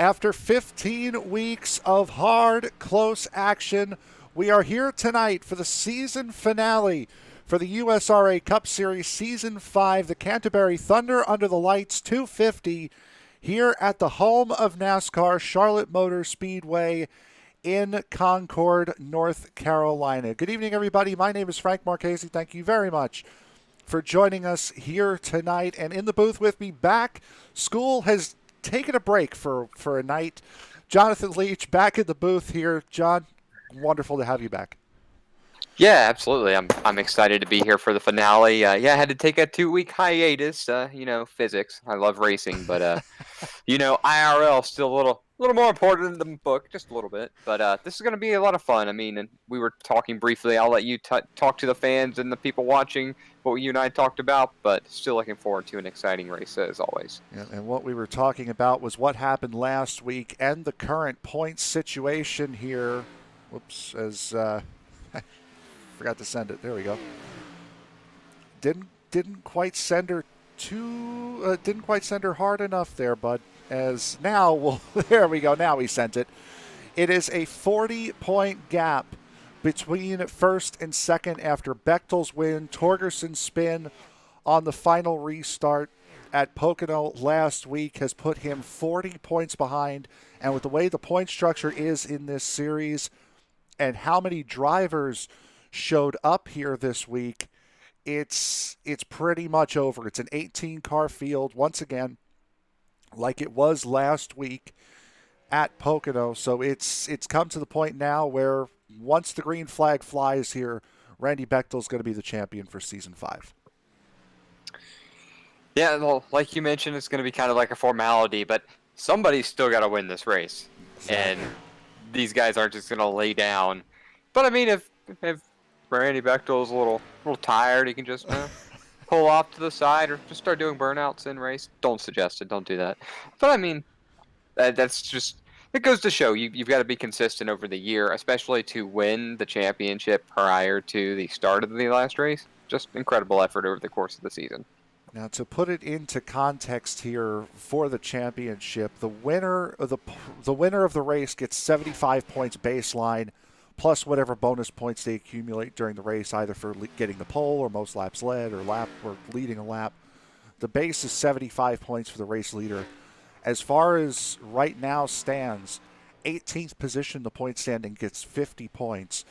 After 15 weeks of hard, close action, we are here tonight for the season finale for the USRA Cup Series Season 5, the Canterbury Thunder Under the Lights 250, here at the home of NASCAR, Charlotte Motor Speedway in Concord, North Carolina. Good evening, everybody. My name is Frank Marchese. Thank you very much for joining us here tonight. And in the booth with me back, school has taken a break for a night. Jonathan Leach back in the booth here. John, wonderful to have you back. Yeah, absolutely. I'm excited to be here for the finale. I had to take a 2-week hiatus. Physics. I love racing, but IRL still a little more important than the book, just a little bit. But this is going to be a lot of fun. I mean, and we were talking briefly. I'll let you talk to the fans and the people watching what you and I talked about, but still looking forward to an exciting race as always. Yeah, and what we were talking about was what happened last week and the current points situation here. Whoops, as I forgot to send it. There we go. Didn't quite send her didn't quite send her hard enough there, bud. As now, well, there we go. Now we sent it. It is a 40-point gap between first and second after Bechtel's win. Torgerson's spin on the final restart at Pocono last week has put him 40 points behind. And with the way the point structure is in this series and how many drivers showed up here this week, it's pretty much over. It's an 18-car field once again, like it was last week at Pocono. So it's come to the point now where once the green flag flies here, Randy Bechtel's going to be the champion for Season 5. Yeah, well, like you mentioned, it's going to be kind of like a formality, but somebody's still got to win this race. Exactly. And these guys aren't just going to lay down. But, I mean, if Randy Bechtel's a little tired, he can just pull off to the side or just start doing burnouts in race. Don't suggest it. Don't do that. But, I mean, that's just... It goes to show you've got to be consistent over the year, especially to win the championship prior to the start of the last race. Just incredible effort over the course of the season. Now, to put it into context here for the championship, the winner of the race gets 75 points baseline, plus whatever bonus points they accumulate during the race, either for getting the pole or most laps led or leading a lap. The base is 75 points for the race leader. As far as right now stands, 18th position, the point standing gets 50 points.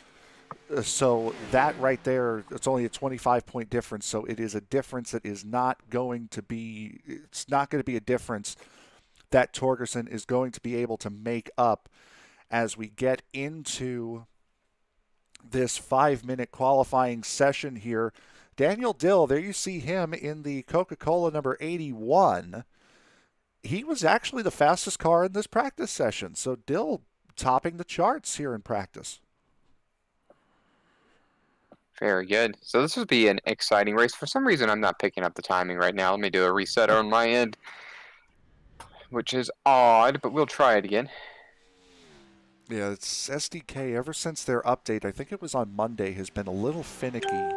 So that right there, it's only a 25-point difference. So it is a difference that is not going to be, it's not going to be a difference that Torgerson is going to be able to make up as we get into this 5-minute qualifying session here. Daniel Dill, there you see him in the Coca-Cola number 81. He was actually the fastest car in this practice session. So Dill topping the charts here in practice. Very good. So this would be an exciting race. For some reason, I'm not picking up the timing right now. Let me do a reset on my end, which is odd, but we'll try it again. Yeah, it's SDK. Ever since their update, I think it was on Monday, has been a little finicky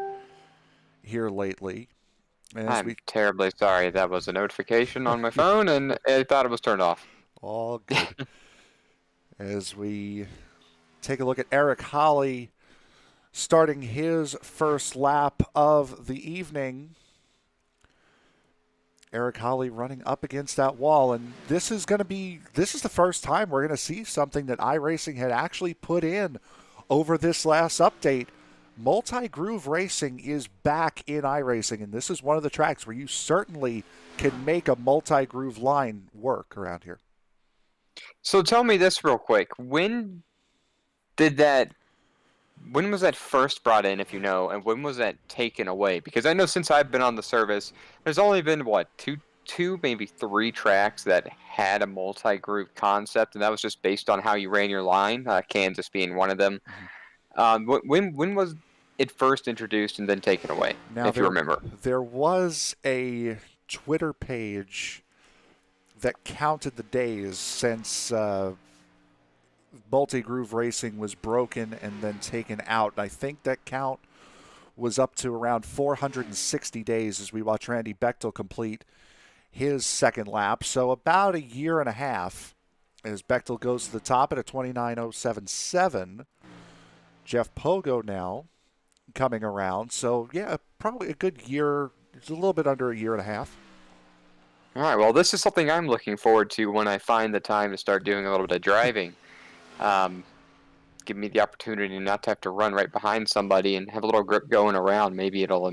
here lately. I'm terribly sorry. That was a notification on my phone, and I thought it was turned off. All good. As we take a look at Eric Holly starting his first lap of the evening. Eric Holly running up against that wall, and this is the first time we're going to see something that iRacing had actually put in over this last update. Multi-groove racing is back in iRacing, and this is one of the tracks where you certainly can make a multi-groove line work around here. So tell me this real quick. When was that first brought in, if you know, and when was that taken away? Because I know since I've been on the service, there's only been, two, maybe 3 tracks that had a multi-groove concept, and that was just based on how you ran your line, Kansas being one of them. When was it first introduced and then taken away, if you remember? There was a Twitter page that counted the days since multi-groove racing was broken and then taken out. I think that count was up to around 460 days as we watch Randy Bechtel complete his second lap. So about a year and a half as Bechtel goes to the top at a 29.077. Jeff Pogo now coming around. So, yeah, probably a good year. It's a little bit under a year and a half. All right, well, this is something I'm looking forward to when I find the time to start doing a little bit of driving. Give me the opportunity not to have to run right behind somebody and have a little grip going around. Maybe it'll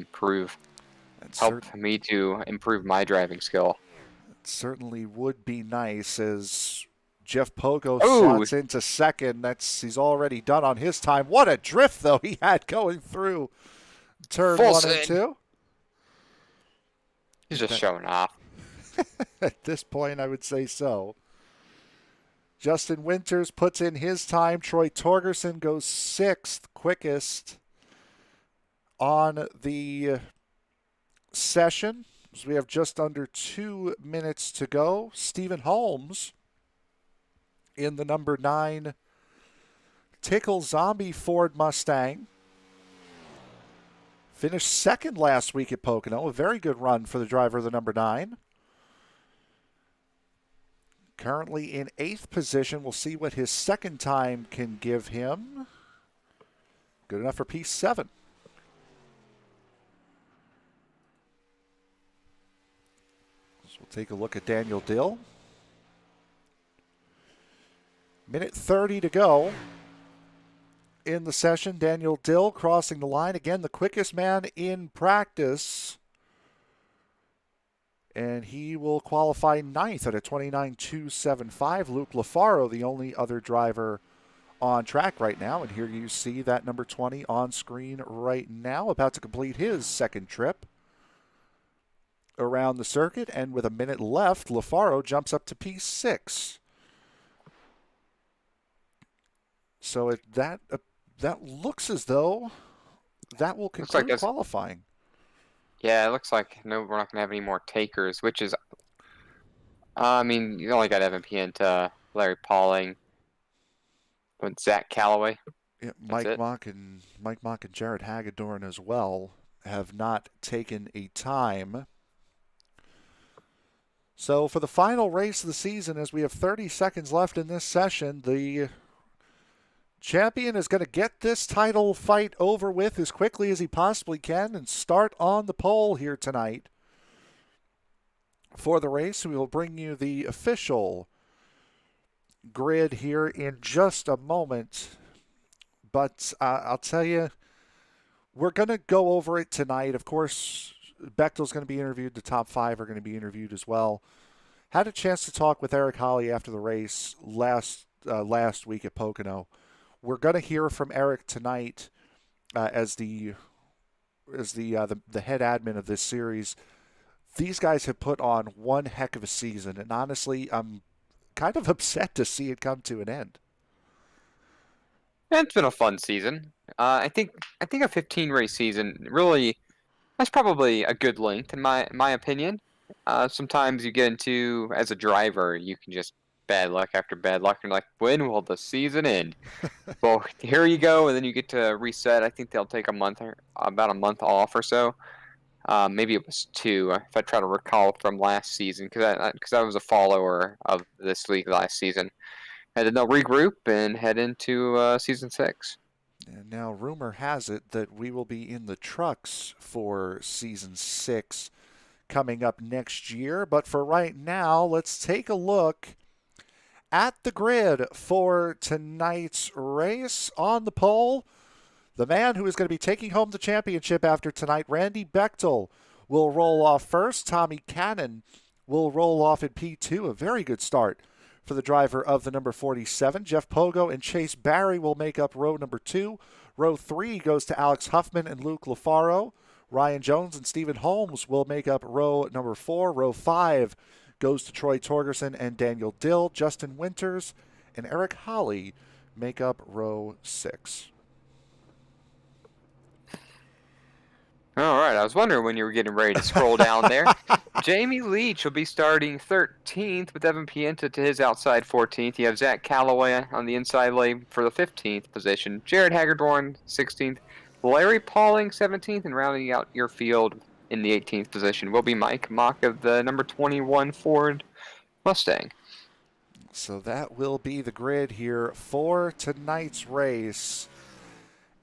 help me to improve my driving skill. It certainly would be nice as Jeff Pogo Oh, slots into second. He's already done on his time. What a drift, though, he had going through turn full 1 and send. 2. He's just showing off. At this point, I would say so. Justin Winters puts in his time. Troy Torgerson goes 6th, quickest on the session. So we have just under 2 minutes to go. Stephen Holmes in the number 9 Tickle Zombie Ford Mustang. Finished second last week at Pocono. A very good run for the driver of the number 9. Currently in 8th position. We'll see what his second time can give him. Good enough for P7. So we'll take a look at Daniel Dill. Minute 30 to go in the session. Daniel Dill crossing the line. Again, the quickest man in practice. And he will qualify 9th at a 29.275. Luke Lafaro, the only other driver on track right now. And here you see that number 20 on screen right now, about to complete his second trip around the circuit. And with a minute left, Lafaro jumps up to P6. So that looks as though that will conclude qualifying. Yeah, it looks like we're not going to have any more takers, which is, I mean, you only got Evan Pienta, Larry Pauling, with Zach Callaway. Yeah, Mike Mock and Jared Hagedorn as well have not taken a time. So for the final race of the season, as we have 30 seconds left in this session, the champion is going to get this title fight over with as quickly as he possibly can and start on the pole here tonight. For the race, we will bring you the official grid here in just a moment. But I'll tell you, we're going to go over it tonight. Of course, Bechtel's going to be interviewed. The top 5 are going to be interviewed as well. Had a chance to talk with Eric Holly after the race last week at Pocono. We're going to hear from Eric tonight as the head admin of this series. These guys have put on one heck of a season, and honestly, I'm kind of upset to see it come to an end. It's been a fun season. I think a 15-race season really, that's probably a good length in my opinion. Sometimes you get into, as a driver, you can just bad luck after bad luck, and like, when will the season end? Well, here you go, and then you get to reset. I think they'll take about a month off or so. Maybe it was 2, if I try to recall from last season, because I was a follower of this league last season. And then they'll regroup and head into season 6. And now rumor has it that we will be in the trucks for season 6 coming up next year. But for right now, let's take a look at the grid for tonight's race. On the pole, the man who is going to be taking home the championship after tonight, Randy Bechtel, will roll off first. Tommy Cannon will roll off in P2. A very good start for the driver of the number 47. Jeff Pogo and Chase Barry will make up row number 2. Row 3 goes to Alex Huffman and Luke Lafaro. Ryan Jones and Stephen Holmes will make up row number 4. Row 5 goes to Troy Torgerson and Daniel Dill. Justin Winters and Eric Holly make up row 6. All right, I was wondering when you were getting ready to scroll down there. Jamie Leach will be starting 13th with Evan Pienta to his outside 14th. You have Zach Callaway on the inside lane for the 15th position. Jared Hagedorn, 16th. Larry Pauling, 17th. And rounding out your field in the 18th position will be Mike Mock of the number 21 Ford Mustang. So that will be the grid here for tonight's race.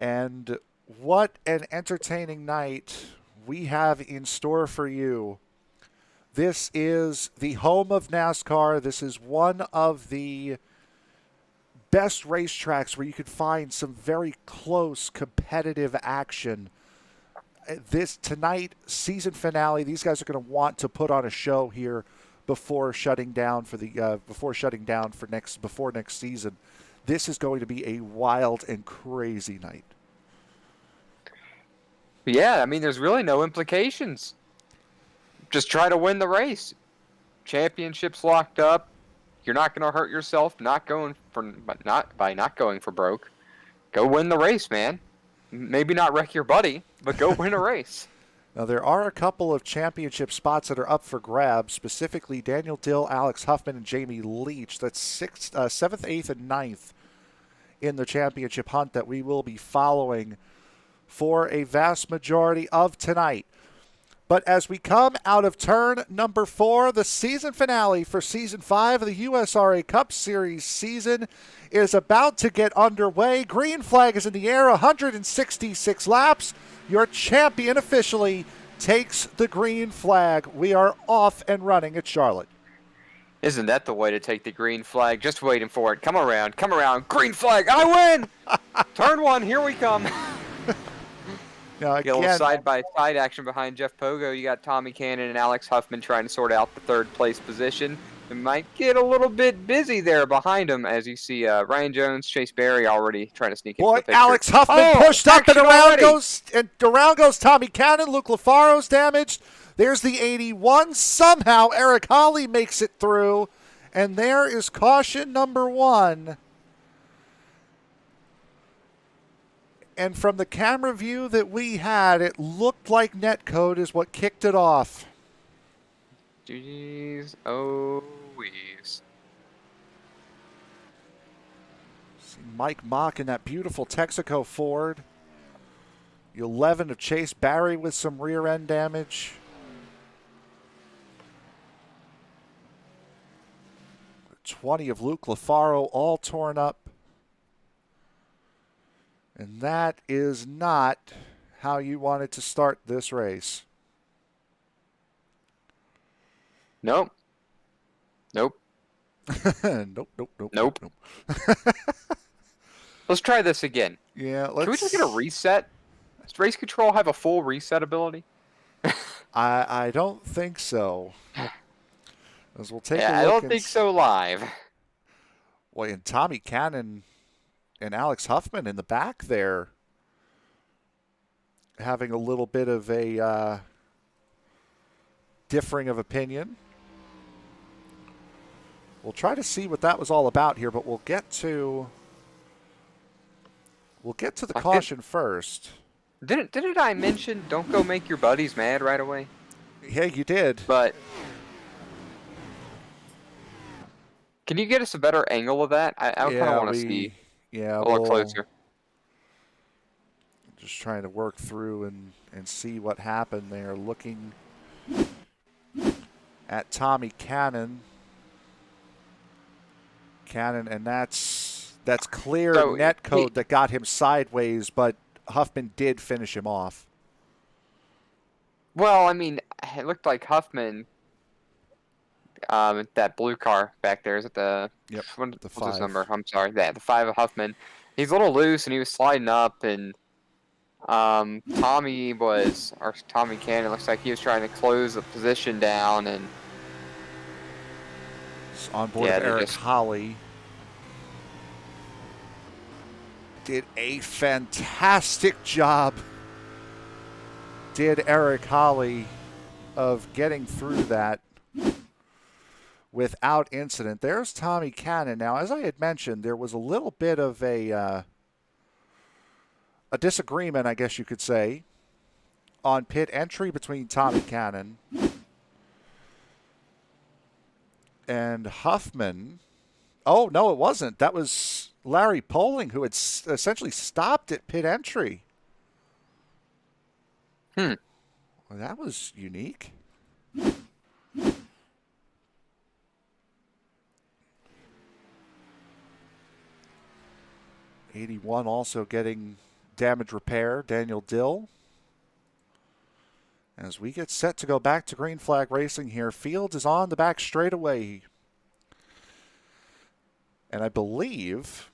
And what an entertaining night we have in store for you. This is the home of NASCAR. This is one of the best racetracks where you could find some very close competitive action. This tonight season finale, these guys are going to want to put on a show here before shutting down before next season. This is going to be a wild and crazy night. Yeah, I mean, there's really no implications. Just try to win the race. Championship's locked up. You're not going to hurt yourself by not going for broke. Go win the race, man. Maybe not wreck your buddy, but go win a race. Now, there are a couple of championship spots that are up for grabs, specifically Daniel Dill, Alex Huffman, and Jamie Leach. That's 7th, 8th, and 9th in the championship hunt that we will be following for a vast majority of tonight. But as we come out of turn number 4, the season finale for Season 5 of the USRA Cup Series season is about to get underway. Green flag is in the air, 166 laps. Your champion officially takes the green flag. We are off and running at Charlotte. Isn't that the way to take the green flag? Just waiting for it. Come around. Green flag. I win! Turn 1, here we come. Now, Get a little side-by-side action behind Jeff Pogo. You got Tommy Cannon and Alex Huffman trying to sort out the third-place position. It might get a little bit busy there behind him as you see Ryan Jones, Chase Berry already trying to sneak into the picture. Alex Huffman pushed up and around goes Tommy Cannon. Luke LaFaro's damaged. There's the 81. Somehow Eric Holly makes it through. And there is caution number 1. And from the camera view that we had, it looked like netcode is what kicked it off. Jeez, oh, wees. See Mike Mock in that beautiful Texaco Ford. The 11 of Chase Berry with some rear end damage. The 20 of Luke LaFaro all torn up. And that is not how you wanted to start this race. Nope. Nope. Let's try this again. Yeah, let's... Can we just get a reset? Does Race Control have a full reset ability? I don't think so. As we'll take a look. I don't think so live. Boy, and Tommy Cannon and Alex Huffman in the back there having a little bit of a differing of opinion. We'll try to see what that was all about here, but we'll get to the caution first. Didn't I mention don't go make your buddies mad right away? Yeah, you did. But can you get us a better angle of that? I kind of want to see. Yeah, a little closer. Just trying to work through and see what happened there. Looking at Tommy Cannon. And that's clear netcode that got him sideways, but Huffman did finish him off. Well, I mean, it looked like Huffman, that blue car back there, is it the... Yep, what's his number? I'm sorry. Yeah, the 5 of Huffman. He's a little loose, and he was sliding up, and Tommy Cannon, looks like he was trying to close the position down, and... On board Eric Holly. Did a fantastic job. Did Eric Holly of getting through that without incident. There's Tommy Cannon. Now, as I had mentioned, there was a little bit of a disagreement, I guess you could say, on pit entry between Tommy Cannon and Huffman. Oh, no, it wasn't. That was Larry Poling, who had essentially stopped at pit entry. Well, that was unique. 81 also getting damage repair, Daniel Dill. As we get set to go back to green flag racing here, Fields is on the back straightaway. And I believe,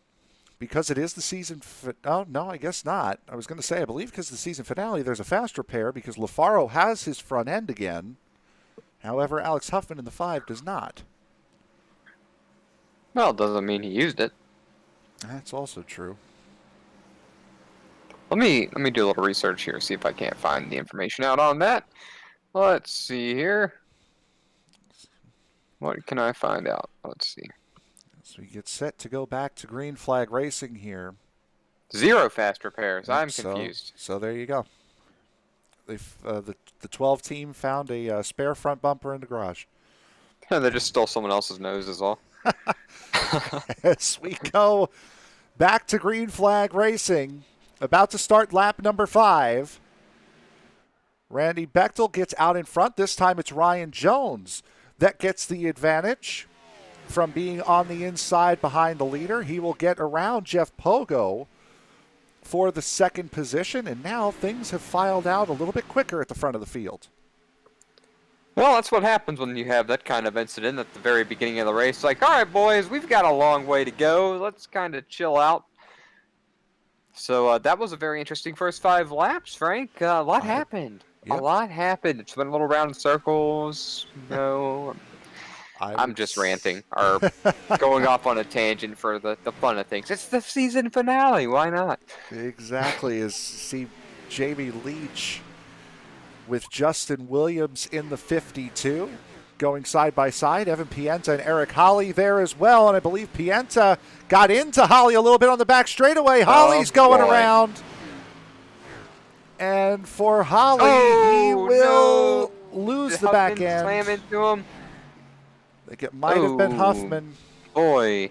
because it is the season... Oh, no, I guess not. I was going to say, I believe because of the season finale, there's a fast repair because LaFaro has his front end again. However, Alex Huffman in the 5 does not. Well, it doesn't mean he used it. That's also true. Let me do a little research here, see if I can't find the information out on that. Let's see here. What can I find out? Let's see. So we get set to go back to green flag racing here. 0 fast repairs. Yep, I'm confused. So there you go. The 12 team found a spare front bumper in the garage. They just stole someone else's nose is all. As we go back to green flag racing, about to start lap number 5. Randy Bechtel gets out in front. This time it's Ryan Jones that gets the advantage from being on the inside behind the leader. He will get around Jeff Pogo for the second position, and now things have filed out a little bit quicker at the front of the field. Well, that's what happens when you have that kind of incident at the very beginning of the race. Like, all right, boys, we've got a long way to go. Let's kind of chill out. So that was a very interesting first 5 laps, Frank. A lot happened. Yep. A lot happened. It's been a little round in circles. I'm just ranting or going off on a tangent for the fun of things. It's the season finale. Why not? Exactly. As see Jamie Leach with Justin Williams in the 52 going side by side. Evan Pienta and Eric Holly there as well. And I believe Pienta got into Holly a little bit on the back straightaway. Holly's going around. And for Holly, he will lose the back end. Slam into him. I think it might have been Huffman. Boy.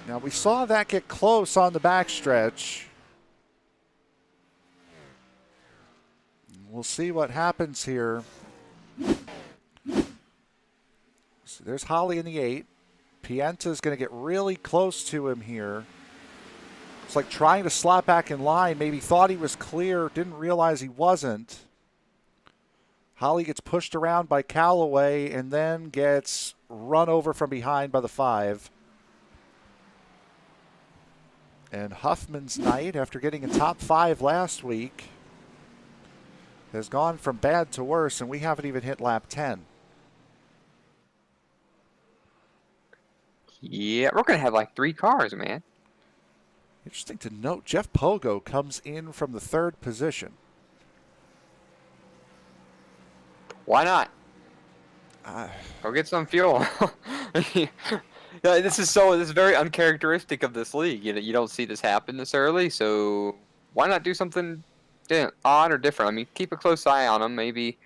Now, we saw that get close on the backstretch. We'll see what happens here. So there's Holly in the 8. Pienta's going to get really close to him here. It's like trying to slot back in line. Maybe thought he was clear, didn't realize he wasn't. Holly gets pushed around by Callaway and then gets run over from behind by the 5. And Huffman's night, after getting a top 5 last week, has gone from bad to worse, and we haven't even hit lap 10. Yeah, we're going to have like 3 cars, man. Interesting to note, Jeff Pogo comes in from the 3rd position. Why not? Go get some fuel. This is very uncharacteristic of this league. You don't see this happen this early, so why not do something odd or different? I mean, keep a close eye on him. Maybe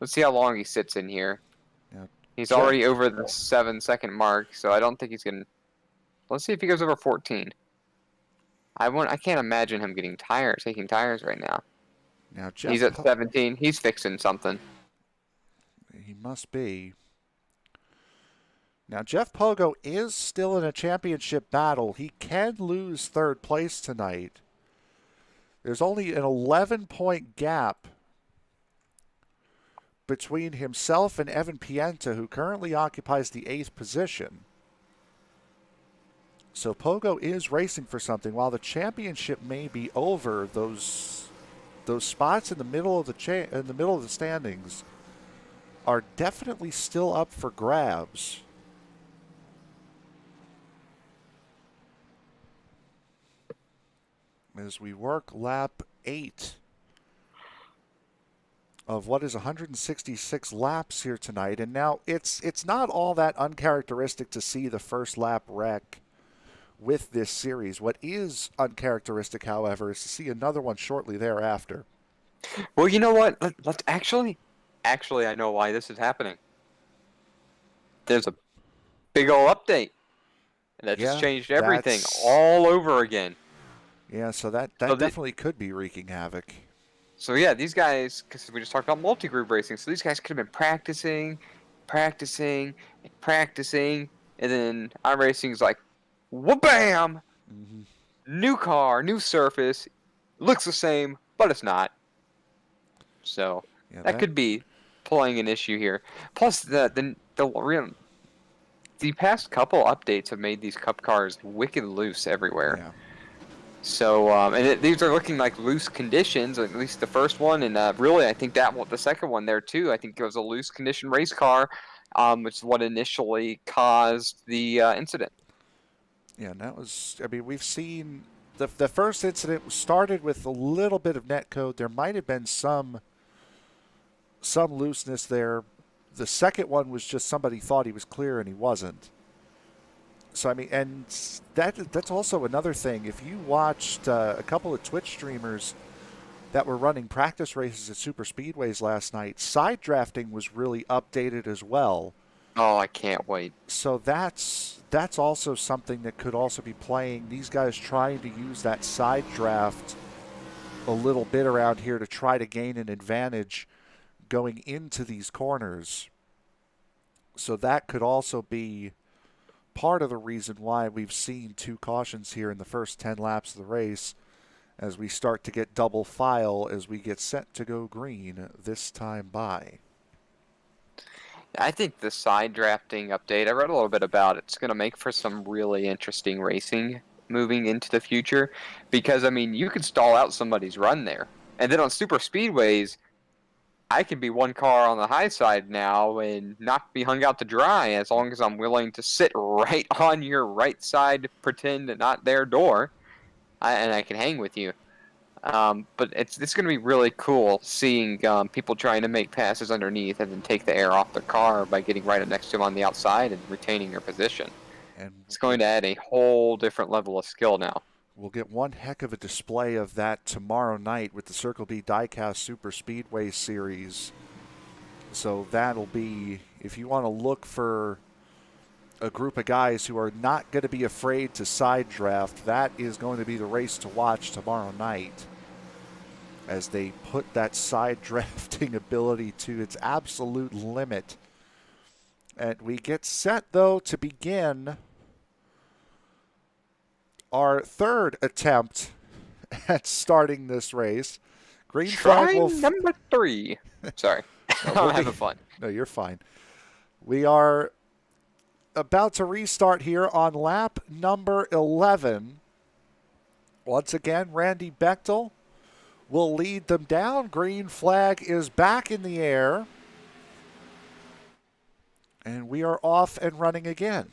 let's see how long he sits in here. Yeah. He's already over the 7-second mark, so I don't think he's gonna. Let's see if he goes over 14. I can't imagine him taking tires right now. Now Jeff He's at 17. He's fixing something. He must be. Now, Jeff Pogo is still in a championship battle. He can lose 3rd place tonight. There's only an 11-point gap between himself and Evan Pienta, who currently occupies the 8th position. So Pogo is racing for something. While the championship may be over, those spots in the middle of the standings are definitely still up for grabs. As we work lap 8 of what is 166 laps here tonight. And now it's not all that uncharacteristic to see the first lap wreck with this series. What is uncharacteristic, however, is to see another one shortly thereafter. Well, you know what? Let's actually, I know why this is happening. There's a big old update, and that just changed everything all over again. Yeah, so that definitely could be wreaking havoc. So yeah, these guys, because we just talked about multi-group racing, so these guys could have been practicing, and then iRacing's like, wha-bam! Mm-hmm. New car, new surface, looks the same, but it's not. So Yeah, that could be playing an issue here. Plus, the past couple updates have made these Cup cars wicked loose everywhere. yeah. So, these are looking like loose conditions, at least the first one, and really, I think the second one there too. I think it was a loose condition race car, which is what initially caused the incident. Yeah, and that was, I mean, we've seen the first incident started with a little bit of netcode. There might have been some looseness there. The second one was just somebody thought he was clear and he wasn't. So I mean, and that's also another thing. If you watched a couple of Twitch streamers that were running practice races at super speedways last night, side drafting was really updated as well. Oh, I can't wait. So that's also something that could also be playing. These guys trying to use that side draft a little bit around here to try to gain an advantage going into these corners. So that could also be part of the reason why we've seen 2 cautions here in the first 10 laps of the race as we start to get double file as we get set to go green this time by. I think the side drafting update, I read a little bit about it. It's going to make for some really interesting racing moving into the future because, I mean, you can stall out somebody's run there. And then on super speedways, I can be one car on the high side now and not be hung out to dry as long as I'm willing to sit right on your right side, pretend not their door, and I can hang with you. But it's going to be really cool seeing people trying to make passes underneath and then take the air off their car by getting right up next to them on the outside and retaining your position. And It's going to add a whole different level of skill now. we'll get one heck of a display of that tomorrow night with the Circle B Diecast Super Speedway Series. So that'll be, if you want to look for a group of guys who are not going to be afraid to side draft, that is going to be the race to watch tomorrow night as they put that side drafting ability to its absolute limit. And we get set, though, to begin our third attempt at starting this race. Green flag will number 3. Sorry. I'm having fun. No, you're fine. We are about to restart here on lap number 11. Once again, Randy Bechtel will lead them down. Green flag is back in the air. And we are off and running again.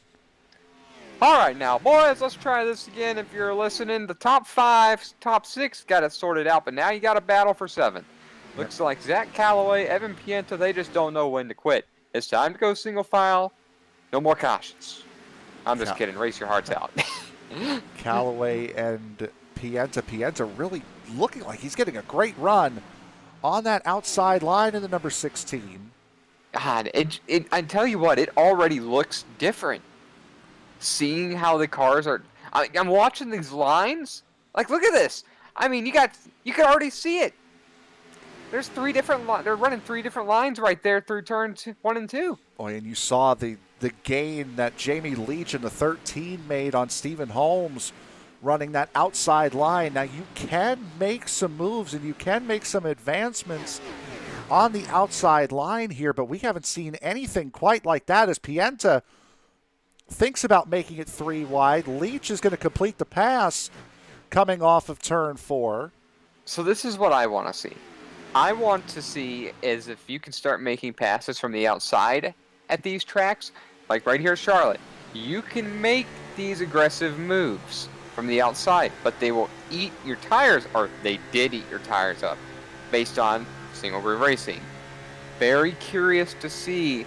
All right, now, boys, let's try this again. If you're listening, the top 5, top 6 got it sorted out, but now you got a battle for 7. Looks like Zach Calloway, Evan Pienta, they just don't know when to quit. It's time to go single file. No more cautions. I'm just kidding. Race your hearts out. Calloway and Pienta. Pienta really looking like he's getting a great run on that outside line in the number 16. God, I tell you what, it already looks different. Seeing how the cars are, I'm watching these lines. Like, look at this. I mean, you can already see it. There's 3 different. They're running 3 different lines right there through turn 1 and 2. Oh, and you saw the gain that Jamie Leach in the 13 made on Stephen Holmes running that outside line. Now you can make some moves and you can make some advancements on the outside line here, but we haven't seen anything quite like that as Pienta thinks about making it 3 wide. Leach is going to complete the pass coming off of turn 4. So this is what I want to see. I want to see is if you can start making passes from the outside at these tracks, like right here at Charlotte. You can make these aggressive moves from the outside, but they will eat your tires, or they did eat your tires up, based on single groove racing. Very curious to see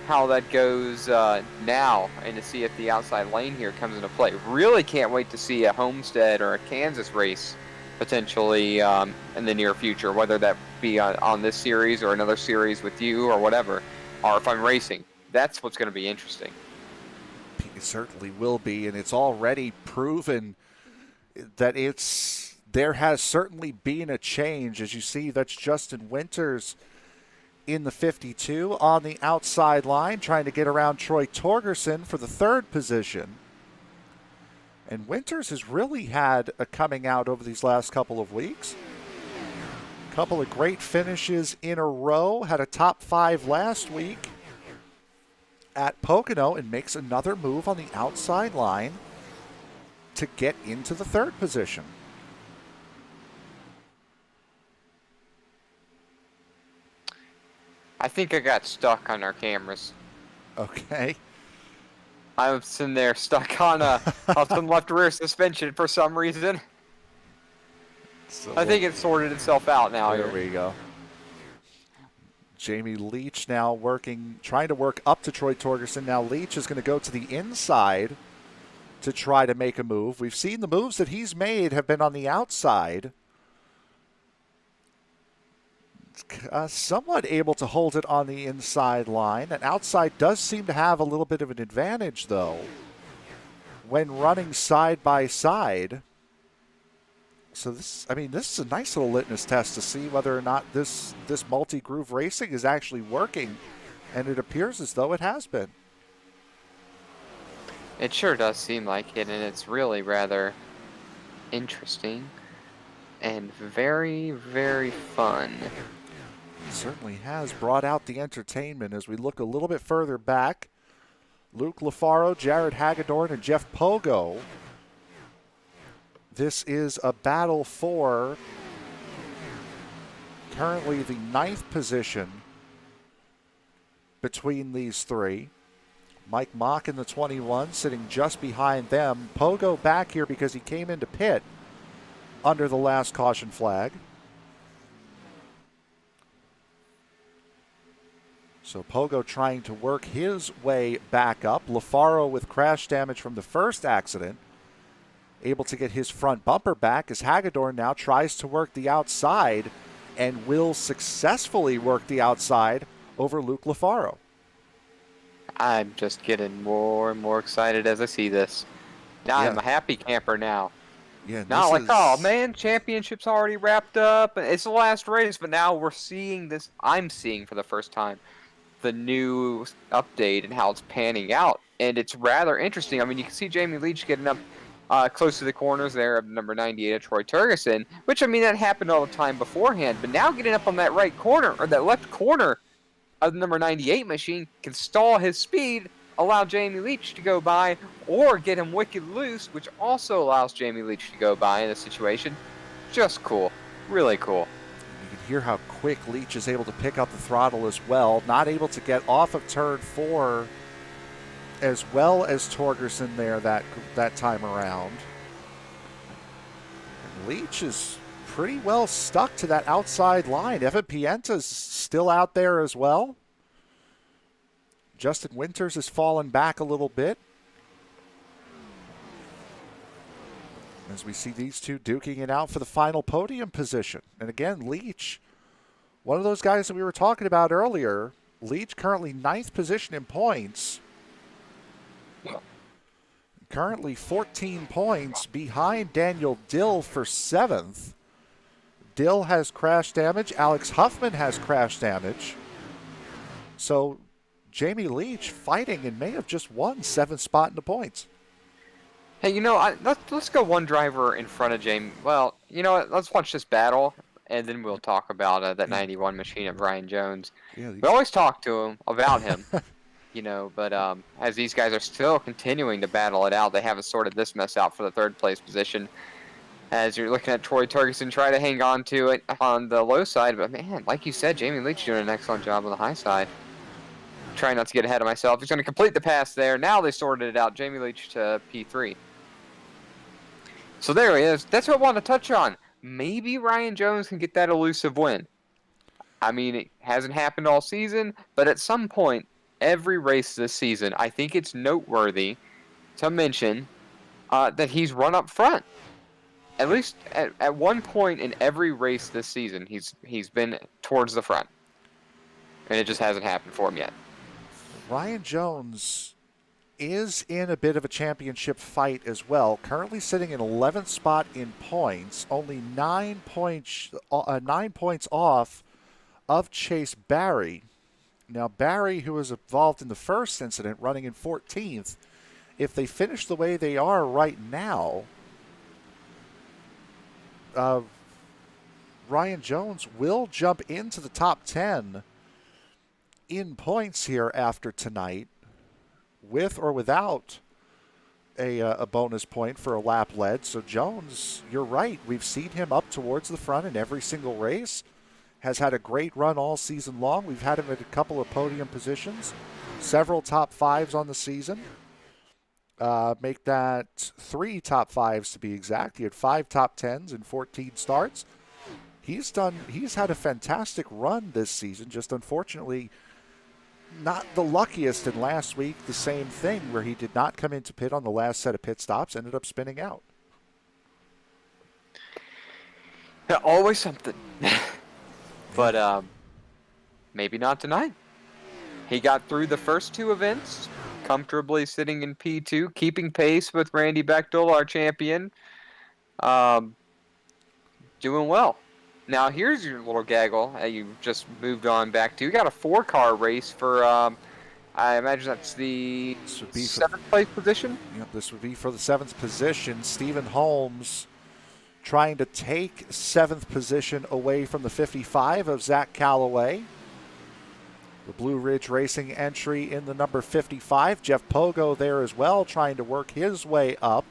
how that goes now, and to see if the outside lane here comes into play. Really can't wait to see a Homestead or a Kansas race potentially in the near future, whether that be on this series or another series with you or whatever, or if I'm racing. That's what's going to be interesting. It certainly will be, and it's already proven that there has certainly been a change. As you see, that's Justin Winters in the 52 on the outside line, trying to get around Troy Torgerson for the third position. And Winters has really had a coming out over these last couple of weeks. Couple of great finishes in a row. Had a top 5 last week at Pocono and makes another move on the outside line to get into the third position. I think I got stuck on our cameras. Okay. I was sitting there stuck on a left rear suspension for some reason. So I think it sorted itself out now. There we go. Jamie Leach now trying to work up to Troy Torgerson. Now Leach is going to go to the inside to try to make a move. We've seen the moves that he's made have been on the outside. Somewhat able to hold it on the inside line. And outside does seem to have a little bit of an advantage, though, when running side by side. So this is a nice little litmus test to see whether or not this multi-groove racing is actually working, and it appears as though it has been. It sure does seem like it, and it's really rather interesting and very, very fun. It certainly has brought out the entertainment as we look a little bit further back. Luke Lafaro, Jared Hagedorn, and Jeff Pogo. This is a battle for currently the 9th position between these three. Mike Mock in the 21, sitting just behind them. Pogo back here because he came into pit under the last caution flag. So Pogo trying to work his way back up. Lafaro with crash damage from the first accident, able to get his front bumper back as Hagedorn now tries to work the outside and will successfully work the outside over Luke Lafaro. I'm just getting more and more excited as I see this. Now I'm a happy camper now. Yeah, not like, oh man, championship's already wrapped up. It's the last race, but now we're seeing this. I'm seeing for the first time the new update and how it's panning out. And it's rather interesting. I mean, you can see Jamie Leach getting up close to the corners there of number 98 of Troy Turgeson, which, I mean, that happened all the time beforehand. But now getting up on that right corner, or that left corner of the number 98 machine, can stall his speed, allow Jamie Leach to go by, or get him wicked loose, which also allows Jamie Leach to go by in this situation. Just cool. Really cool. You can hear how quick Leach is able to pick up the throttle as well. Not able to get off of turn 4 as well as Torgerson there that time around. And Leach is pretty well stuck to that outside line. Evan Pienta's still out there as well. Justin Winters has fallen back a little bit as we see these two duking it out for the final podium position. And again, Leach, one of those guys that we were talking about earlier. Leach currently 9th position in points. Currently 14 points behind Daniel Dill for 7th. Dill has crash damage. Alex Huffman has crash damage. So Jamie Leach fighting and may have just won 7th spot in the points. Hey, you know, let's go one driver in front of Jamie. Well, you know what? Let's watch this battle, and then we'll talk about that 91 machine of Ryan Jones. Yeah, we always talk to him about him. You know, but as these guys are still continuing to battle it out, they haven't sorted this mess out for the 3rd place position. As you're looking at Troy Turgeson try to hang on to it on the low side, but man, like you said, Jamie Leach doing an excellent job on the high side. Trying not to get ahead of myself. He's going to complete the pass there. Now they sorted it out. Jamie Leach to P3. So there he is. That's what I want to touch on. Maybe Ryan Jones can get that elusive win. I mean, it hasn't happened all season, but at some point, every race this season, I think it's noteworthy to mention that he's run up front. At least at one point in every race this season, he's been towards the front. And it just hasn't happened for him yet. Ryan Jones is in a bit of a championship fight as well. Currently sitting in 11th spot in points, only 9 points off of Chase Barry. Now, Barry, who was involved in the first incident, running in 14th, if they finish the way they are right now, Ryan Jones will jump into the top 10 in points here after tonight, with or without a bonus point for a lap led. So Jones, you're right. We've seen him up towards the front in every single race. Has had a great run all season long. We've had him at a couple of podium positions, several top fives on the season. Make that 3 top fives to be exact. He had 5 top tens in 14 starts. He's had a fantastic run this season, just unfortunately not the luckiest in last week. The same thing where he did not come into pit on the last set of pit stops, ended up spinning out. Yeah, always something. But maybe not tonight. He got through the first 2 events, comfortably sitting in P2, keeping pace with Randy Bechtel, our champion. Doing well. Now here's your little gaggle that you just moved on back to. You got a 4-car race for, I imagine that's the 7th place position? Yep, this would be for the 7th position. Stephen Holmes trying to take 7th position away from the 55 of Zach Calloway. The Blue Ridge Racing entry in the number 55. Jeff Pogo there as well, trying to work his way up.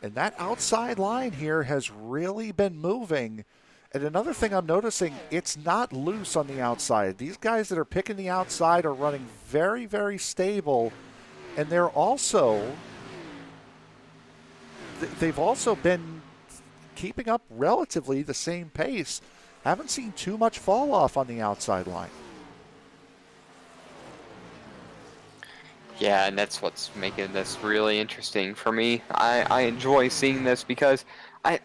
And that outside line here has really been moving. And another thing I'm noticing, it's not loose on the outside. These guys that are picking the outside are running very, very stable. And they've also been keeping up relatively the same pace. Haven't seen too much fall off on the outside line. Yeah, and that's what's making this really interesting for me. I enjoy seeing this because I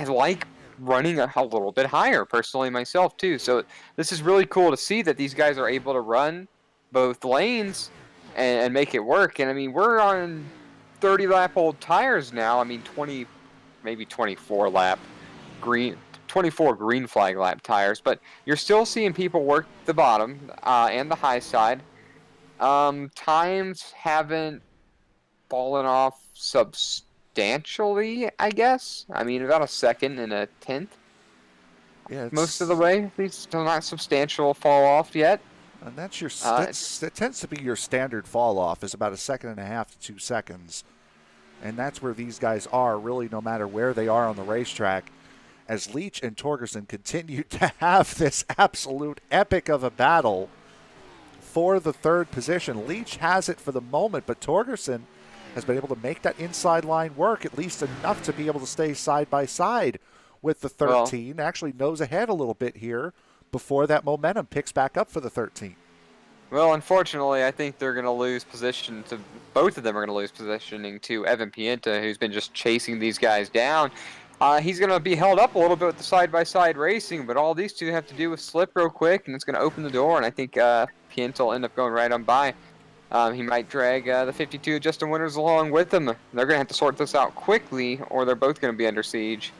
like running a little bit higher personally myself too. So this is really cool to see that these guys are able to run both lanes and make it work. And I mean, we're on 30 lap old tires now. I mean, 20, maybe 24 lap green, 24 green flag lap tires, but you're still seeing people work the bottom and the high side. Times haven't fallen off substantially, I guess. I mean, about a 2nd and a 10th. Yeah, most of the way. At least still not substantial fall off yet. And that's your that tends to be your standard fall off, is about a 1.5 seconds to 2 seconds. And that's where these guys are, really, no matter where they are on the racetrack. As Leach and Torgerson continue to have this absolute epic of a battle for the 3rd position. Leach has it for the moment, but Torgerson has been able to make that inside line work, at least enough to be able to stay side by side with the 13. Well, actually nose ahead a little bit here before that momentum picks back up for the 13. Well, unfortunately, I think they're going to lose position to, both of them are going to lose positioning to Evan Pienta, who's been just chasing these guys down. He's going to be held up a little bit with the side-by-side racing, but all these two have to do is slip real quick, and it's going to open the door, and I think Pienta will end up going right on by. He might drag the 52 Justin Winters along with him. They're going to have to sort this out quickly, or they're both going to be under siege.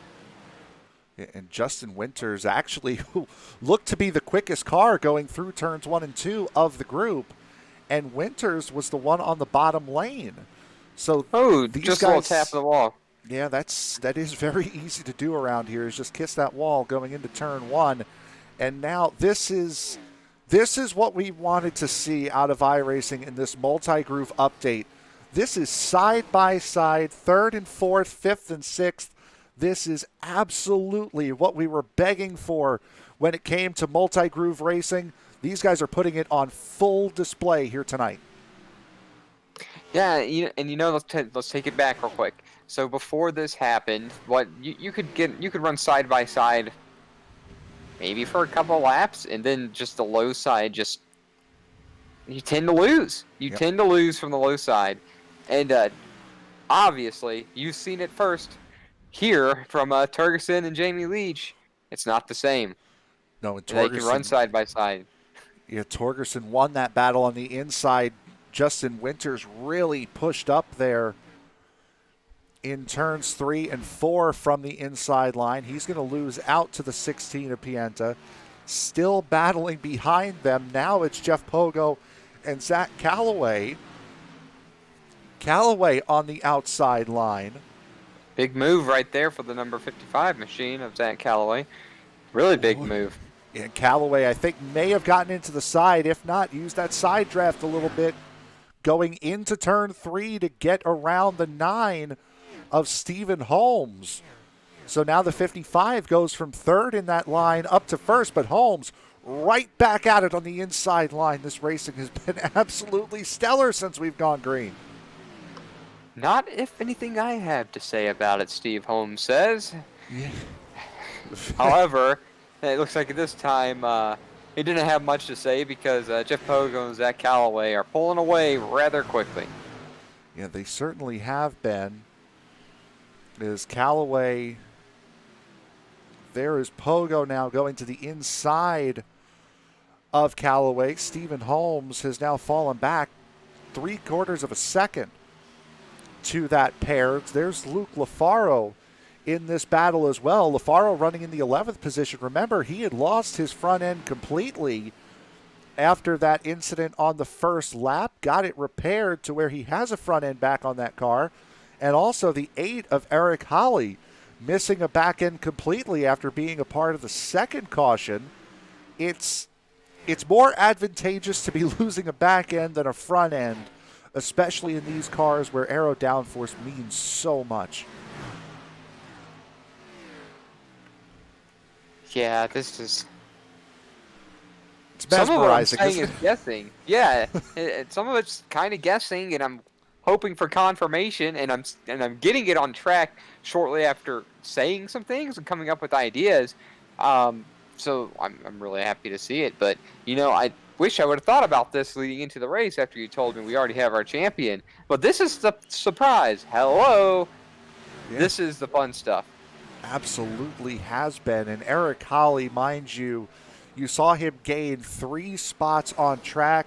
And Justin Winters actually, who looked to be the quickest car going through turns 1 and 2 of the group, and Winters was the one on the bottom lane. So these just guys, a little tap of the wall. Yeah, that is very easy to do around here, is just kiss that wall going into turn 1. And now this is what we wanted to see out of iRacing in this multi-groove update. This is side-by-side, 3rd and 4th, 5th and 6th. This is absolutely what we were begging for when it came to multi-groove racing. These guys are putting it on full display here tonight. Yeah, let's take it back real quick. So before this happened, what you could run side by side, maybe for a couple of laps, and then just the low side, just you tend to lose. You tend to lose from the low side, and obviously you've seen it first here from Torgerson and Jamie Leach. It's not the same. No, and they can run side by side. Yeah, Torgerson won that battle on the inside. Justin Winters really pushed up there in turns 3 and 4 from the inside line. He's going to lose out to the 16 of Pienta. still battling behind them. Now it's Jeff Pogo and Zach Callaway. Callaway on the outside line. Big move right there for the number 55 machine of Zach Callaway. Really big move. And Callaway, I think, may have gotten into the side. If not, used that side draft a little bit going into turn 3 to get around the 9 of Stephen Holmes. So now the 55 goes from third in that line up to first, but Holmes right back at it on the inside line. This racing has been absolutely stellar since we've gone green. Not if anything I have to say about it, Steve Holmes says. Yeah. However, it looks like at this time he didn't have much to say because Jeff Pogo and Zach Callaway are pulling away rather quickly. Yeah, they certainly have been. Is Callaway... There is Pogo now going to the inside of Callaway. Stephen Holmes has now fallen back 3/4 of a second to that pair. There's Luke LaFaro in this battle as well. LaFaro running in the 11th position. Remember, he had lost his front end completely after that incident on the first lap. Got it repaired to where he has a front end back on that car. And also the 8 of Eric Holly, missing a back end completely after being a part of the second caution. It's more advantageous to be losing a back end than a front end, especially in these cars where aero downforce means so much. Yeah, this is... It's mesmerizing. Some of it I'm saying is guessing. Yeah, some of it's kind of guessing, and I'm hoping for confirmation, and I'm getting it on track shortly after saying some things and coming up with ideas. So I'm really happy to see it. But I wish I would have thought about this leading into the race after you told me we already have our champion. But this is the surprise. Hello, yeah. This is the fun stuff. Absolutely has been. And Eric Holly, mind you, you saw him gain 3 spots on track.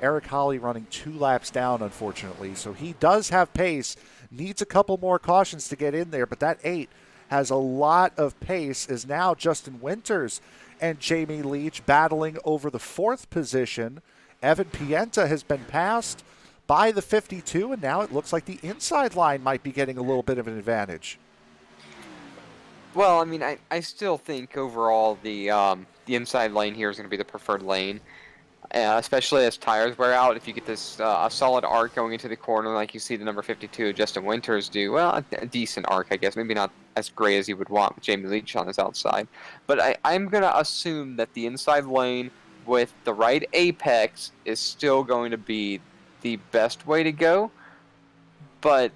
Eric Holly running 2 laps down, unfortunately. So he does have pace. Needs a couple more cautions to get in there, but that 8 has a lot of pace. Is now Justin Winters and Jamie Leach battling over the 4th position. Evan Pienta has been passed by the 52, and now it looks like the inside line might be getting a little bit of an advantage. Well, I mean, I still think overall the inside lane here is going to be the preferred lane. Especially as tires wear out, if you get this a solid arc going into the corner like you see the number 52 Justin Winters do, well, a decent arc, I guess. Maybe not as great as you would want with Jamie Leach on his outside. But I'm going to assume that the inside lane with the right apex is still going to be the best way to go. But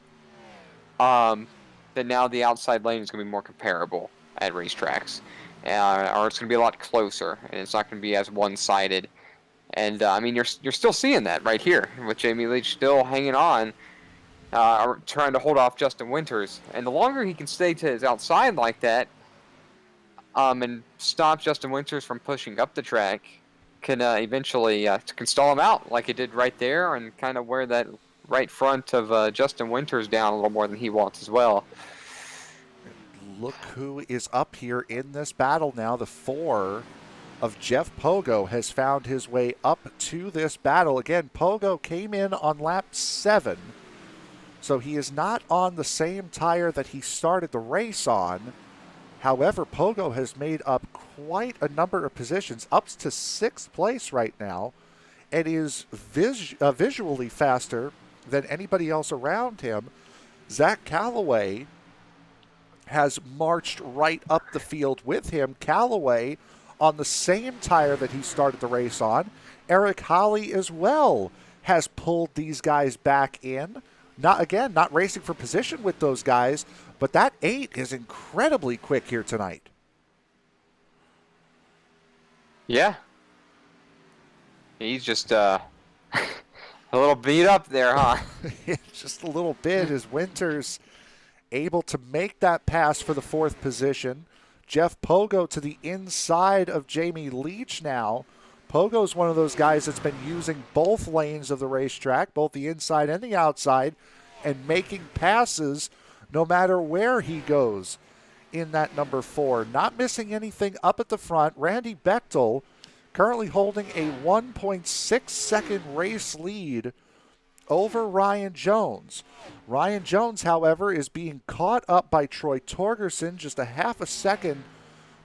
that now the outside lane is going to be more comparable at racetracks. Or it's going to be a lot closer, and it's not going to be as one-sided. And, I mean, you're still seeing that right here with Jamie Leach still hanging on, trying to hold off Justin Winters. And the longer he can stay to his outside like that and stop Justin Winters from pushing up the track, can eventually can stall him out like it did right there and kind of wear that right front of Justin Winters down a little more than he wants as well. Look who is up here in this battle now. The 4 of Jeff Pogo has found his way up to this battle. Again, Pogo came in on lap 7, so he is not on the same tire that he started the race on. However, Pogo has made up quite a number of positions, up to 6th place right now, and is visually faster than anybody else around him. Zach Callaway has marched right up the field with him. Callaway on the same tire that he started the race on. Eric Holly as well has pulled these guys back in. Not racing for position with those guys, but that 8 is incredibly quick here tonight. Yeah. He's just a little beat up there, huh? Just a little bit as Winters able to make that pass for the 4th position. Jeff Pogo to the inside of Jamie Leach now. Pogo's one of those guys that's been using both lanes of the racetrack, both the inside and the outside, and making passes no matter where he goes in that number 4. Not missing anything up at the front. Randy Bechtel currently holding a 1.6 second race lead over Ryan Jones. Ryan Jones, however, is being caught up by Troy Torgerson, just a half a second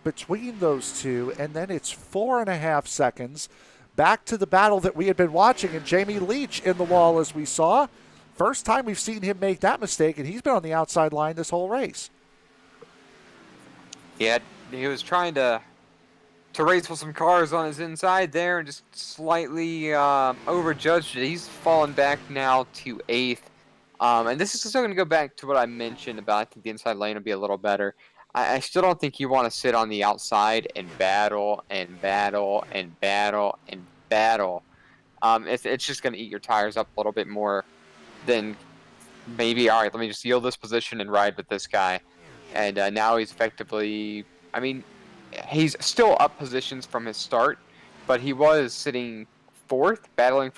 between those two, and then it's 4.5 seconds back to the battle that we had been watching, and Jamie Leach in the wall as we saw. First time we've seen him make that mistake, and he's been on the outside line this whole race. He was trying to race with some cars on his inside there and just slightly overjudged it. He's fallen back now to 8th. And this is still going to go back to what I mentioned about I think the inside lane will be a little better. I still don't think you want to sit on the outside and battle and battle and battle and battle. It's just going to eat your tires up a little bit more than maybe, all right, let me just yield this position and ride with this guy. And now he's effectively, I mean, he's still up positions from his start, but he was sitting third, battling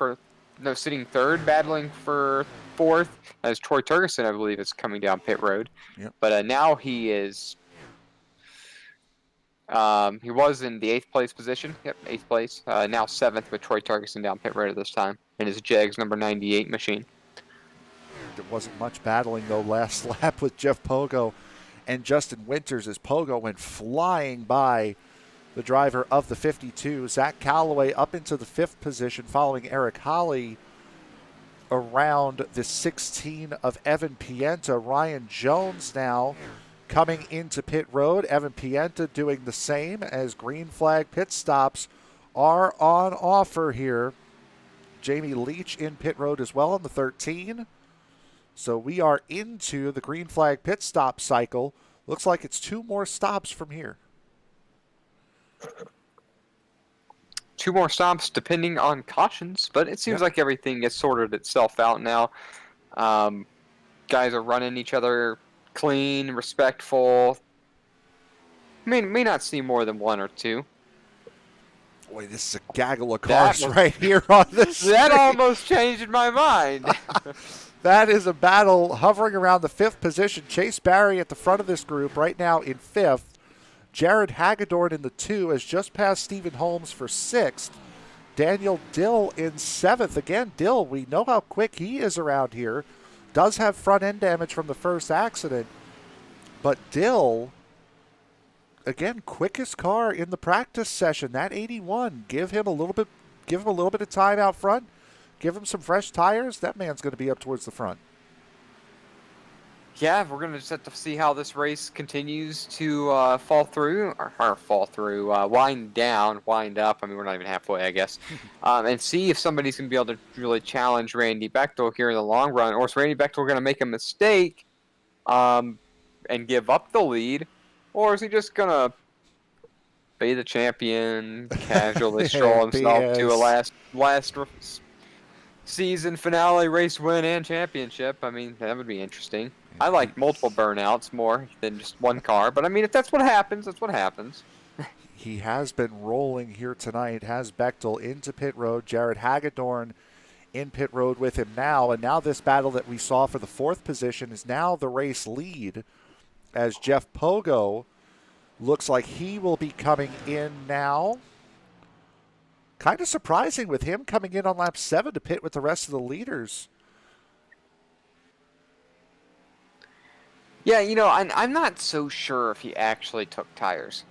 for fourth, as Troy Turgeson, I believe, is coming down pit road. Yep. But now he is, he was in the 8th place position. Yep, 8th place. Now 7th with Troy Turgeson down pit road at this time in his Jags number 98 machine. There wasn't much battling, though, last lap with Jeff Pogo and Justin Winters as Pogo went flying by the driver of the 52. Zach Calloway up into the 5th position following Eric Holly around the 16 of Evan Pienta. Ryan Jones now coming into pit road. Evan Pienta doing the same as green flag pit stops are on offer here. Jamie Leach in pit road as well on the 13. So we are into the green flag pit stop cycle. Looks like it's 2 more stops from here. 2 more stops depending on cautions, but it seems like everything has sorted itself out now. Guys are running each other clean, respectful. May not see more than 1 or 2. Boy, this is a gaggle of cars right here on this. That almost changed my mind. That is a battle hovering around the 5th position. Chase Barry at the front of this group right now in 5th. Jared Hagedorn in the 2 has just passed Stephen Holmes for 6th. Daniel Dill in 7th. Again, Dill, we know how quick he is around here. Does have front end damage from the first accident. But Dill, again, quickest car in the practice session. That 81. Give him a little bit of time out front. Give him some fresh tires. That man's going to be up towards the front. Yeah, we're going to just have to see how this race continues to wind down, wind up. I mean, we're not even halfway, I guess. And see if somebody's going to be able to really challenge Randy Bechtel here in the long run. Or is Randy Bechtel going to make a mistake and give up the lead? Or is he just going to be the champion, casually stroll himself to a last season finale, race win, and championship? I mean, that would be interesting. I like multiple burnouts more than just one car, but I mean, if that's what happens, that's what happens. He has been rolling here tonight, has Bechtel into pit road, Jared Hagedorn in pit road with him now, and now this battle that we saw for the 4th position is now the race lead as Jeff Pogo looks like he will be coming in now. Kind of surprising with him coming in on lap 7 to pit with the rest of the leaders. Yeah, you know, I'm not so sure if he actually took tires.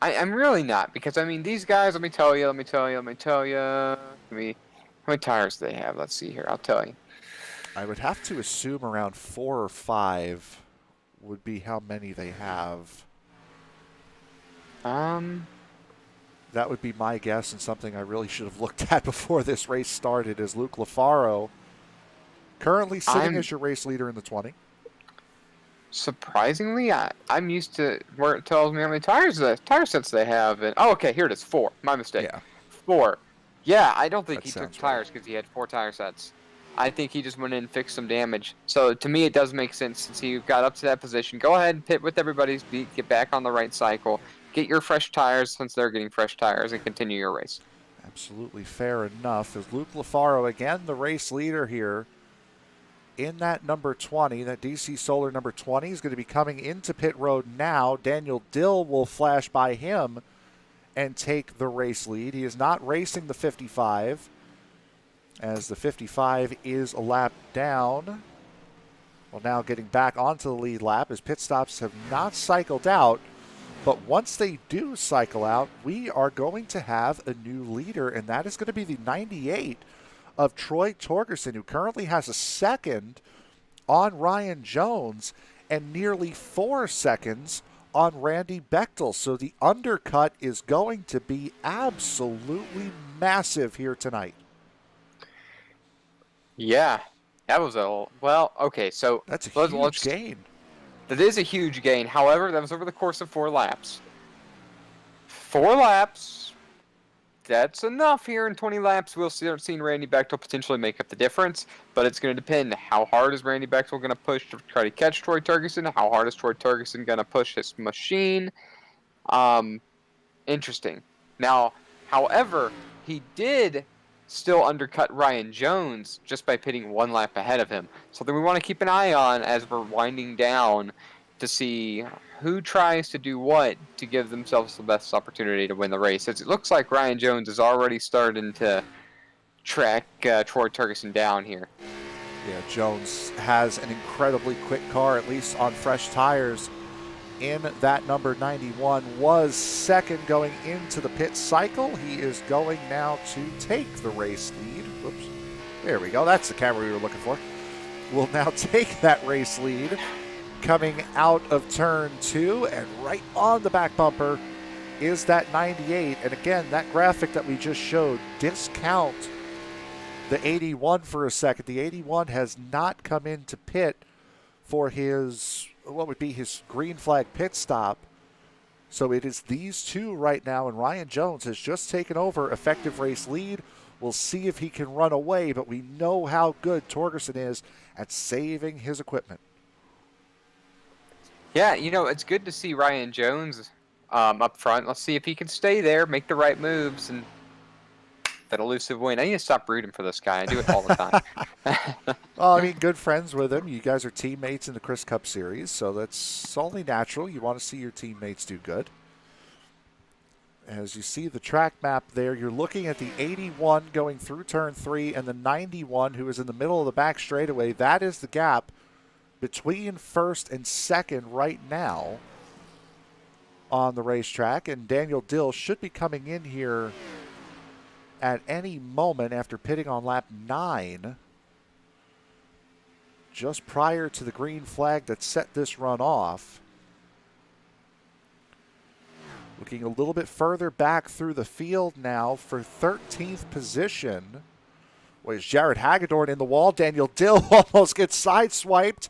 I'm really not, because, I mean, these guys, let me tell you. How many tires do they have? Let's see here. I'll tell you. I would have to assume around 4 or 5 would be how many they have. That would be my guess, and something I really should have looked at before this race started, is Luke Lafaro currently sitting as your race leader in the 20. Surprisingly, I'm used to where it tells me how many tire sets they have. And oh, okay, here it is, 4. My mistake. Yeah. 4. Yeah, I don't think That he took sounds tires because he had 4 tire sets. I think he just went in and fixed some damage. So to me, it does make sense since he got up to that position. Go ahead and pit with everybody's beat, get back on the right cycle, get your fresh tires since they're getting fresh tires, and continue your race. Absolutely fair enough. As Luke Lafaro, again, the race leader here. in that number 20, that DC Solar number 20 is going to be coming into pit road now. Daniel Dill will flash by him and take the race lead. He is not racing the 55, as the 55 is a lap down. Well, now getting back onto the lead lap, as pit stops have not cycled out. But once they do cycle out, we are going to have a new leader, and that is going to be the 98 of Troy Torgerson, who currently has a second on Ryan Jones and nearly 4 seconds on Randy Bechtel. So the undercut is going to be absolutely massive here tonight. Yeah, that was okay, so that's a huge gain. That is a huge gain. However, that was over the course of 4 laps. 4 laps, that's enough here in 20 laps. We'll start seeing Randy Bechtel potentially make up the difference, but it's going to depend how hard is Randy Bechtel going to push to try to catch Troy Torgerson, how hard is Troy Torgerson going to push his machine. Interesting. Now, however, he did still undercut Ryan Jones just by pitting 1 lap ahead of him. Something we want to keep an eye on as we're winding down to see who tries to do what to give themselves the best opportunity to win the race. As it looks like Ryan Jones is already starting to track Troy Torgerson down here. Yeah, Jones has an incredibly quick car, at least on fresh tires. In that number 91 was second going into the pit cycle. He is going now to take the race lead. Whoops. There we go. That's the camera we were looking for. Will now take that race lead coming out of turn 2, and right on the back bumper is that 98. And again, that graphic that we just showed, discount the 81 for a second. The 81 has not come into pit for his, what would be his green flag pit stop. So it is these two right now, and Ryan Jones has just taken over effective race lead. We'll see if he can run away, but we know how good Torgerson is at saving his equipment. Yeah, it's good to see Ryan Jones up front. Let's see if he can stay there, make the right moves, and that elusive win. I need to stop rooting for this guy. I do it all the time. Well, I mean, good friends with him. You guys are teammates in the Chris Cup Series, so that's only natural. You want to see your teammates do good. As you see the track map there, you're looking at the 81 going through turn 3 and the 91 who is in the middle of the back straightaway. That is the gap between first and second right now on the racetrack. And Daniel Dill should be coming in here at any moment after pitting on lap 9, just prior to the green flag that set this run off. Looking a little bit further back through the field now for 13th position was Jared Hagedorn in the wall. Daniel Dill almost gets sideswiped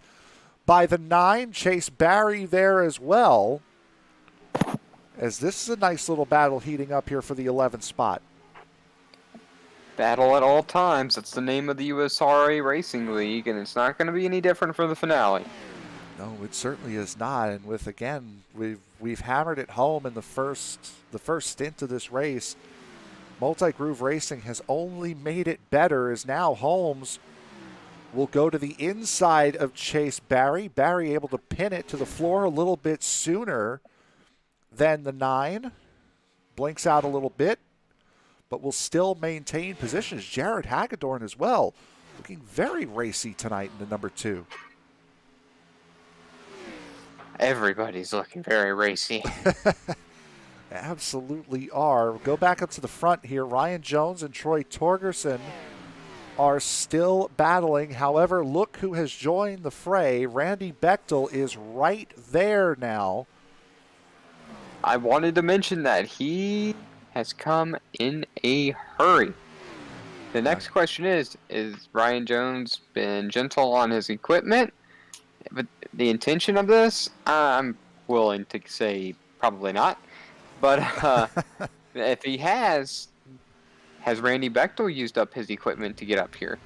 by the 9. Chase Barry there as well, as this is a nice little battle heating up here for the 11th spot. Battle at all times. That's the name of the USRA Racing League, and it's not going to be any different for the finale. No, it certainly is not. And with, again, we've hammered it home in the first stint of this race. Multi-Groove Racing has only made it better, as now Holmes will go to the inside of Chase Barry. Barry able to pin it to the floor a little bit sooner than the 9. Blinks out a little bit, but will still maintain positions. Jared Hagedorn as well, looking very racy tonight in the number 2. Everybody's looking very racy. Absolutely are. Go back up to the front here. Ryan Jones and Troy Torgerson are still battling. However, look who has joined the fray. Randy Bechtel is right there now. I wanted to mention that he has come in a hurry. The next question is Ryan Jones been gentle on his equipment? But the intention of this, I'm willing to say probably not. But if he has Randy Bechtel used up his equipment to get up here?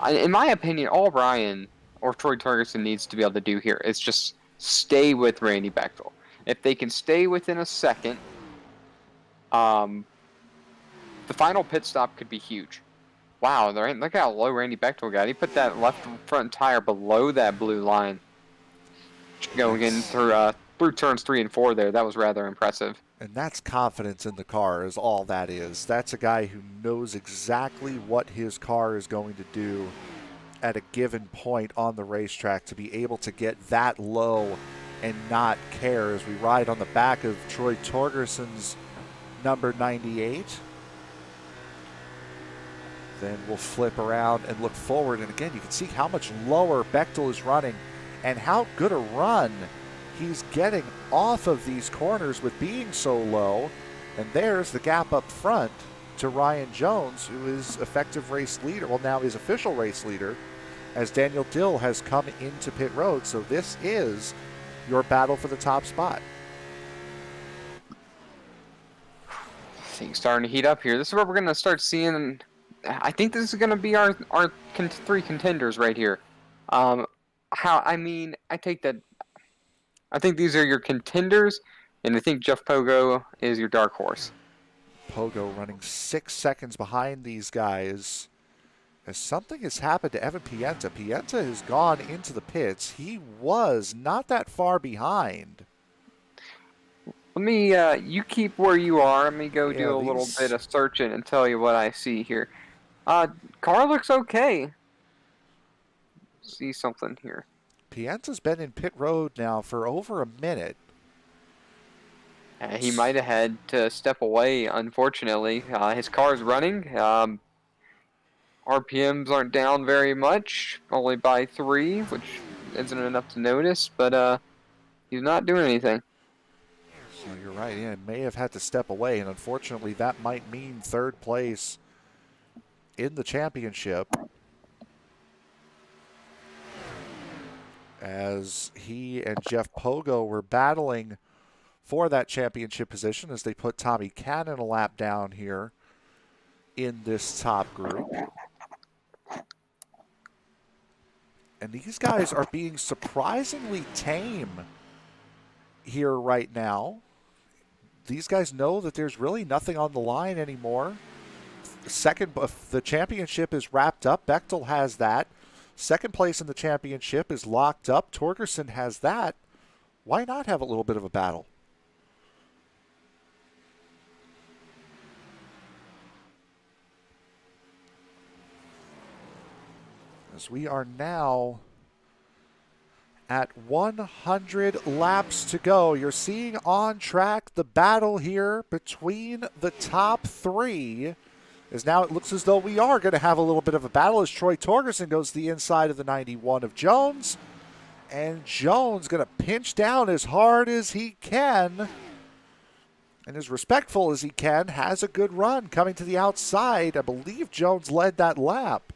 In my opinion, all Ryan or Troy Torgerson needs to be able to do here is just stay with Randy Bechtel. If they can stay within a second, the final pit stop could be huge. Wow, look how low Randy Bechtel got. He put that left front tire below that blue line. Going in through turns 3 and 4 there. That was rather impressive. And that's confidence in the car is all that is. That's a guy who knows exactly what his car is going to do at a given point on the racetrack to be able to get that low and not care as we ride on the back of Troy Torgerson's number 98. Then we'll flip around and look forward. And again, you can see how much lower Bechtel is running and how good a run he's getting off of these corners with being so low. And there's the gap up front to Ryan Jones, who is effective race leader. Well, now he's official race leader as Daniel Dill has come into pit road. So this is your battle for the top spot. Things starting to heat up here. This is where we're going to start seeing. I think this is going to be our 3 contenders right here. I take that. I think these are your contenders, and I think Jeff Pogo is your dark horse. Pogo running 6 seconds behind these guys. As something has happened to Evan Pienta. Pienta has gone into the pits. He was not that far behind. Let me, you keep where you are. Let me go do a little bit of searching and tell you what I see here. Car looks okay. See something here. Pienta's been in pit road now for over a minute. He might have had to step away, unfortunately. His car's running. RPMs aren't down very much, only by 3, which isn't enough to notice, but he's not doing anything. So you're right, yeah, may have had to step away, and unfortunately that might mean 3rd place in the championship, as he and Jeff Pogo were battling for that championship position as they put Tommy Cannon a lap down here in this top group. And these guys are being surprisingly tame here right now. These guys know that there's really nothing on the line anymore. The championship is wrapped up. Bechtel has that. 2nd place in the championship is locked up. Torgerson has that. Why not have a little bit of a battle? As we are now at 100 laps to go. You're seeing on track the battle here between the top 3. As now it looks as though we are going to have a little bit of a battle as Troy Torgerson goes to the inside of the 91 of Jones. And Jones going to pinch down as hard as he can. And as respectful as he can, has a good run coming to the outside. I believe Jones led that lap.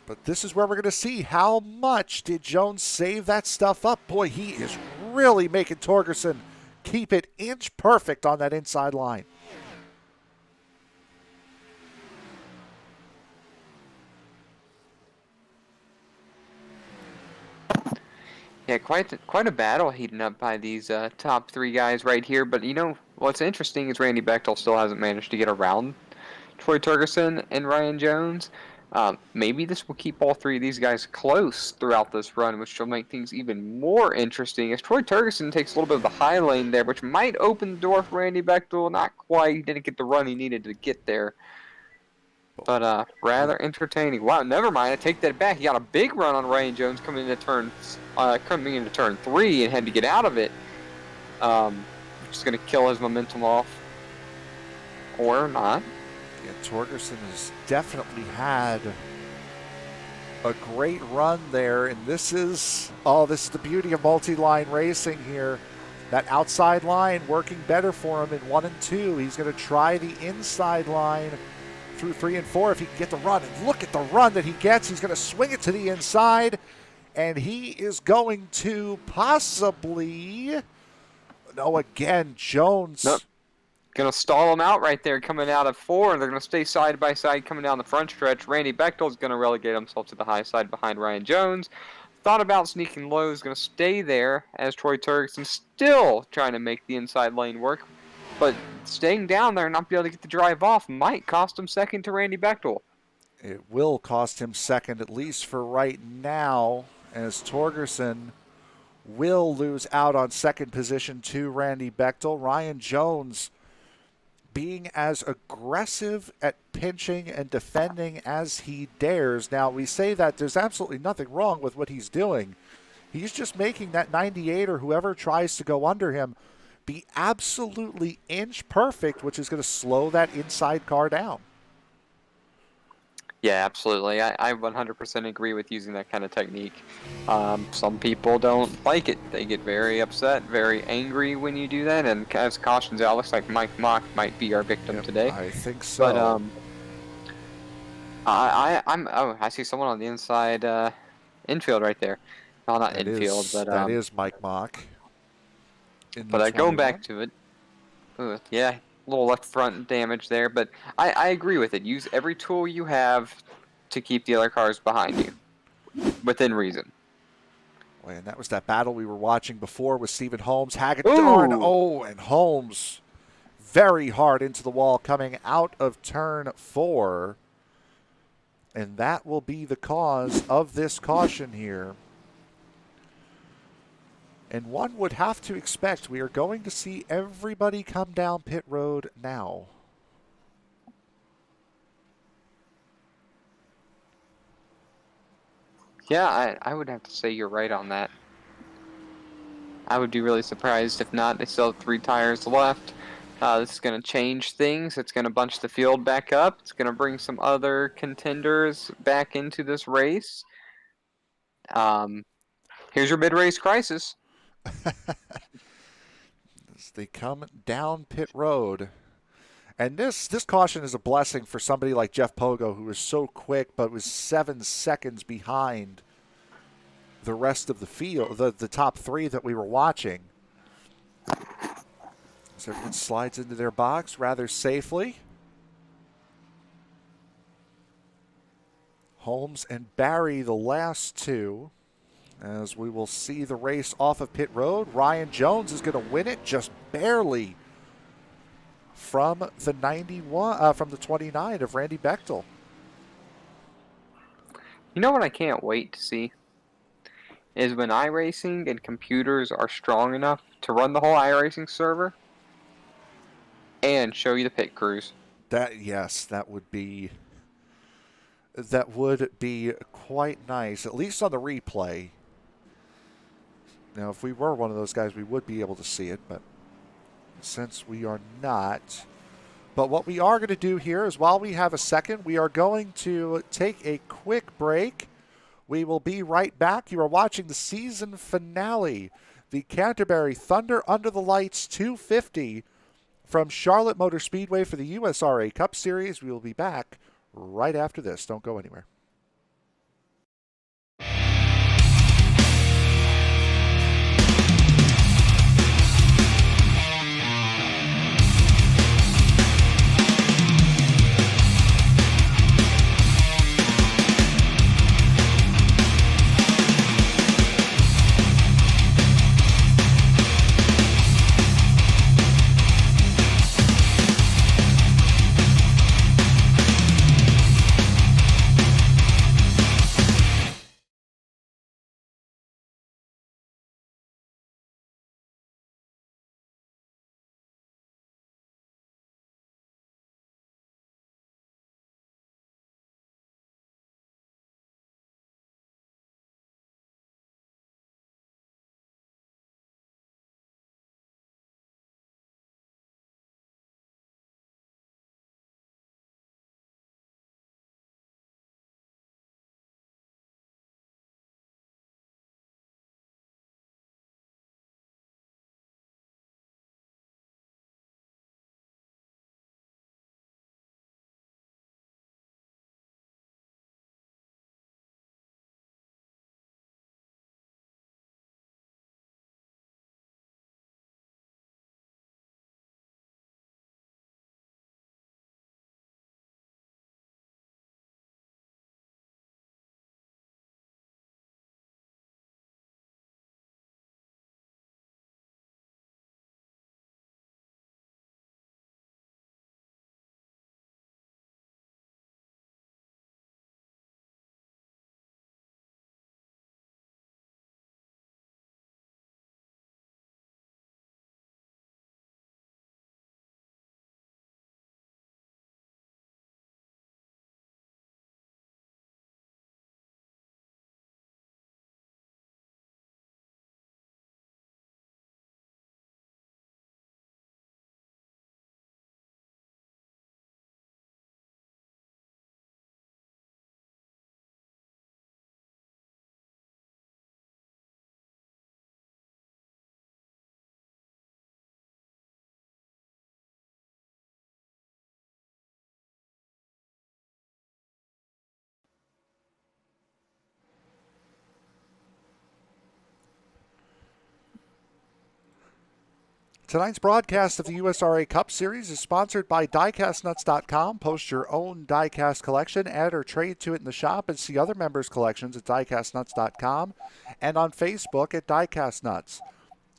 But this is where we're going to see how much did Jones save that stuff up. Boy, he is really making Torgerson keep it inch perfect on that inside line. Yeah, quite a battle heating up by these top 3 guys right here. But you know what's interesting is Randy Bechtel still hasn't managed to get around Troy Torgerson and Ryan Jones. Maybe this will keep all 3 of these guys close throughout this run, which will make things even more interesting. As Troy Torgerson takes a little bit of the high lane there, which might open the door for Randy Bechtel. Not quite. He didn't get the run he needed to get there. But rather entertaining. Wow, never mind. I take that back. He got a big run on Ryan Jones coming into turn 3 and had to get out of it. Which is going to kill his momentum off. Or not. Yeah, Torgerson has definitely had a great run there, and this is the beauty of multi-line racing here. That outside line working better for him in 1 and 2. He's going to try the inside line through 3 and 4 if he can get the run. And look at the run that he gets. He's going to swing it to the inside, and he is going to possibly... No, again, Jones... Nope. Going to stall him out right there coming out of 4, and they're going to stay side by side coming down the front stretch. Randy Bechtel is going to relegate himself to the high side behind Ryan Jones. Thought about sneaking low, is going to stay there as Troy Torgerson still trying to make the inside lane work. but staying down there and not be able to get the drive off might cost him second to Randy Bechtel. It will cost him second, at least for right now, as Torgerson will lose out on second position to Randy Bechtel. Ryan Jones being as aggressive at pinching and defending as he dares. Now, we say that there's absolutely nothing wrong with what he's doing. He's just making that 98 or whoever tries to go under him be absolutely inch perfect, which is going to slow that inside car down. Yeah, absolutely. I 100% agree with using that kind of technique. Some people don't like it. They get very upset, very angry when you do that. And as cautions out, looks like Mike Mock might be our victim today. I think so. But I see someone on the inside infield right there. No, not that infield, but that is Mike Mock. But going back to it, yeah, a little left front damage there, but I agree with it. Use every tool you have to keep the other cars behind you, within reason. And that was that battle we were watching before with Stephen Holmes. Hagedorn, and Holmes very hard into the wall coming out of turn 4. And that will be the cause of this caution here. And one would have to expect we are going to see everybody come down pit road now. Yeah, I would have to say you're right on that. I would be really surprised if not. They still have 3 tires left. This is going to change things. It's going to bunch the field back up. It's going to bring some other contenders back into this race. Here's your mid-race crisis. As they come down pit road. And this caution is a blessing for somebody like Jeff Pogo, who was so quick but was 7 seconds behind the rest of the field, the top 3 that we were watching. So everyone slides into their box rather safely. Holmes and Barry, the last 2. As we will see the race off of pit road. Ryan Jones is going to win it just barely from the 91, from the 29 of Randy Bechtel. You know what I can't wait to see? Is when iRacing and computers are strong enough to run the whole iRacing server and show you the pit crews. That would be quite nice, at least on the replay. Now, if we were one of those guys, we would be able to see it, but since we are not. But what we are going to do here is, while we have a second, we are going to take a quick break. We will be right back. You are watching the season finale, the Canterbury Thunder Under the Lights 250 from Charlotte Motor Speedway for the USRA Cup Series. We will be back right after this. Don't go anywhere. Tonight's broadcast of the USRA Cup Series is sponsored by DiecastNuts.com. Post your own diecast collection, add or trade to it in the shop, and see other members' collections at DiecastNuts.com and on Facebook at DiecastNuts.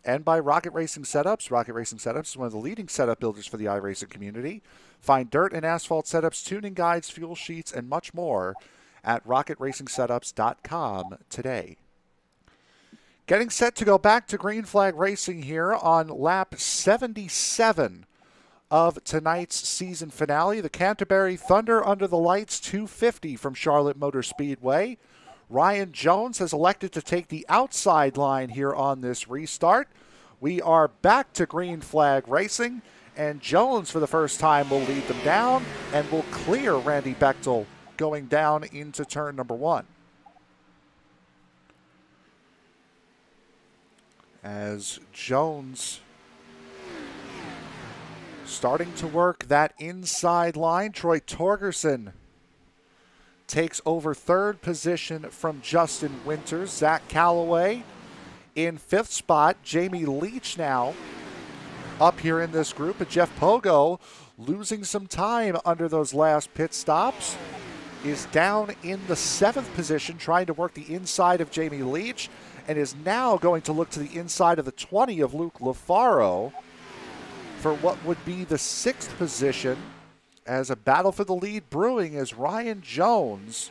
And by Rocket Racing Setups. Rocket Racing Setups is one of the leading setup builders for the iRacing community. Find dirt and asphalt setups, tuning guides, fuel sheets, and much more at RocketRacingSetups.com today. Getting set to go back to green flag racing here on lap 77 of tonight's season finale. The Canterbury Thunder Under the Lights 250 from Charlotte Motor Speedway. Ryan Jones has elected to take the outside line here on this restart. We are back to green flag racing, and Jones for the first time will lead them down and will clear Randy Bechtel going down into turn number 1. As Jones starting to work that inside line, Troy Torgerson takes over third position from Justin Winters. Zach Calloway in 5th spot. Jamie Leach now up here in this group. And Jeff Pogo, losing some time under those last pit stops, is down in the 7th position, trying to work the inside of Jamie Leach, and is now going to look to the inside of the 20 of Luke LaFaro for what would be the 6th position, as a battle for the lead brewing as Ryan Jones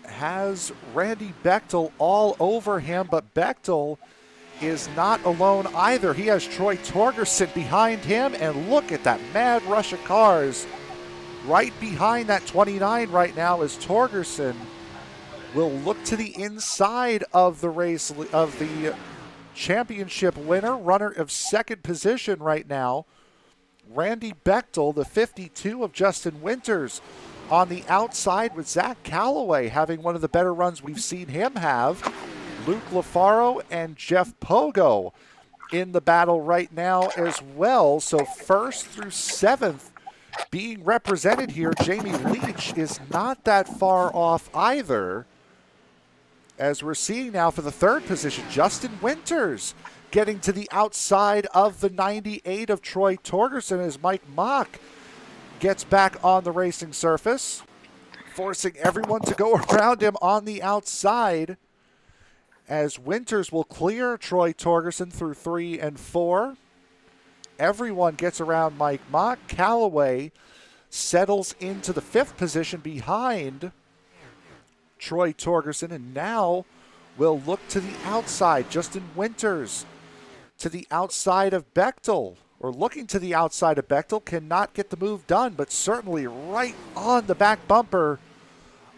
has Randy Bechtel all over him, but Bechtel is not alone either. He has Troy Torgerson behind him, and look at that mad rush of cars right behind that 29 right now, as Torgerson will look to the inside of the race, of the championship winner, runner of 2nd position right now, Randy Bechtel, the 52 of Justin Winters, on the outside, with Zach Calloway having one of the better runs we've seen him have. Luke LaFaro and Jeff Pogo in the battle right now as well. So 1st through 7th being represented here. Jamie Leach is not that far off either, as we're seeing now for the 3rd position, Justin Winters getting to the outside of the 98 of Troy Torgerson as Mike Mock gets back on the racing surface, forcing everyone to go around him on the outside, as Winters will clear Troy Torgerson through 3 and 4. Everyone gets around Mike Mock. Calloway settles into the 5th position behind Troy Torgerson, and now will look to the outside. Justin Winters to the outside of Bechtel, or looking to the outside of Bechtel, cannot get the move done, but certainly right on the back bumper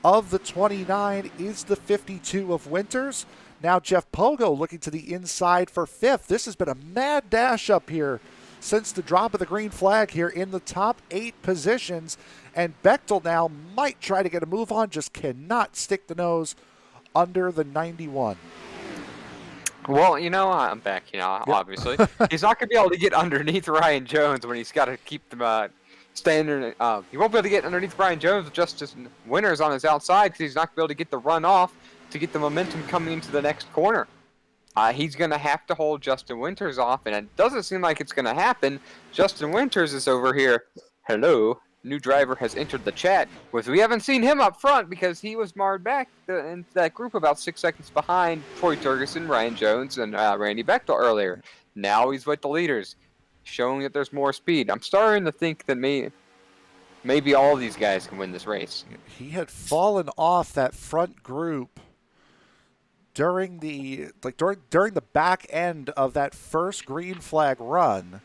of the 29 is the 52 of Winters. Now Jeff Pogo looking to the inside for 5th. This has been a mad dash up here since the drop of the green flag here in the top 8 positions. And Bechtel now might try to get a move on, just cannot stick the nose under the 91. Well, I'm back, obviously. He's not going to be able to get underneath Ryan Jones when he's got to keep them standing. He won't be able to get underneath Ryan Jones with Justin Winters on his outside, because he's not going to be able to get the run off to get the momentum coming into the next corner. He's going to have to hold Justin Winters off, and it doesn't seem like it's going to happen. Justin Winters is over here. Hello. New driver has entered the chat. We haven't seen him up front because he was marred back in that group about 6 seconds behind Troy Torgerson, Ryan Jones, and Randy Bechtel earlier. Now he's with the leaders, showing that there's more speed. I'm starting to think that maybe all of these guys can win this race. He had fallen off that front group during the back end of that first green flag run.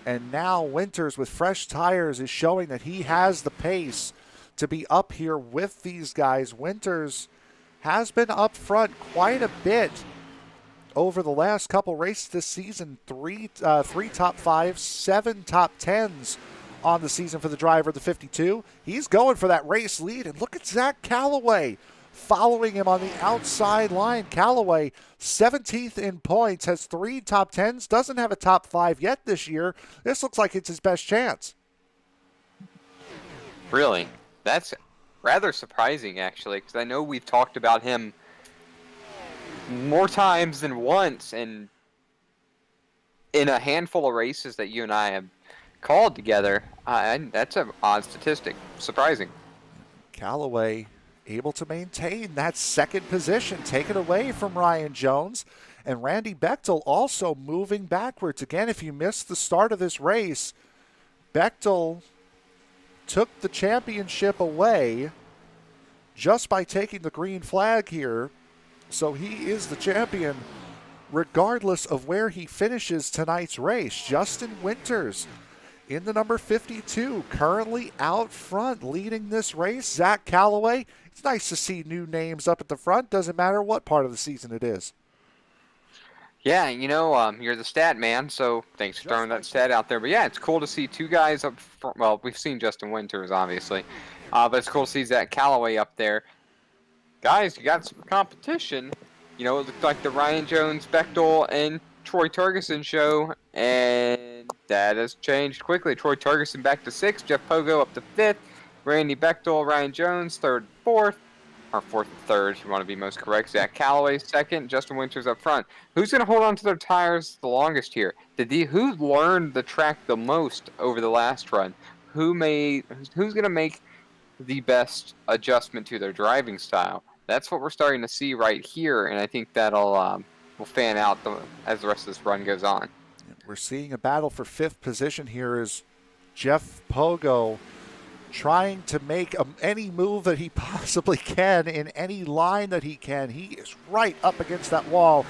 And now Winters, with fresh tires, is showing that he has the pace to be up here with these guys. Winters has been up front quite a bit over the last couple races this season. Three top 5s, 7 top 10s on the season for the driver, the 52. He's going for that race lead. And look at Zach Calloway following him on the outside line. Calloway, 17th in points, has 3 top 10s, doesn't have a top 5 yet this year. This looks like it's his best chance. Really? That's rather surprising, actually, because I know we've talked about him more times than once, and in a handful of races that you and I have called together. And that's an odd statistic. Surprising. Callaway able to maintain that second position, taken away from Ryan Jones. And Randy Bechtel also moving backwards. Again, if you missed the start of this race, Bechtel took the championship away just by taking the green flag here. So he is the champion regardless of where he finishes tonight's race. Justin Winters in the number 52, currently out front leading this race. Zach Callaway, it's nice to see new names up at the front. Doesn't matter what part of the season it is. Yeah, you're the stat man, so thanks for throwing that stat out there. But yeah, it's cool to see two guys up front. Well, we've seen Justin Winters, obviously. But it's cool to see Zach Callaway up there. Guys, you got some competition. It looked like the Ryan Jones, Bechtel, and Troy Turgeson show, and that has changed quickly. Troy Turgeson back to 6th, Jeff Pogo up to 5th, Randy Bechtel, Ryan Jones 3rd, 4th, or 4th and 3rd if you want to be most correct. Zach Callaway 2nd, Justin Winters up front. Who's going to hold on to their tires the longest here? Who learned the track the most over the last run? Who's going to make the best adjustment to their driving style? That's what we're starting to see right here, and I think that'll will fan out as the rest of this run goes on. We're seeing a battle for 5th position here as Jeff Pogo trying to make any move that he possibly can in any line that he can. He is right up against that wall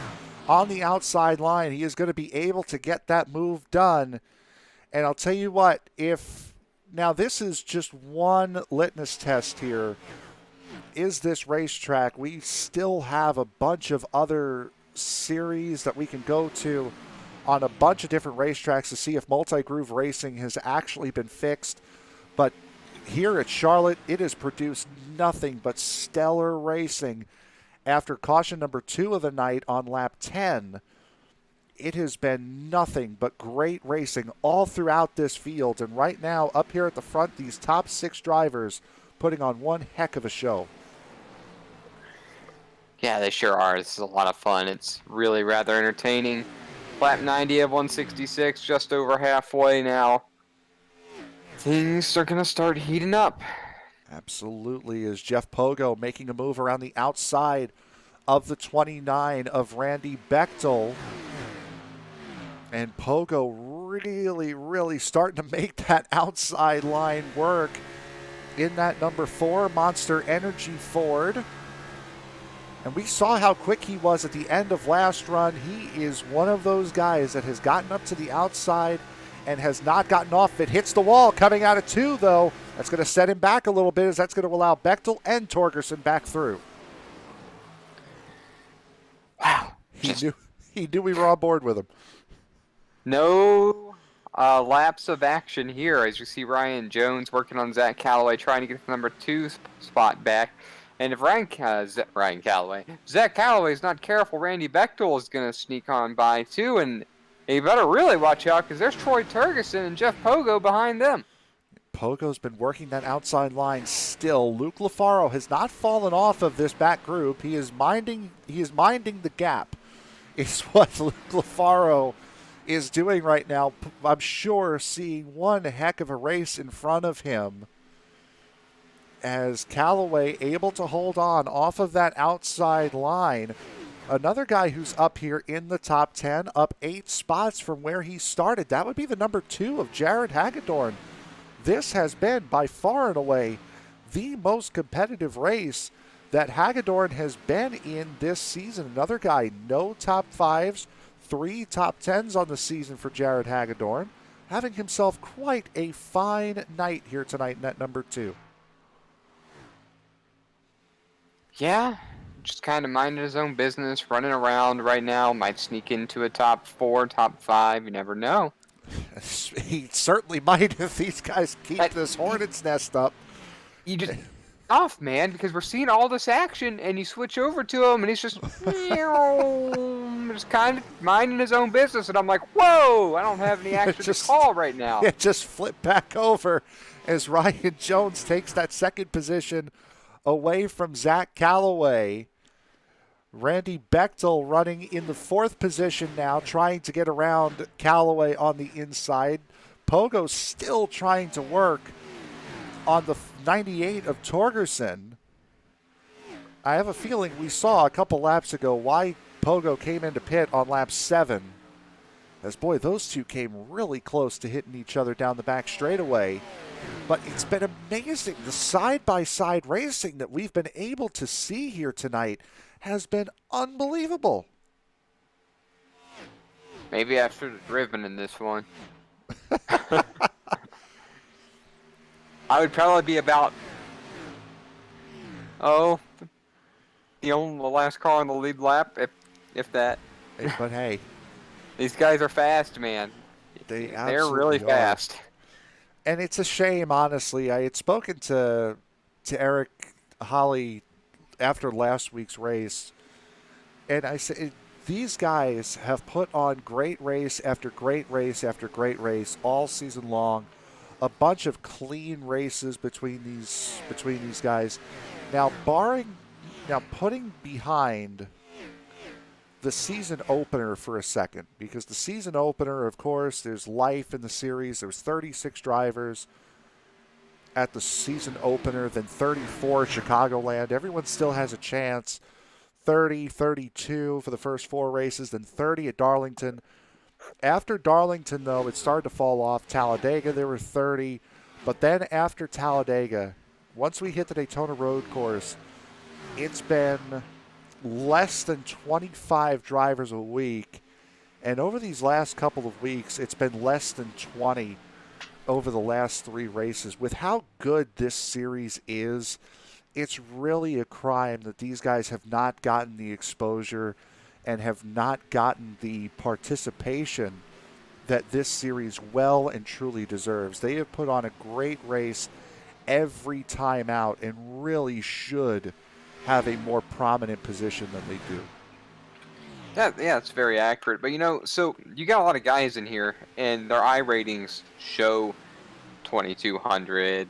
on the outside line. He is going to be able to get that move done. And I'll tell you what, now this is just one litmus test here. Is this racetrack? We still have a bunch of other series that we can go to on a bunch of different racetracks to see if multi-groove racing has actually been fixed. But here at Charlotte, it has produced nothing but stellar racing. After caution number 2 of the night on lap 10, it has been nothing but great racing all throughout this field. And right now, up here at the front, these top 6 drivers putting on one heck of a show. Yeah, they sure are. This is a lot of fun. It's really rather entertaining. Lap 90 of 166, just over halfway now. Things are going to start heating up. Absolutely, as Jeff Pogo making a move around the outside of the 29 of Randy Bechtel. And Pogo really, really starting to make that outside line work in that number 4 Monster Energy Ford. And we saw how quick he was at the end of last run. He is one of those guys that has gotten up to the outside and has not gotten off. It hits the wall coming out of 2, though. That's going to set him back a little bit, as that's going to allow Bechtel and Torgerson back through. Wow. He knew we were on board with him. No lapse of action here, as you see Ryan Jones working on Zach Callaway, trying to get the number 2 spot back. And if Zach Callaway is not careful, Randy Bechtel is going to sneak on by too. And you better really watch out, because there's Troy Turgeson and Jeff Pogo behind them. Pogo's been working that outside line still. Luke LaFaro has not fallen off of this back group. He is minding the gap, is what Luke LaFaro is doing right now. I'm sure seeing one heck of a race in front of him, as Callaway able to hold on off of that outside line. Another guy who's up here in the top 10, up 8 spots from where he started. That would be the number 2 of Jared Hagedorn. This has been by far and away the most competitive race that Hagedorn has been in this season. Another guy, no top 5s, 3 top 10s on the season for Jared Hagedorn, having himself quite a fine night here tonight in that number 2. Yeah, just kind of minding his own business, running around right now. Might sneak into a top 4, top 5. You never know. He certainly might if these guys keep this hornet's nest up. You just off, man, because we're seeing all this action, and you switch over to him, and he's just just kind of minding his own business, and I'm like, whoa, I don't have any action to call right now. It just flipped back over as Ryan Jones takes that second position away from Zach Callaway. Randy Bechtel running in the 4th position now, trying to get around Callaway on the inside. Pogo still trying to work on the 98 of Torgerson. I have a feeling we saw a couple laps ago why Pogo came into pit on lap 7. As, boy, those two came really close to hitting each other down the back straightaway. But it's been amazing. The side-by-side racing that we've been able to see here tonight has been unbelievable. Maybe I should have driven in this one. I would probably be about, the last car on the lead lap, if that. But hey, These guys are fast, man. They're really absolutely are. fast. And it's a shame, honestly. I had spoken to Eric Holly after last week's race, and I said these guys have put on great race after great race after great race all season long. A bunch of clean races between these guys. Now putting behind the season opener for a second, because the season opener, of course, there's life in the series. There was 36 drivers at the season opener, then 34 at Chicagoland. Everyone still has a chance. 30, 32 for the first 4 races, then 30 at Darlington. After Darlington, though, it started to fall off. Talladega, there were 30. But then after Talladega, once we hit the Daytona Road Course, it's been less than 25 drivers a week. And over these last couple of weeks, it's been less than 20 over the last 3 races. With how good this series is, it's really a crime that these guys have not gotten the exposure and have not gotten the participation that this series well and truly deserves. They have put on a great race every time out and really should have a more prominent position than they do. Yeah, it's very accurate. But, so you got a lot of guys in here, and their I ratings show 2,200,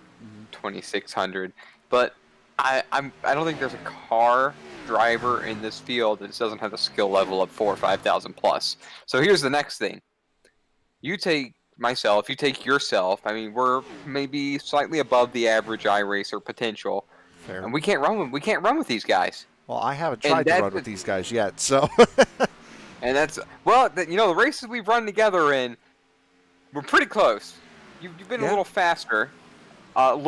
2,600. But I don't think there's a car driver in this field that doesn't have a skill level of 4,000 or 5,000 plus. So here's the next thing. You take myself, you take yourself. I mean, we're maybe slightly above the average iRacer potential. Fair. And we can't run with these guys. Well, I haven't tried to run with these guys yet, so. And that's, the races we've run together in, we're pretty close. You've been a little faster, but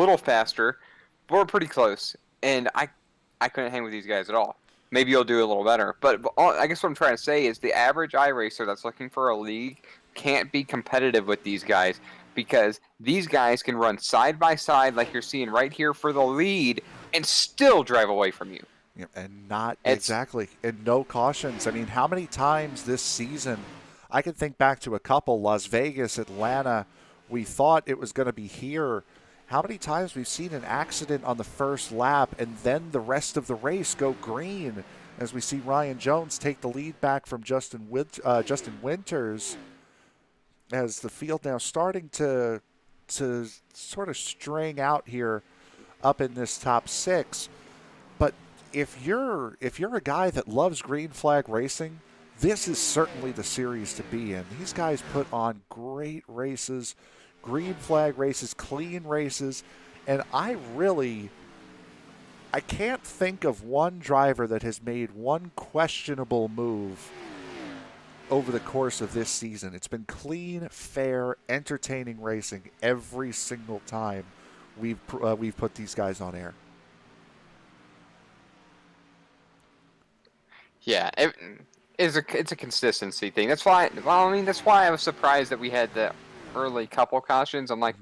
we're pretty close. And I couldn't hang with these guys at all. Maybe you'll do a little better. But I guess what I'm trying to say is the average iRacer that's looking for a league can't be competitive with these guys, because these guys can run side by side like you're seeing right here for the lead and still drive away from you. Yeah, and exactly. And no cautions. I mean, how many times this season, I can think back to a couple, Las Vegas, Atlanta, we thought it was going to be here. How many times we've seen an accident on the first lap and then the rest of the race go green as we see Ryan Jones take the lead back from Justin Winters, as the field now starting to sort of string out here up in this top 6. But if you're a guy that loves green flag racing, this is certainly the series to be in. These guys put on great races, green flag races, clean races, and I can't think of one driver that has made one questionable move over the course of this season. It's been clean, fair, entertaining racing every single time we've put these guys on air. Yeah, it's a consistency thing. That's why. Well, I mean, that's why I was surprised that we had the early couple cautions. I'm like,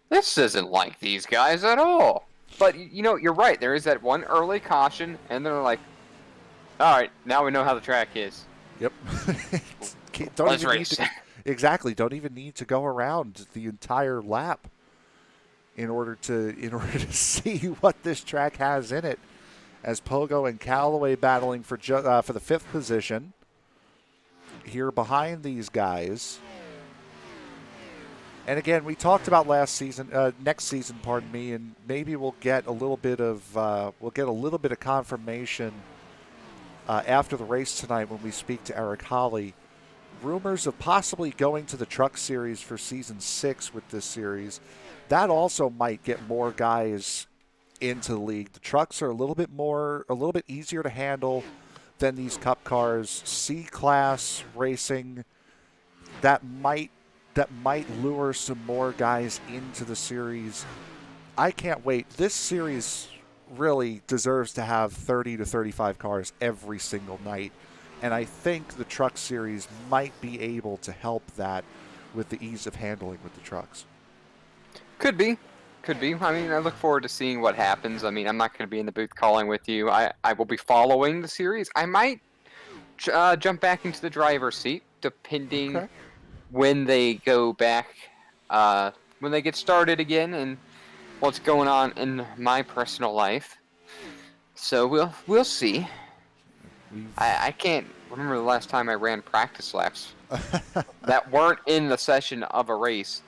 this isn't like these guys at all. But you're right. There is that one early caution, and they're like, all right, now we know how the track is. Yep. Let's race. Exactly. Don't even need to go around the entire lap in order to see what this track has in it. As Pogo and Callaway battling for the 5th position here behind these guys. And again, we talked about next season, and maybe we'll get a little bit of confirmation after the race tonight when we speak to Eric Holly, rumors of possibly going to the Truck Series for Season 6 with this series. That also might get more guys into the league. The trucks are a little bit easier to handle than these Cup cars. C-Class racing, that might lure some more guys into the series. I can't wait. This series really deserves to have 30 to 35 cars every single night. And I think the Truck Series might be able to help that with the ease of handling with the trucks. Could be. Could be. I mean, I look forward to seeing what happens. I mean, I'm not going to be in the booth calling with you. I will be following the series. I might jump back into the driver's seat, depending when they go back, when they get started again, and what's going on in my personal life. So we'll see. I can't remember the last time I ran practice laps that weren't in the session of a race.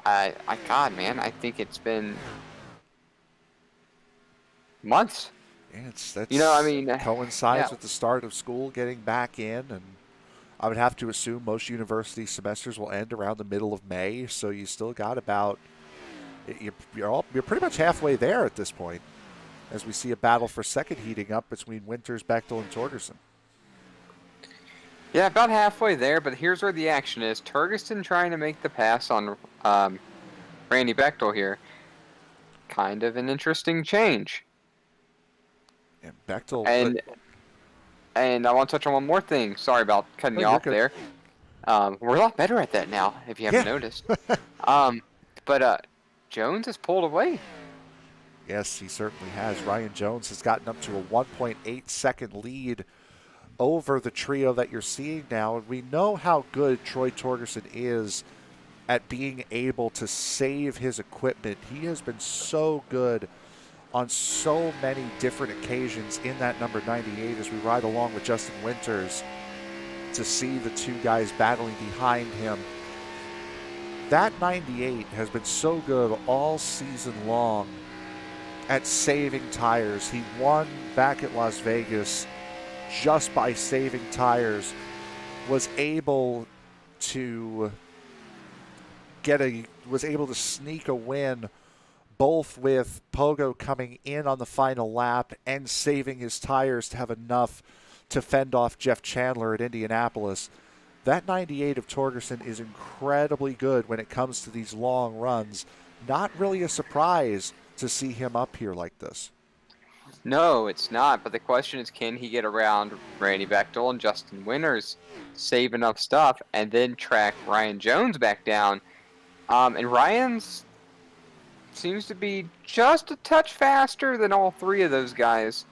God, man, I think it's been months. Yeah, I mean, coincides with the start of school getting back in, and I would have to assume most university semesters will end around the middle of May. So you still got about you're pretty much halfway there at this point, as we see a battle for second heating up between Winters, Bechtel, and Torgerson. Yeah, about halfway there, but here's where the action is. Torgerson trying to make the pass on Randy Bechtel here. Kind of an interesting change. And Bechtel... And I want to touch on one more thing. Sorry about cutting you off there. We're a lot better at that now, if you haven't noticed. But Jones has pulled away. Yes, he certainly has. Ryan Jones has gotten up to a 1.8 second lead over the trio that you're seeing now. And we know how good Troy Torgerson is at being able to save his equipment. He has been so good on so many different occasions in that number 98 as we ride along with Justin Winters to see the two guys battling behind him. That 98 has been so good all season long at saving tires. He won back at Las Vegas just by saving tires, was able to sneak a win both with Pogo coming in on the final lap and saving his tires to have enough to fend off Jeff Chandler at Indianapolis. That 98 of Torgerson is incredibly good when it comes to these long runs. Not really a surprise to see him up here like this. No, it's not. But the question is, can he get around Randy Bechtel and Justin Winters, save enough stuff, and then track Ryan Jones back down? And Ryan's seems to be just a touch faster than all three of those guys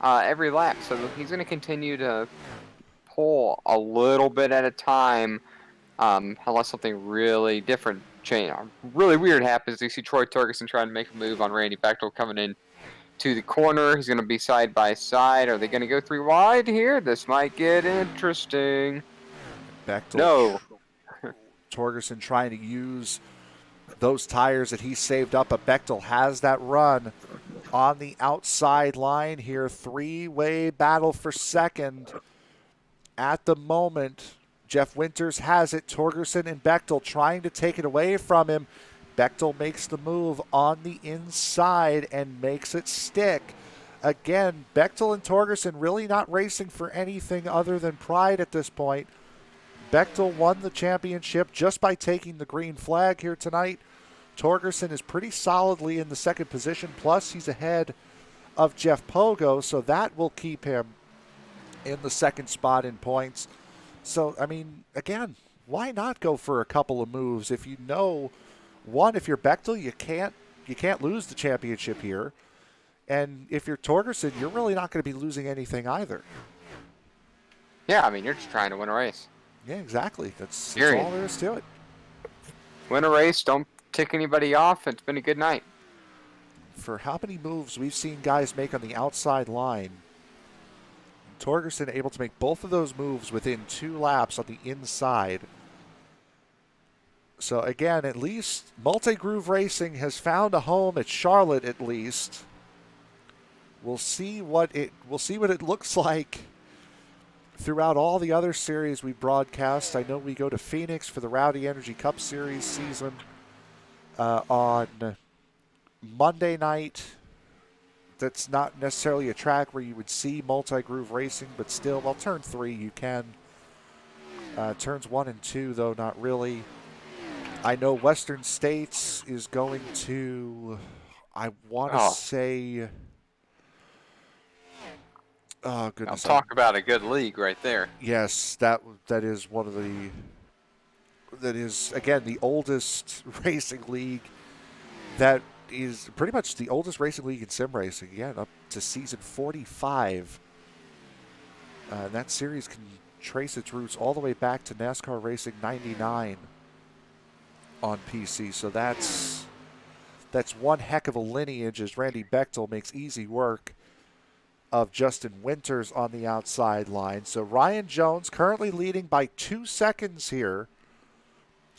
every lap. So he's going to continue to pull a little bit at a time unless something really different, really weird happens. You see Troy Torgerson trying to make a move on Randy Bechtel coming in to the corner. He's going to be side by side. Are they going to go three wide here? This might get interesting. Bechtel. No. Torgerson trying to use those tires that he saved up, but Bechtel has that run on the outside line here. Three-way battle for second. At the moment, Jeff Winters has it. Torgerson and Bechtel trying to take it away from him. Bechtel makes the move on the inside and makes it stick. Again, Bechtel and Torgerson really not racing for anything other than pride at this point. Bechtel won the championship just by taking the green flag here tonight. Torgerson is pretty solidly in the second position, plus he's ahead of Jeff Pogo, so that will keep him in the second spot in points. So, I mean, again, why not go for a couple of moves if you know, one, if you're Bechtel, you can't lose the championship here. And if you're Torgerson, you're really not going to be losing anything either. Yeah, I mean, you're just trying to win a race. Yeah, exactly. That's all there is to it. Win a race, don't tick anybody off. It's been a good night. For how many moves we've seen guys make on the outside line, Torgerson able to make both of those moves within 2 laps on the inside. So again, at least Multi-Groove Racing has found a home at Charlotte, at least, we'll see what it looks like throughout all the other series we broadcast. I know we go to Phoenix for the Rowdy Energy Cup Series season on Monday night. That's not necessarily a track where you would see multi-groove racing, but still, well, turn 3 you can. Turns 1 and 2, though, not really. I know Western States is going to, I want to say, oh, goodness. I'll talk about a good league right there. Yes, that is one of that is, again, the oldest racing league. That is pretty much the oldest racing league in sim racing. Again, up to season 45. That series can trace its roots all the way back to NASCAR Racing 99 on PC. So that's one heck of a lineage as Randy Bechtel makes easy work of Justin Winters on the outside line. So Ryan Jones currently leading by 2 seconds here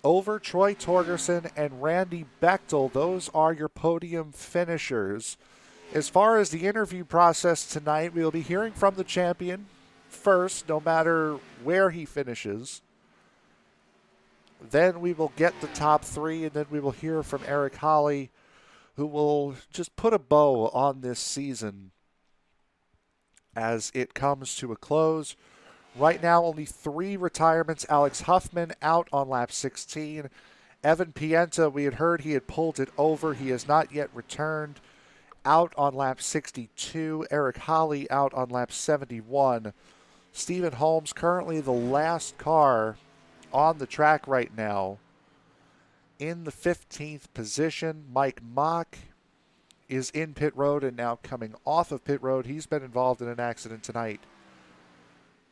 over Troy Torgerson and Randy Bechtel. Those are your podium finishers. As far as the interview process tonight, we will be hearing from the champion first, no matter where he finishes. Then we will get the top 3, and then we will hear from Eric Holly, who will just put a bow on this season as it comes to a close. Right now, only 3 retirements. Alex Huffman out on lap 16. Evan Pienta, we had heard he had pulled it over. He has not yet returned. Out on lap 62. Eric Holly out on lap 71. Stephen Holmes, currently the last car on the track right now, in the 15th position. Mike Mock is in pit road and now coming off of pit road. He's been involved in an accident tonight.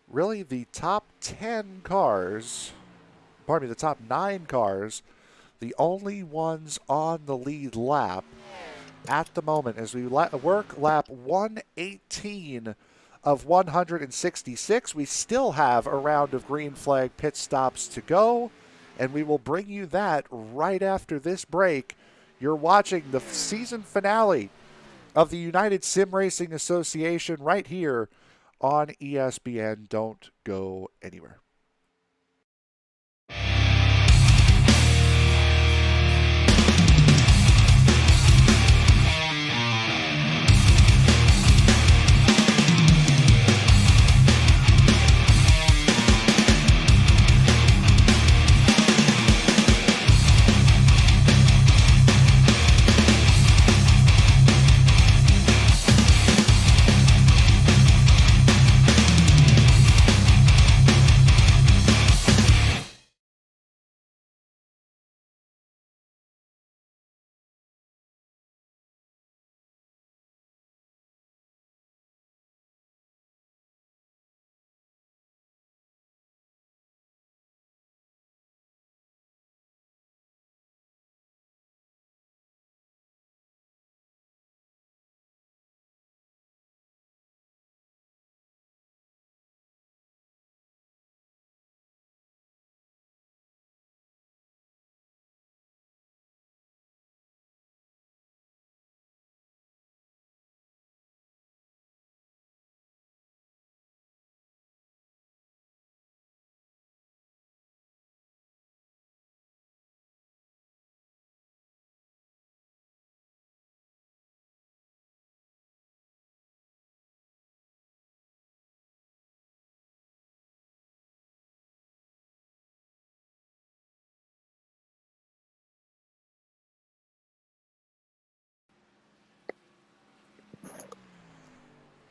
Really, the top 10 cars, pardon me, the top 9 cars, the only ones on the lead lap at the moment as we work lap 118 of 166. We still have a round of green flag pit stops to go, and we will bring you that right after this break. You're watching the season finale of the United Sim Racing Association right here on ESPN. Don't go anywhere.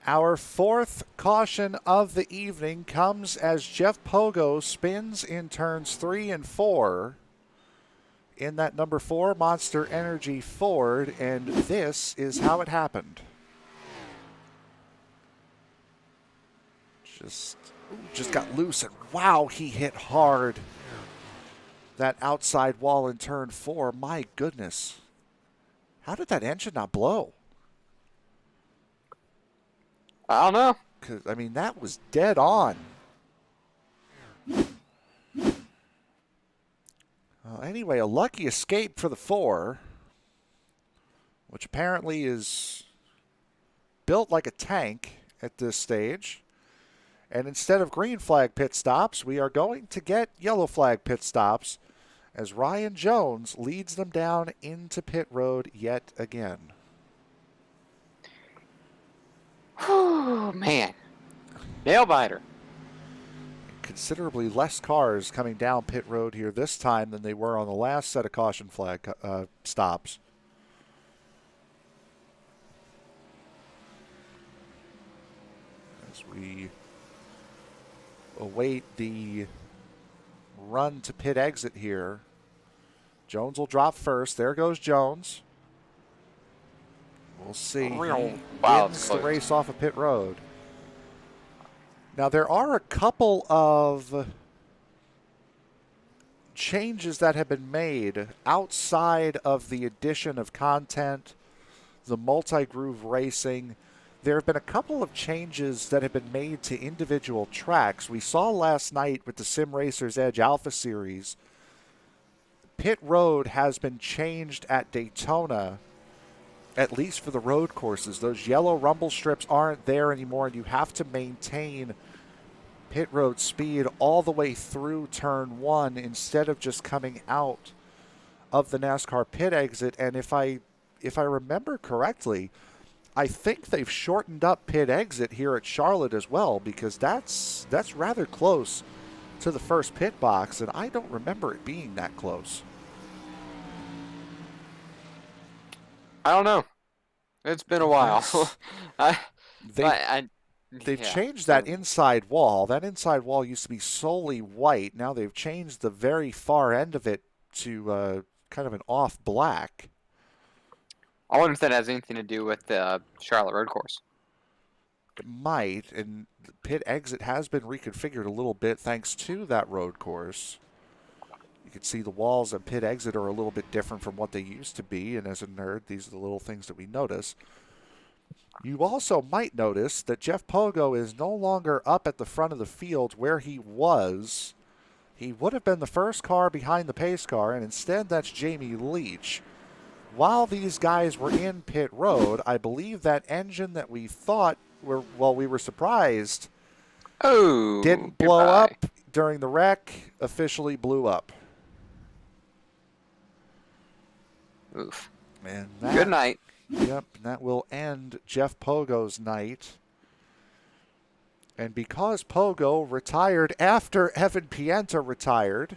Our 4th caution of the evening comes as Jeff Pogo spins in turns 3 and 4 in that number 4 Monster Energy Ford, and this is how it happened. Just got loose, and wow, he hit hard. That outside wall in turn 4, my goodness. How did that engine not blow? I don't know. Because, I mean, that was dead on. Anyway, a lucky escape for the 4, which apparently is built like a tank at this stage. And instead of green flag pit stops, we are going to get yellow flag pit stops as Ryan Jones leads them down into pit road yet again. Whew, man. Nail biter. Considerably less cars coming down pit road here this time than they were on the last set of caution flag stops. As we await the run to pit exit here. Jones will drop first. There goes Jones. We'll see. He wins the race off of pit road. Now, there are a couple of changes that have been made outside of the addition of content, the multi-groove racing. There have been a couple of changes that have been made to individual tracks. We saw last night with the Sim Racers Edge Alpha Series, pit road has been changed at Daytona, at least for the road courses. Those yellow rumble strips aren't there anymore, and you have to maintain pit road speed all the way through turn one instead of just coming out of the NASCAR pit exit. And if I remember correctly, I think they've shortened up pit exit here at Charlotte as well, because that's rather close to the first pit box, and I don't remember it being that close. I don't know. It's been a while. They've changed that inside wall. That inside wall used to be solely white. Now they've changed the very far end of it to kind of an off black. I wonder if that has anything to do with the Charlotte road course. It might, and the pit exit has been reconfigured a little bit thanks to that road course. You can see the walls at pit exit are a little bit different from what they used to be, and as a nerd, these are the little things that we notice. You also might notice that Jeff Pogo is no longer up at the front of the field where he was. He would have been the first car behind the pace car, and instead that's Jamie Leach. While these guys were in pit road, I believe that engine that we thought we were surprised didn't blow up during the wreck, officially blew up. Oof. And good night. Yep, and that will end Jeff Pogo's night. And because Pogo retired after Evan Pienta retired,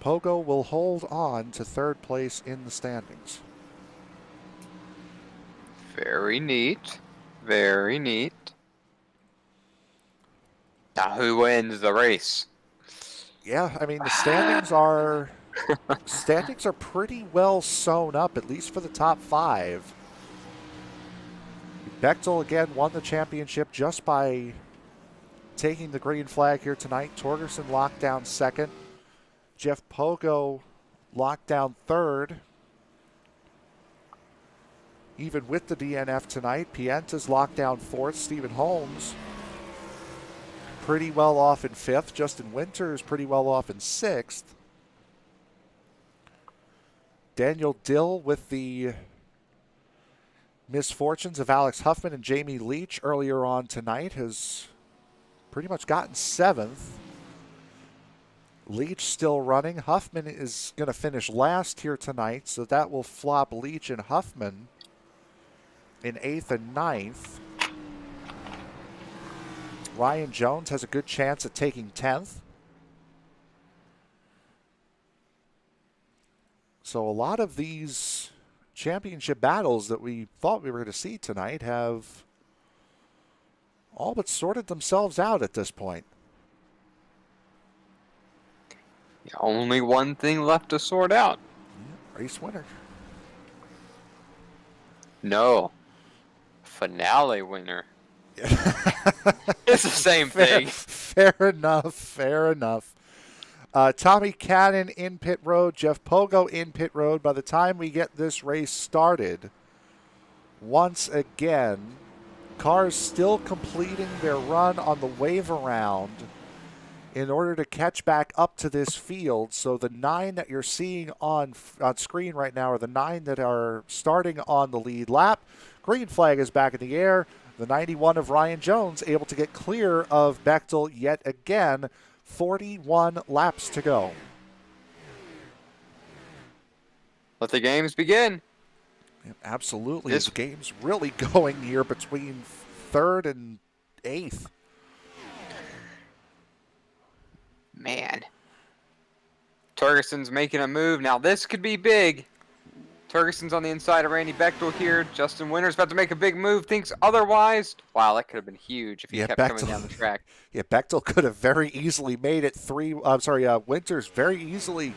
Pogo will hold on to third place in the standings. Very neat. Very neat. Now, who wins the race? Yeah, I mean, the standings are pretty well sewn up, at least for the top five. Bechtel again won the championship just by taking the green flag here tonight. Torgerson locked down second. Jeff Pogo locked down third. Even with the DNF tonight, Pienta's locked down fourth. Stephen Holmes pretty well off in fifth. Justin Winters pretty well off in sixth. Daniel Dill with the misfortunes of Alex Huffman and Jamie Leach earlier on tonight has pretty much gotten seventh. Leach still running. Huffman is going to finish last here tonight, so that will flop Leach and Huffman in eighth and ninth. Ryan Jones has a good chance at taking 10th. So a lot of these championship battles that we thought we were going to see tonight have all but sorted themselves out at this point. Only one thing left to sort out. Yeah, race winner. No. Finale winner. It's the same thing. Fair enough. Tommy Cannon in pit road. Jeff Pogo in pit road. By the time we get this race started, once again, cars still completing their run on the wave around in order to catch back up to this field. So the 9 that you're seeing on screen right now are the 9 that are starting on the lead lap. Green flag is back in the air. The 91 of Ryan Jones able to get clear of Bechtel yet again. 41 laps to go. Let the games begin. Absolutely. This game's really going here between 3rd and 8th. Man. Torgerson's making a move. Now this could be big. Torgerson's on the inside of Randy Bechtel here. Justin Winter's about to make a big move. Thinks otherwise. Wow, that could have been huge if he kept coming down the track. Yeah, Bechtel could have very easily made it Winters very easily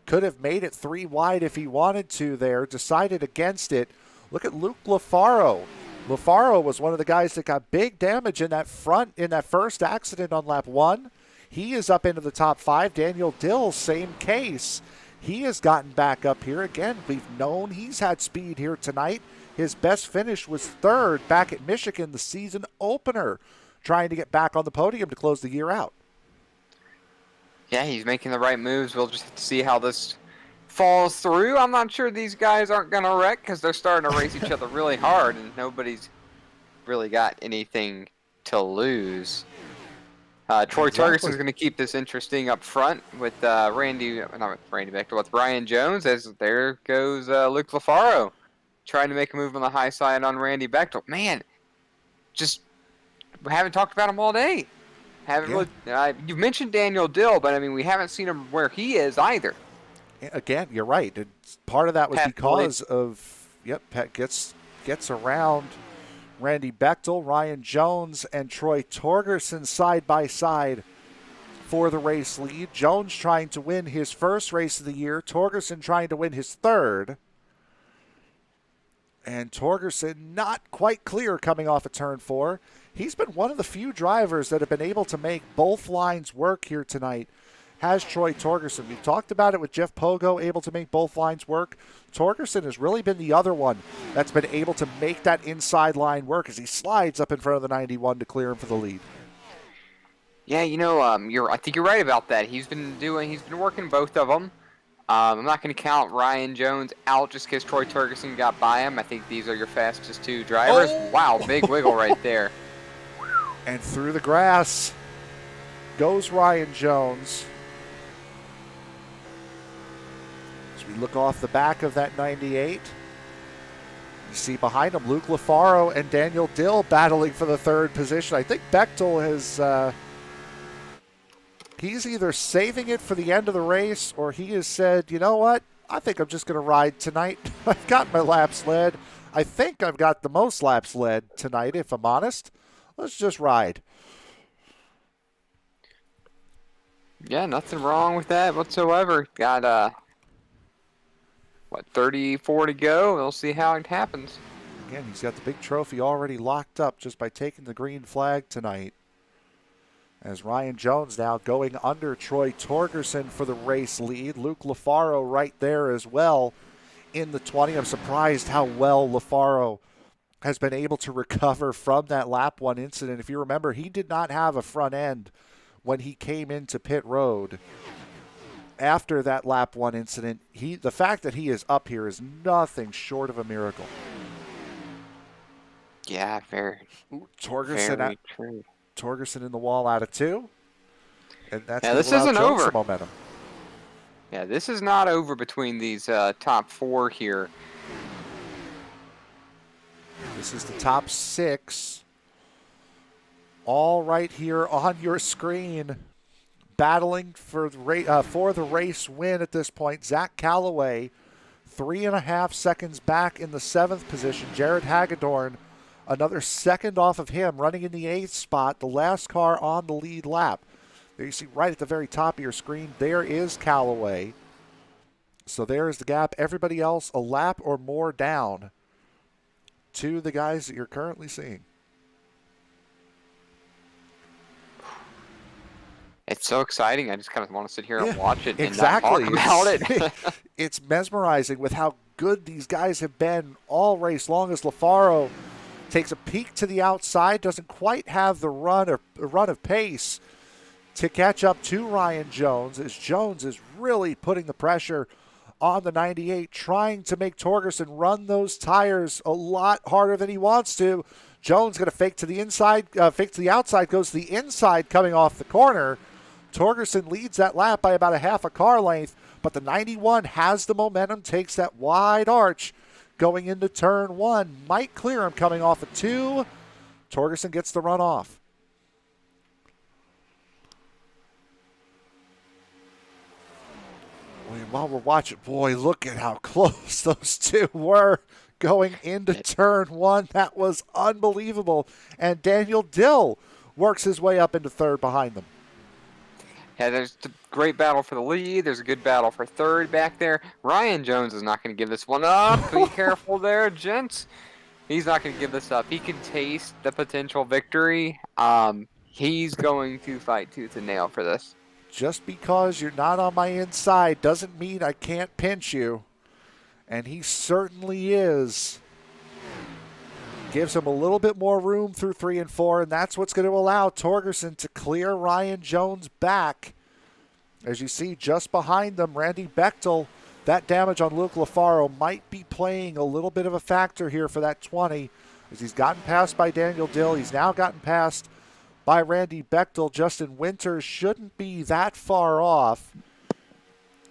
could have made it 3 wide if he wanted to there. Decided against it. Look at Luke Lafaro. Lafaro was one of the guys that got big damage in that first accident on lap 1. He is up into the top 5. Daniel Dill, same case. He has gotten back up here. Again, we've known he's had speed here tonight. His best finish was 3rd back at Michigan, the season opener, trying to get back on the podium to close the year out. Yeah, he's making the right moves. We'll just have to see how this falls through. I'm not sure these guys aren't going to wreck because they're starting to race each other really hard, and nobody's really got anything to lose. Troy Torgerson's going to keep this interesting up front with not with Randy Bechtel, with Ryan Jones, as there goes Luke Lafaro trying to make a move on the high side on Randy Bechtel. Man, we haven't talked about him all day. You've mentioned Daniel Dill, but I mean, we haven't seen him where he is either. Again, you're right. Part of that was because of Pat gets around Randy Bechtel, Ryan Jones, and Troy Torgerson side by side for the race lead. Jones trying to win his first race of the year. Torgerson trying to win his 3rd. And Torgerson not quite clear coming off of turn 4. He's been one of the few drivers that have been able to make both lines work here tonight. Has Troy Torgerson. We've talked about it with Jeff Pogo, able to make both lines work. Torgerson has really been the other one that's been able to make that inside line work as he slides up in front of the 91 to clear him for the lead. Yeah, I think you're right about that. He's been working both of them. I'm not going to count Ryan Jones out just because Troy Torgerson got by him. I think these are your fastest 2 drivers. Oh! Wow, big wiggle right there. And through the grass goes Ryan Jones. As we look off the back of that 98, you see behind him Luke Lafaro and Daniel Dill battling for the 3rd position. I think Bechtel has he's either saving it for the end of the race or he has said, you know what, I think I'm just going to ride tonight. I've got my laps led. I think I've got the most laps led tonight, if I'm honest. Let's just ride. Yeah, nothing wrong with that whatsoever. Got, 34 to go. We'll see how it happens. Again, he's got the big trophy already locked up just by taking the green flag tonight. As Ryan Jones now going under Troy Torgerson for the race lead. Luke Lafaro right there as well in the 20. I'm surprised how well Lafaro has been able to recover from that lap 1 incident. If you remember, he did not have a front end when he came into pit road. After that lap 1 incident, the fact that he is up here is nothing short of a miracle. Yeah, very true. Torgerson in the wall out of 2. And that's this isn't over. Momentum. Yeah, this is not over between these top 4 here. This is the top 6. All right here on your screen. Battling for the race win at this point. Zach Calloway, 3.5 seconds back in the 7th position. Jared Hagedorn, another second off of him, running in the 8th spot, the last car on the lead lap. There you see right at the very top of your screen, there is Calloway. So there is the gap. Everybody else a lap or more down to the guys that you're currently seeing. It's so exciting. I just kind of want to sit here and watch it exactly. and not talk about it. It's mesmerizing with how good these guys have been all race long. As Lafaro takes a peek to the outside, doesn't quite have the run of pace to catch up to Ryan Jones, as Jones is really putting the pressure on the 98, trying to make Torgerson run those tires a lot harder than he wants to. Jones going to fake to the inside, fake to the outside, goes to the inside coming off the corner. Torgerson leads that lap by about a half a car length, but the 91 has the momentum, takes that wide arch going into turn 1. Might clear him coming off of 2. Torgerson gets the run off. While we're watching, boy, look at how close those two were going into turn 1. That was unbelievable. And Daniel Dill works his way up into third behind them. Yeah, there's a great battle for the lead. There's a good battle for third back there. Ryan Jones is not going to give this one up. Be careful there, gents. He's not going to give this up. He can taste the potential victory. He's going to fight tooth and nail for this. Just because you're not on my inside doesn't mean I can't pinch you. And he certainly is. Gives him a little bit more room through 3 and 4, and that's what's going to allow Torgerson to clear Ryan Jones back. As you see, just behind them, Randy Bechtel. That damage on Luke Lafaro might be playing a little bit of a factor here for that 20. As he's gotten passed by Daniel Dill, he's now gotten passed by Randy Bechtel. Justin Winters shouldn't be that far off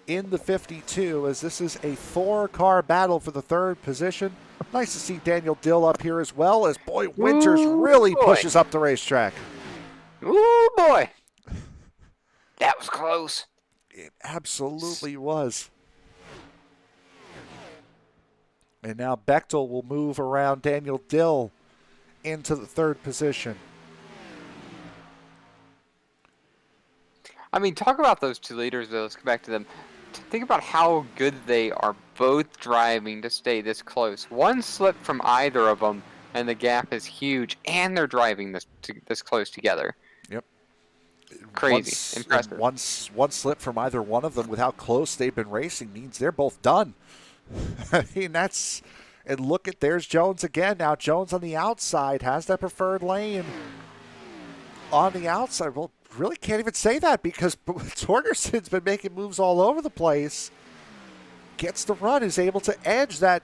in the 52, as this is a 4-car battle for the third position. Nice to see Daniel Dill up here as well, as boy, Winters really pushes up the racetrack. Ooh, boy. That was close. It absolutely was. And now Bechtel will move around Daniel Dill into the third position. I mean, talk about those two leaders, though. Let's go back to them. Think about how good they are both driving to stay this close. One slip from either of them, and the gap is huge, and they're driving this close together. Yep. Crazy. Impressive. One slip from either one of them with how close they've been racing means they're both done. I mean, that's... And look at, there's Jones again. Now Jones on the outside has that preferred lane on the outside. Well, really can't even say that because Torgerson's been making moves all over the place. Gets the run, is able to edge that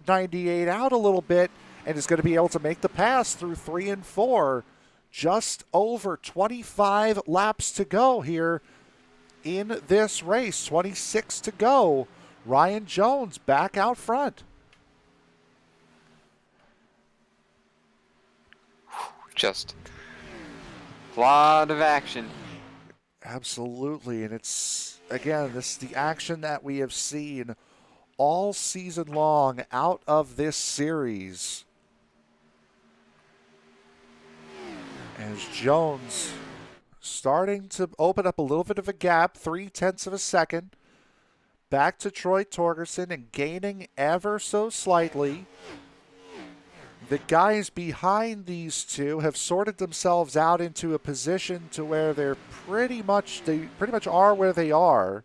98 out a little bit, and is going to be able to make the pass through 3 and 4. Just over 25 laps to go here in this race. 26 to go. Ryan Jones back out front. Just a lot of action. Absolutely, and it's, again, this is the action that we have seen all season long out of this series. As Jones starting to open up a little bit of a gap, 0.3 of a second, back to Troy Torgerson and gaining ever so slightly. The guys behind these two have sorted themselves out into a position to where they pretty much are where they are.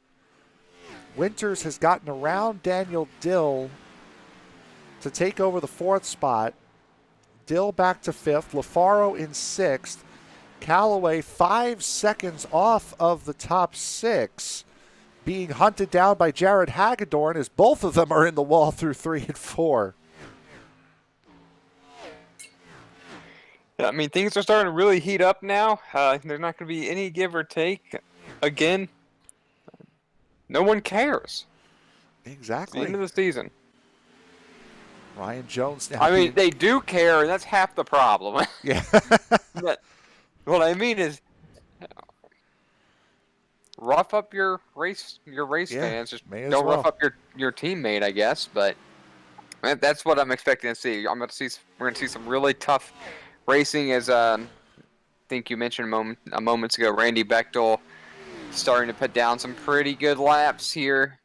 Winters has gotten around Daniel Dill to take over the 4th spot. Dill back to 5th, Lafaro in 6th. Callaway 5 seconds off of the top 6, being hunted down by Jared Hagedorn, as both of them are in the wall through 3 and 4. I mean, things are starting to really heat up now. There's not going to be any give or take. Again, no one cares. Exactly. It's the end of the season. Ryan Jones. I mean, they do care, and that's half the problem. Yeah. But what I mean is, rough up your race fans. Just don't rough up your teammate, I guess. But that's what I'm expecting to see. We're going to see some really tough racing, as I think you mentioned a moments ago. Randy Bechtel starting to put down some pretty good laps here.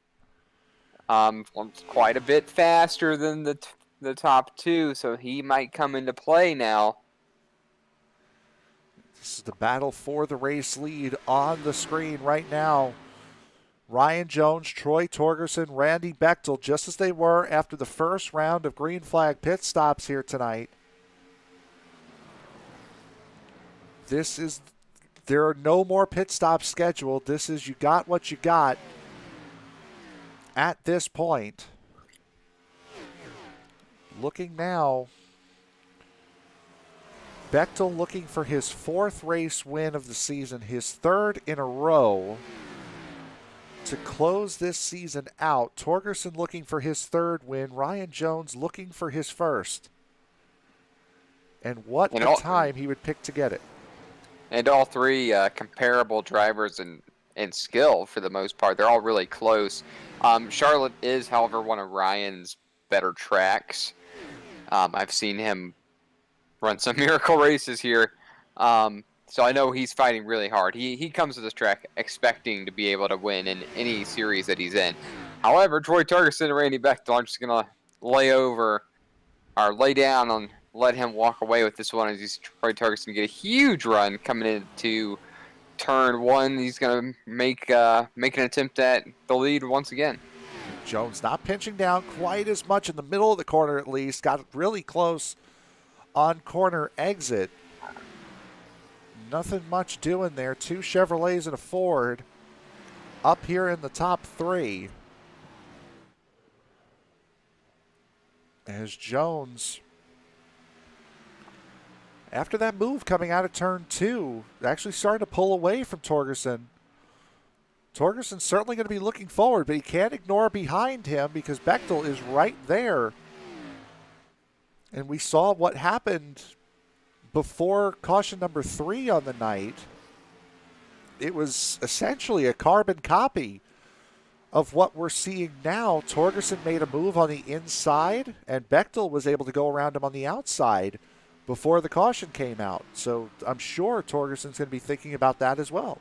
Quite a bit faster than the top 2, so he might come into play now. This is the battle for the race lead on the screen right now. Ryan Jones, Troy Torgerson, Randy Bechtel, just as they were after the first round of green flag pit stops here tonight. This is There are no more pit stops scheduled. This is you got what you got at this point. Looking now, Bechtel looking for his 4th race win of the season, his 3rd in a row to close this season out. Torgerson looking for his 3rd win. Ryan Jones looking for his 1st. And what a time he would pick to get it. And all three comparable drivers in skill for the most part. They're all really close. Charlotte is, however, one of Ryan's better tracks. I've seen him run some miracle races here. So I know he's fighting really hard. He comes to this track expecting to be able to win in any series that he's in. However, Troy Torgerson and Randy Bechtel, I'm just going to lay down and let him walk away with this one as he's Troy Torgerson get a huge run coming into turn 1. He's going to make an attempt at the lead once again. Jones not pinching down quite as much in the middle of the corner at least. Got really close on corner exit. Nothing much doing there. 2 Chevrolets and a Ford up here in the top 3. As Jones, after that move coming out of turn 2, actually starting to pull away from Torgerson. Torgerson's certainly going to be looking forward, but he can't ignore behind him because Bechtel is right there. And we saw what happened before caution number 3 on the night. It was essentially a carbon copy of what we're seeing now. Torgerson made a move on the inside, and Bechtel was able to go around him on the outside before the caution came out. So I'm sure Torgerson's going to be thinking about that as well.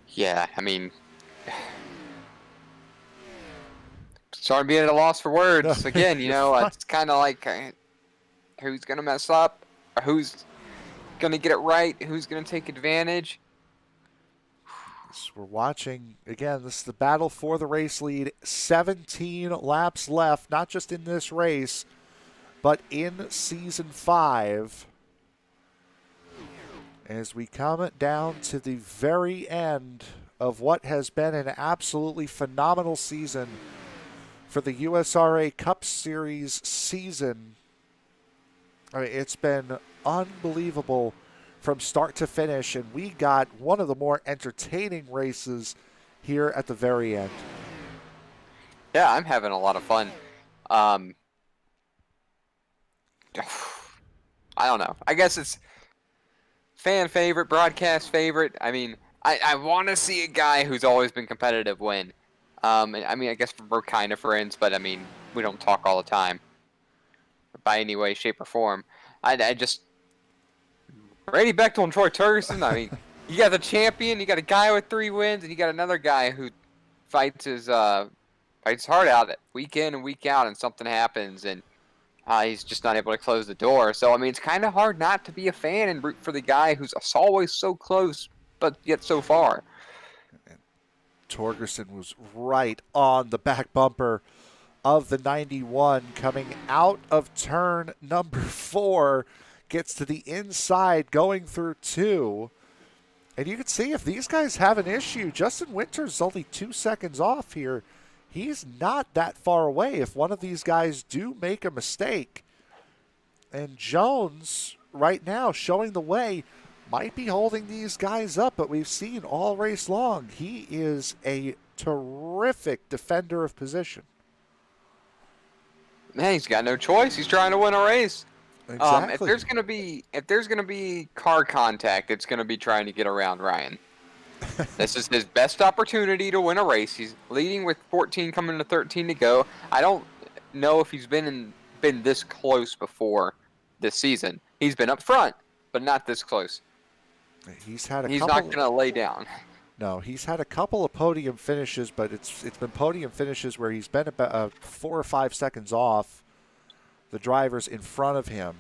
Yeah, I mean, sorry being at a loss for words. Again, it's kind of like who's going to mess up, or who's going to get it right, who's going to take advantage. We're watching, again, this is the battle for the race lead. 17 laps left, not just in this race, but in Season 5. As we come down to the very end of what has been an absolutely phenomenal season for the USRA Cup Series season. I mean, it's been unbelievable from start to finish, and we got one of the more entertaining races here at the very end. Yeah, I'm having a lot of fun. I don't know. I guess it's fan favorite, broadcast favorite. I mean, I want to see a guy who's always been competitive win. And I mean, I guess we're kind of friends, but I mean, we don't talk all the time by any way, shape, or form. I just Randy Bechtel and Troy Torgerson. I mean, you got the champion, you got a guy with 3 wins, and you got another guy who fights his heart out week in and week out, and something happens, and he's just not able to close the door. So, I mean, it's kind of hard not to be a fan and root for the guy who's always so close, but yet so far. Torgerson was right on the back bumper of the 91 coming out of turn number 4. Gets to the inside going through 2. And you can see if these guys have an issue, Justin Winter's only 2 seconds off here. He's not that far away if one of these guys do make a mistake. And Jones, right now, showing the way, might be holding these guys up, but we've seen all race long, he is a terrific defender of position. Man, he's got no choice. He's trying to win a race. Exactly. If there's gonna be car contact, it's gonna be trying to get around Ryan. This is his best opportunity to win a race. He's leading with 14 coming to 13 to go. I don't know if he's been this close before this season. He's been up front, but not this close. He's not going to lay down. No, he's had a couple of podium finishes, but it's been podium finishes where he's been about 4 or 5 seconds off the drivers in front of him.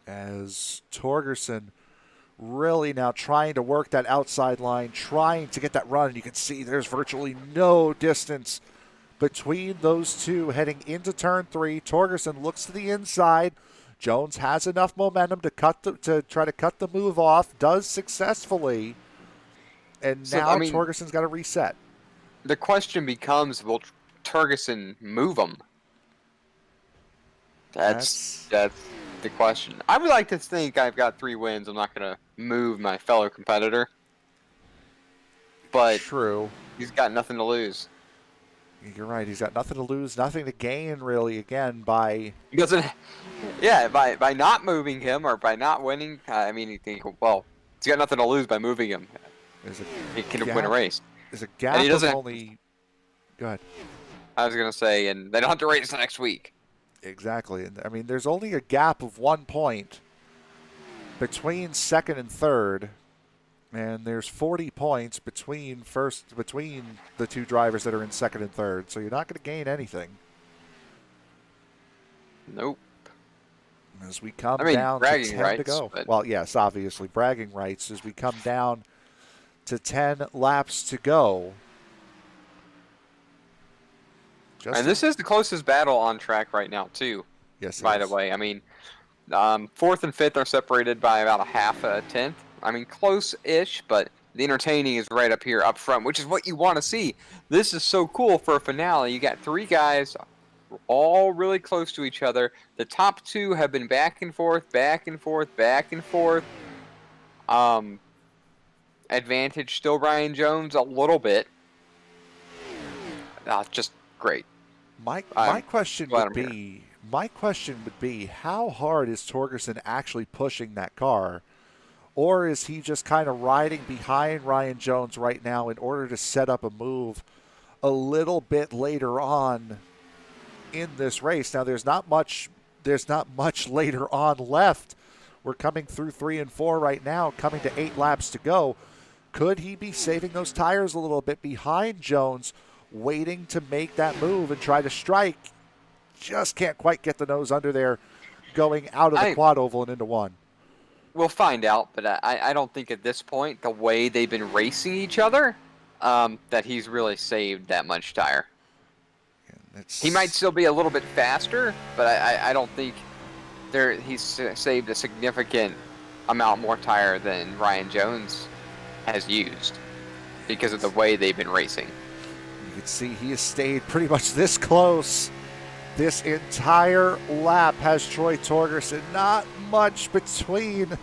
As Torgerson really now trying to work that outside line, trying to get that run. And you can see there's virtually no distance between those two heading into turn 3. Torgerson looks to the inside. Jones has enough momentum to try to cut the move off, does successfully, and So now I mean, Torgerson's got to reset. the question becomes: will Turgeson move him? That's That's the question. I would like to think I've got 3 wins. I'm not going to move my fellow competitor, but true. he's got nothing to lose. You're right. He's got nothing to lose, nothing to gain, really, again, by... He doesn't. Yeah, by not moving him or by not winning, I mean, you think, well, he's got nothing to lose by moving him. There's a He can gap, win a race. there's a And he gap of doesn't. only... Go ahead. I was gonna say, and they don't have to race next week. Exactly. And I mean, there's only a gap of 1 point between second and third, and there's 40 points between the two drivers that are in second and third. So you're not going to gain anything. Nope. As we come I mean, down to bragging 10 rights, to go. but- Well, yes, obviously bragging rights as we come down to 10 laps to go. And this is the closest battle on track right now, too. Yes, it By is. the way, I mean, 4th and 5th are separated by about a half a tenth. I mean, close-ish, but the entertaining is right up here, up front, which is what you want to see. This is so cool for a finale. You got 3 guys all really close to each other. The top 2 have been back and forth, back and forth, back and forth. Advantage still Ryan Jones a little bit. Just great. My I'm question glad would I'm be how hard is Torgerson actually pushing that car? Or is he just kind of riding behind Ryan Jones right now in order to set up a move a little bit later on in this race? Now there's not much later on left. We're coming through 3 and 4 right now, coming to 8 laps to go. Could he be saving those tires a little bit behind Jones, waiting to make that move and try to strike? Just can't quite get the nose under there, going out of the quad oval and into 1. We'll find out, but I don't think at this point, the way they've been racing each other, that he's really saved that much tire. He might still be a little bit faster, but I don't think he's saved a significant amount more tire than Ryan Jones has used because of the way they've been racing. You can see he has stayed pretty much this close this entire lap, has Troy Torgerson. Not much between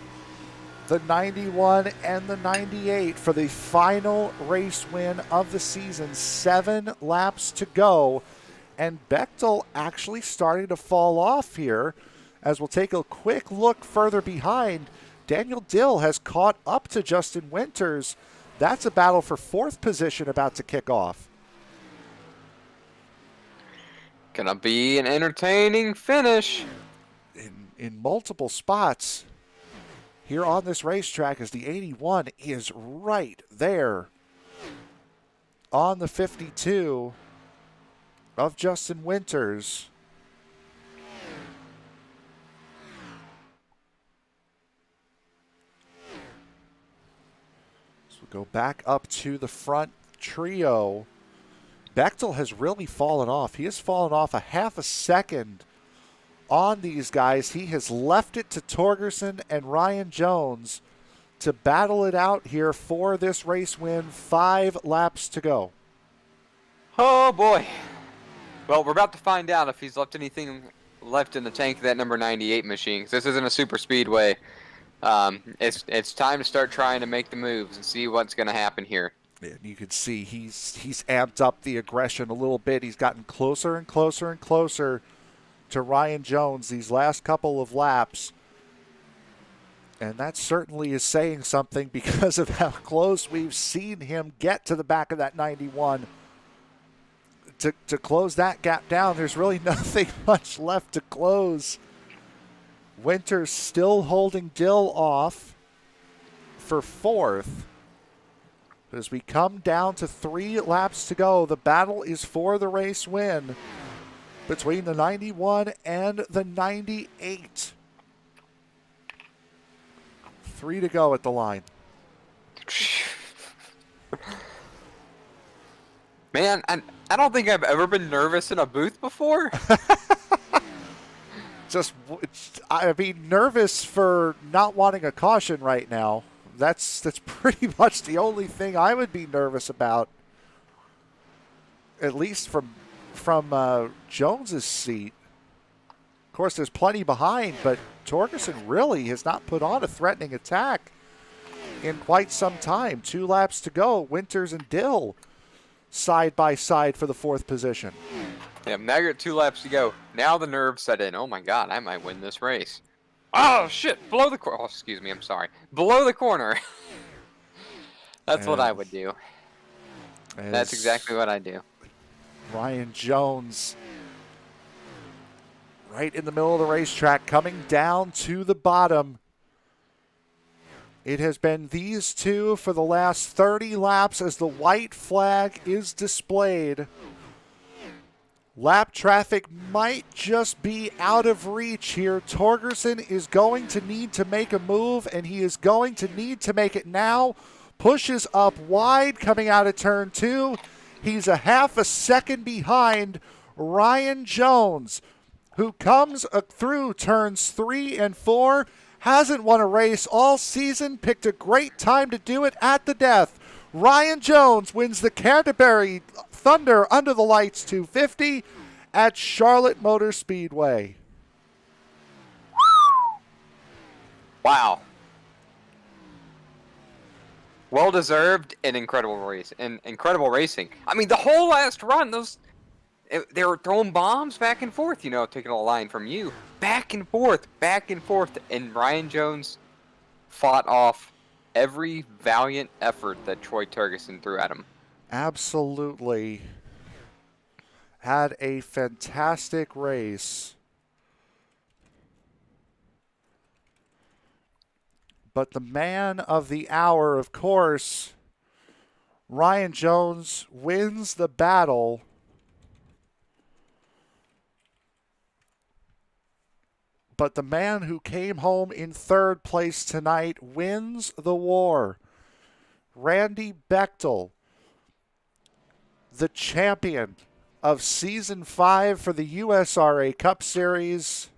the 91 and the 98 for the final race win of the season. 7 laps to go, and Bechtel actually starting to fall off here. As we'll take a quick look further behind, Daniel Dill has caught up to Justin Winters. That's a battle for 4th position about to kick off. Gonna be an entertaining finish. In multiple spots here on this racetrack, as the 81 is right there on the 52 of Justin Winters. So we'll go back up to the front trio. Bechtel has really fallen off. He has fallen off a half a second on these guys. He has left it to Torgerson and Ryan Jones to battle it out here for this race win. 5 laps to go. Oh boy. Well, we're about to find out if he's left anything left in the tank of that number 98 machine. 'Cause this isn't a super speedway. It's time to start trying to make the moves and see what's going to happen here. And you can see he's amped up the aggression a little bit. He's gotten closer and closer and closer to Ryan Jones these last couple of laps. And that certainly is saying something because of how close we've seen him get to the back of that 91. To close that gap down, there's really nothing much left to close. Winters still holding Dill off for 4th. As we come down to 3 laps to go, the battle is for the race win between the 91 and the 98. 3 to go at the line. Man, I don't think I've ever been nervous in a booth before. Just, I mean, nervous for not wanting a caution right now. That's pretty much the only thing I would be nervous about, at least from Jones's seat. Of course, there's plenty behind, but Torgerson really has not put on a threatening attack in quite some time. 2 laps to go. Winters and Dill side by side for the 4th position. Yeah, now you're at 2 laps to go. Now the nerves set in. Oh my god, I might win this race. Oh shit! Below the corner. Oh, excuse me. I'm sorry. Below the corner. That's what I would do. That's exactly what I do. Ryan Jones, right in the middle of the racetrack, coming down to the bottom. It has been these two for the last 30 laps as the white flag is displayed. Lap traffic might just be out of reach here. Torgerson is going to need to make a move, and he is going to need to make it now. Pushes up wide coming out of turn 2. He's a half a second behind Ryan Jones, who comes through turns 3 and 4. Hasn't won a race all season. Picked a great time to do it at the death. Ryan Jones wins the Canterbury Thunder Under the Lights 250 at Charlotte Motor Speedway. Wow. Well deserved and incredible race and incredible racing. I mean, the whole last run, they were throwing bombs back and forth. You know, taking a line from you, back and forth, and Ryan Jones fought off every valiant effort that Troy Turgeson threw at him. Absolutely. Had a fantastic race. But the man of the hour, of course, Ryan Jones wins the battle. But the man who came home in 3rd place tonight wins the war. Randy Bechtel, the champion of Season 5 for the USRA Cup Series.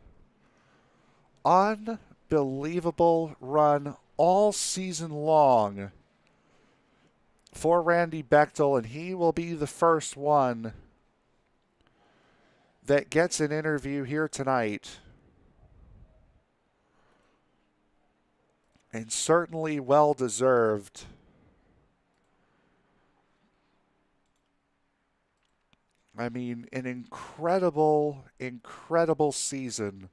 Unbelievable run all season long for Randy Bechtel, and he will be the first one that gets an interview here tonight. And certainly well deserved. I mean, an incredible, incredible season.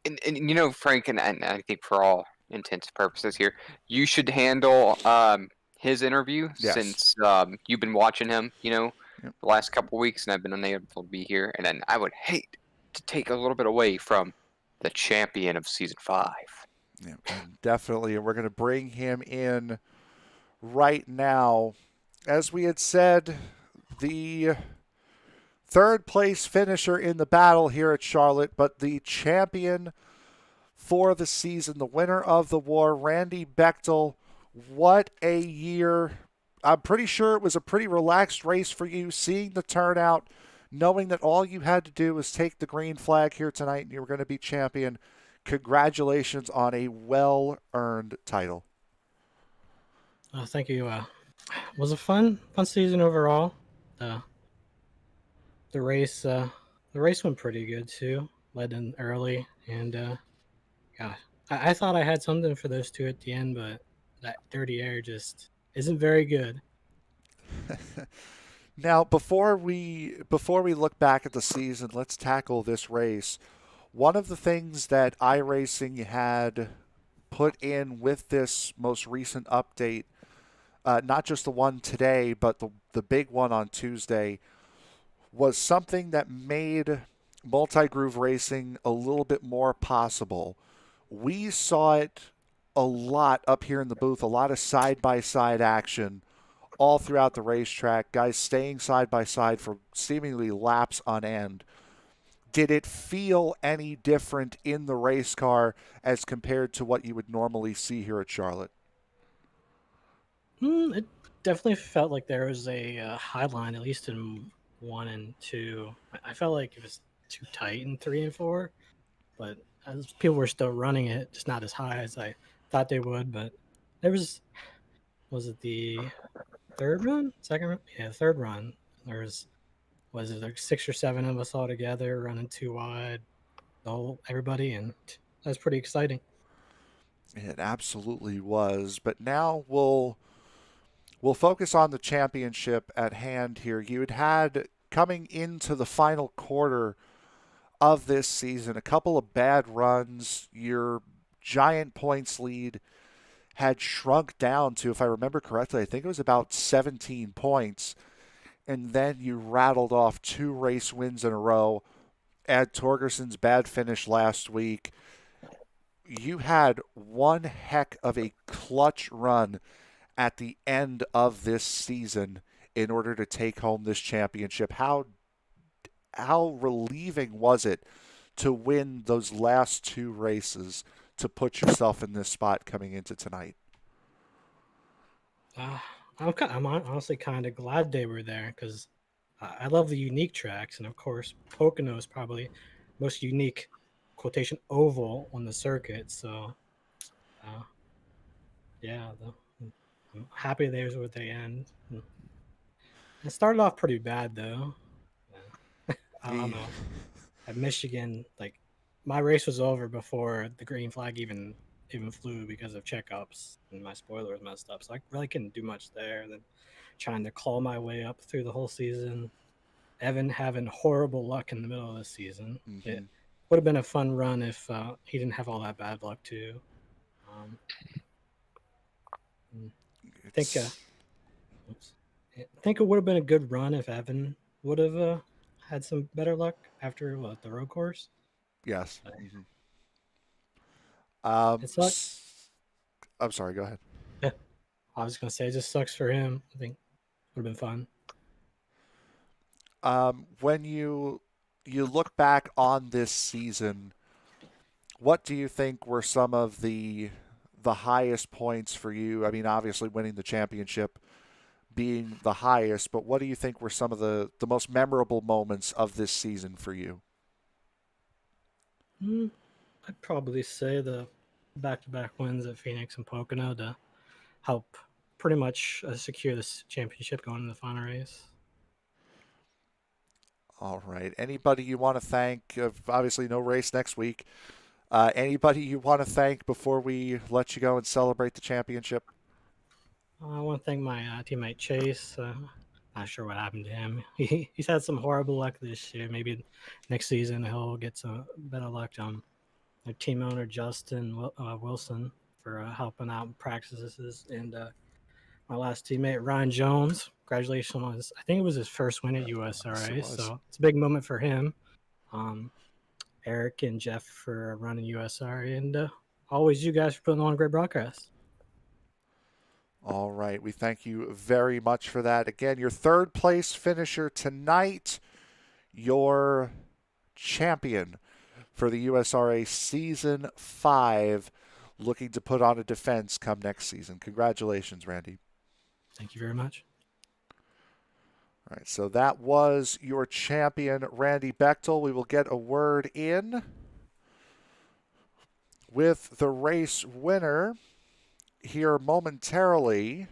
And you know, Frank, and I think for all intents and purposes here, you should handle his interview. Yes. Since you've been watching him, you know, Yep. the last couple weeks, and I've been unable to be here. And then I would hate to take a little bit away from the champion of Season 5. Yeah, definitely. And we're going to bring him in right now. As we had said, the 3rd place finisher in the battle here at Charlotte, but the champion for the season, the winner of the war, Randy Bechtel. What a year. I'm pretty sure it was a pretty relaxed race for you, seeing the turnout, knowing that all you had to do was take the green flag here tonight and you were going to be champion. Congratulations on a well-earned title. Thank you. It was a fun season overall. The race went pretty good too. Led in early, and yeah, I thought I had something for those two at the end, but that dirty air just isn't very good. Now, before we look back at the season, let's tackle this race. One of the things that iRacing had put in with this most recent update, not just the one today, but the big one on Tuesday, was something that made multi-groove racing a little bit more possible. We saw it a lot up here in the booth, a lot of side-by-side action all throughout the racetrack, guys staying side by side for seemingly laps on end. Did it feel any different in the race car as compared to what you would normally see here at Charlotte? It definitely felt like there was a high line, at least in 1 and 2. I felt like it was too tight in 3 and 4, but as people were still running it, just not as high as I thought they would. But there was it the third run, second run? Yeah, third run. There was it like 6 or 7 of us all together running 2 wide, the whole everybody, and that was pretty exciting. It absolutely was. But now we'll focus on the championship at hand here. You had coming into the final quarter of this season a couple of bad runs. Your giant points lead had shrunk down to, if I remember correctly, I think it was about 17 points. And then you rattled off 2 race wins in a row. Add Torgerson's bad finish last week. You had one heck of a clutch run at the end of this season in order to take home this championship. How relieving was it to win those last 2 races to put yourself in this spot coming into tonight? Uh, I'm honestly kind of glad they were there because I love the unique tracks, and of course, Pocono is probably most unique quotation oval on the circuit. So, uh, yeah, I'm happy they was where they end. It started off pretty bad though. I don't The know. At Michigan, like my race was over before the green flag even flew because of checkups and my spoiler was messed up. So I really couldn't do much there. Then trying to claw my way up through the whole season. Evan having horrible luck in the middle of the season. It mhm. would have been a fun run if he didn't have all that bad luck too. Um, I think It's oops. I think it would have been a good run if Evan would have had some better luck after the road course. yes. But Mhm. it sucks. I'm sorry. Go ahead. Yeah, I was gonna say it just sucks for him. I think would have been fun. When you look back on this season, what do you think were some of the highest points for you? I mean, obviously winning the championship being the highest, but what do you think were some of the most memorable moments of this season for you? Mm, I'd probably say the back-to-back wins at Phoenix and Pocono to help pretty much secure this championship going in the final race. All right. Anybody you want to thank? Obviously, no race next week. Anybody you want to thank before we let you go and celebrate the championship? I want to thank my teammate Chase. Not sure what happened to him. He's had some horrible luck this year. Maybe next season he'll get some better luck. Their team owner Justin Wilson for helping out in practices, and my last teammate Ryan Jones. Congratulations on his, I think it was his first win at Yes, it USRA, was. so it's a big moment for him. Um, Eric and Jeff for running USRA, and always you guys for putting on a great broadcast. All right. We thank you very much for that. Again, your third place finisher tonight, your champion for the USRA Season 5, looking to put on a defense come next season. Congratulations, Randy. Thank you very much. All right, so that was your champion, Randy Bechtel. We will get a word in with the race winner here momentarily,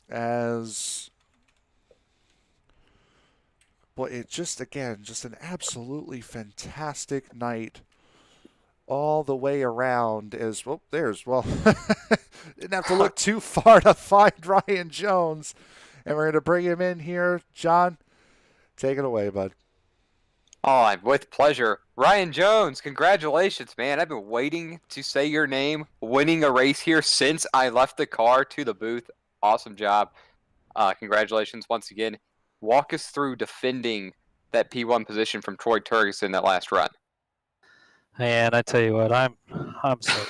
as boy, it just again just an absolutely fantastic night all the way around. As well, didn't have to look too far to find Ryan Jones, and we're going to bring him in here. John, take it away, bud. On with pleasure. Ryan Jones, congratulations, man. I've been waiting to say your name, winning a race here since I left the car to the booth. Awesome job. Congratulations once again. Walk us through defending that P1 position from Troy Turgeson that last run. Man, I tell you what, I'm so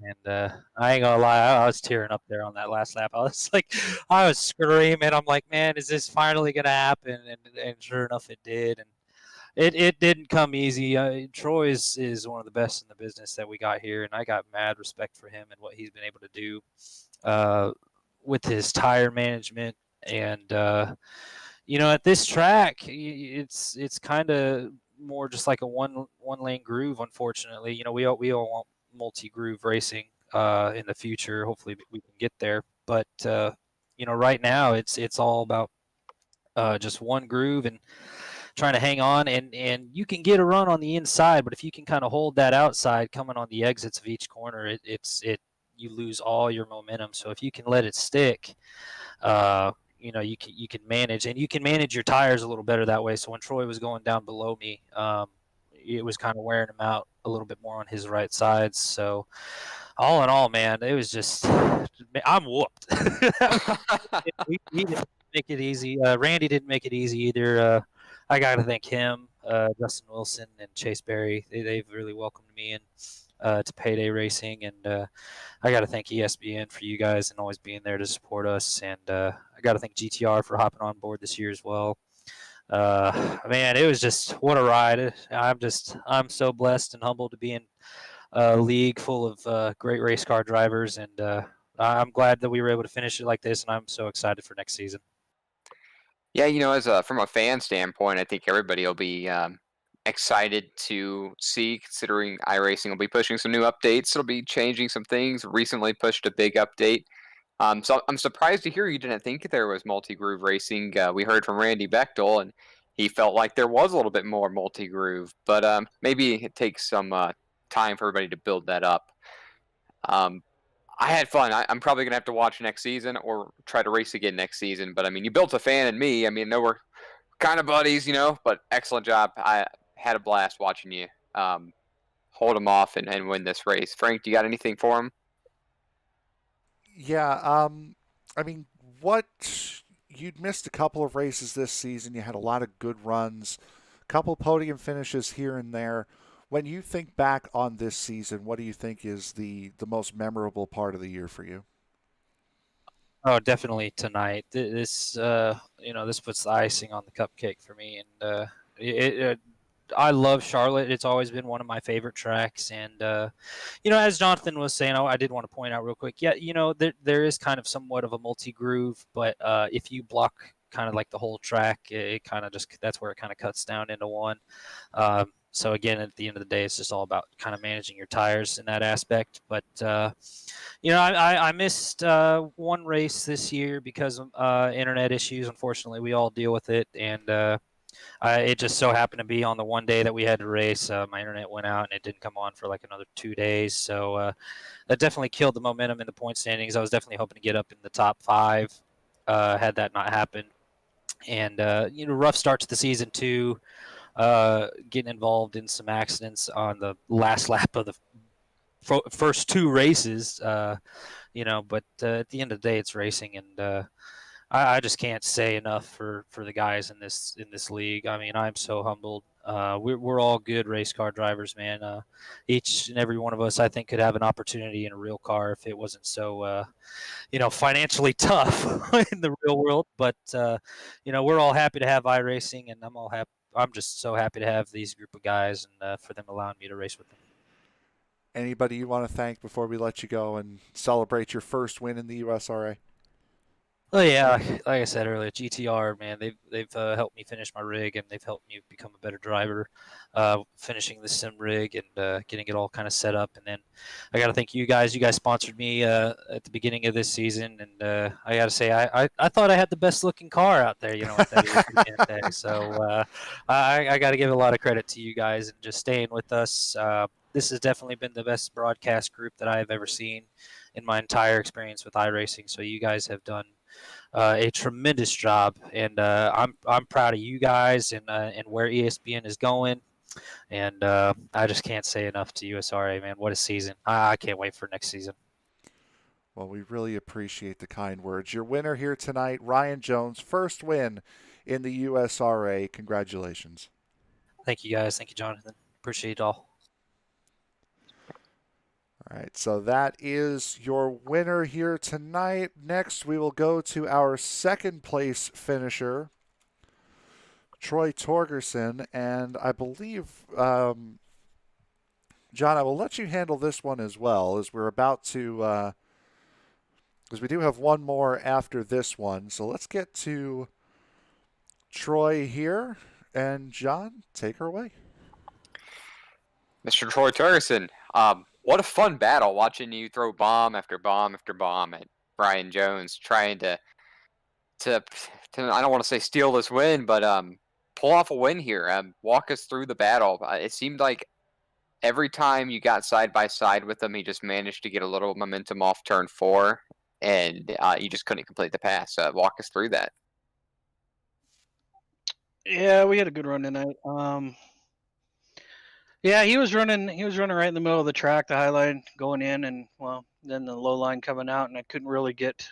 and I ain't gonna lie, I was tearing up there on that last lap. I was like, I was screaming. I'm like, man, is this finally gonna happen? And sure enough, it did. And it didn't come easy. Troy is one of the best in the business that we got here, and I got mad respect for him and what he's been able to do. uh, with his tire management. And at this track, it's kind of more just like a one lane groove. Unfortunately, we all want multi groove racing in the future. Hopefully, we can get there. But right now it's all about just one groove and trying to hang on, and you can get a run on the inside, but if you can kind of hold that outside coming on the exits of each corner, it you lose all your momentum. So if you can let it stick, you can manage, and you can manage your tires a little better that way. So when Troy was going down below me, it was kind of wearing him out a little bit more on his right sides. So all in all, man, it was just I'm whooped. He didn't make it easy. Randy didn't make it easy either. I got to thank him, Justin Wilson, and Chase Berry. They've really welcomed me in to Payday Racing, and I got to thank ESPN for you guys and always being there to support us. And I got to thank GTR for hopping on board this year as well. Man, it was just what a ride. I'm so blessed and humbled to be in a league full of great race car drivers, and I'm glad that we were able to finish it like this, and I'm so excited for next season. Yeah, as from a fan standpoint, I think everybody will be excited to see, considering iRacing will be pushing some new updates. It'll be changing some things. Recently pushed a big update. So I'm surprised to hear you didn't think there was multi-groove racing. We heard from Randy Bechtel, and he felt like there was a little bit more multi-groove, but maybe it takes some time for everybody to build that up. Um, I had fun. I'm probably gonna have to watch next season or try to race again next season. But I mean, you built a fan in me. I mean, no, we're kind of buddies, but excellent job. I had a blast watching you hold him off and win this race. Frank, do you got anything for him? Yeah, I mean, what you'd missed a couple of races this season. You had a lot of good runs, a couple podium finishes here and there. When you think back on this season, what do you think is the most memorable part of the year for you? Oh, definitely tonight. This puts the icing on the cupcake for me, and I love Charlotte. It's always been one of my favorite tracks, and as Jonathan was saying, I did want to point out real quick. Yeah, there is kind of somewhat of a multi groove, but if you block kind of like the whole track, it kind of just that's where it kind of cuts down into one. So again, at the end of the day, it's just all about kind of managing your tires in that aspect. But I missed one race this year because of internet issues. Unfortunately, we all deal with it, and it just so happened to be on the one day that we had to race. My internet went out, and it didn't come on for like another 2 days. So that definitely killed the momentum in the point standings. I was definitely hoping to get up in the top five had that not happened. And rough start to the season too. Getting involved in some accidents on the last lap of the first two races, but at the end of the day, it's racing, and I just can't say enough for the guys in this league. I mean, I'm so humbled. We're all good race car drivers, man. Each and every one of us, I think, could have an opportunity in a real car if it wasn't so financially tough in the real world. But we're all happy to have iRacing, and I'm all happy. I'm just so happy to have these group of guys and for them allowing me to race with them. Anybody you want to thank before we let you go and celebrate your first win in the USRA? Oh yeah, like I said earlier, GTR, man, they've helped me finish my rig, and they've helped me become a better driver, finishing the sim rig and getting it all kind of set up. And then I got to thank you guys. You guys sponsored me at the beginning of this season, and I got to say I thought I had the best looking car out there, at that weekend day. So I got to give a lot of credit to you guys and just staying with us. This has definitely been the best broadcast group that I've ever seen in my entire experience with iRacing. So you guys have done a tremendous job, and I'm proud of you guys and where ESPN is going. And I just can't say enough to USRA, man. What a season! I can't wait for next season. Well, we really appreciate the kind words. Your winner here tonight, Ryan Jones, first win in the USRA. Congratulations. Thank you, guys. Thank you, Jonathan. Appreciate it all. All right, so that is your winner here tonight. Next, we will go to our second place finisher, Troy Torgerson, and I believe, John, I will let you handle this one as well, as we're about to because we do have one more after this one. So let's get to Troy here. And John, take her away. Mr. Troy Turgeson, what a fun battle watching you throw bomb after bomb after bomb at Brian Jones, trying to I don't want to say steal this win, but pull off a win here. Walk us through the battle. It seemed like every time you got side by side with him, he just managed to get a little momentum off turn 4, and you just couldn't complete the pass. Walk us through that. Yeah, we had a good run tonight. Yeah, he was running. He was running right in the middle of the track, the high line going in, and well, then the low line coming out, and I couldn't really get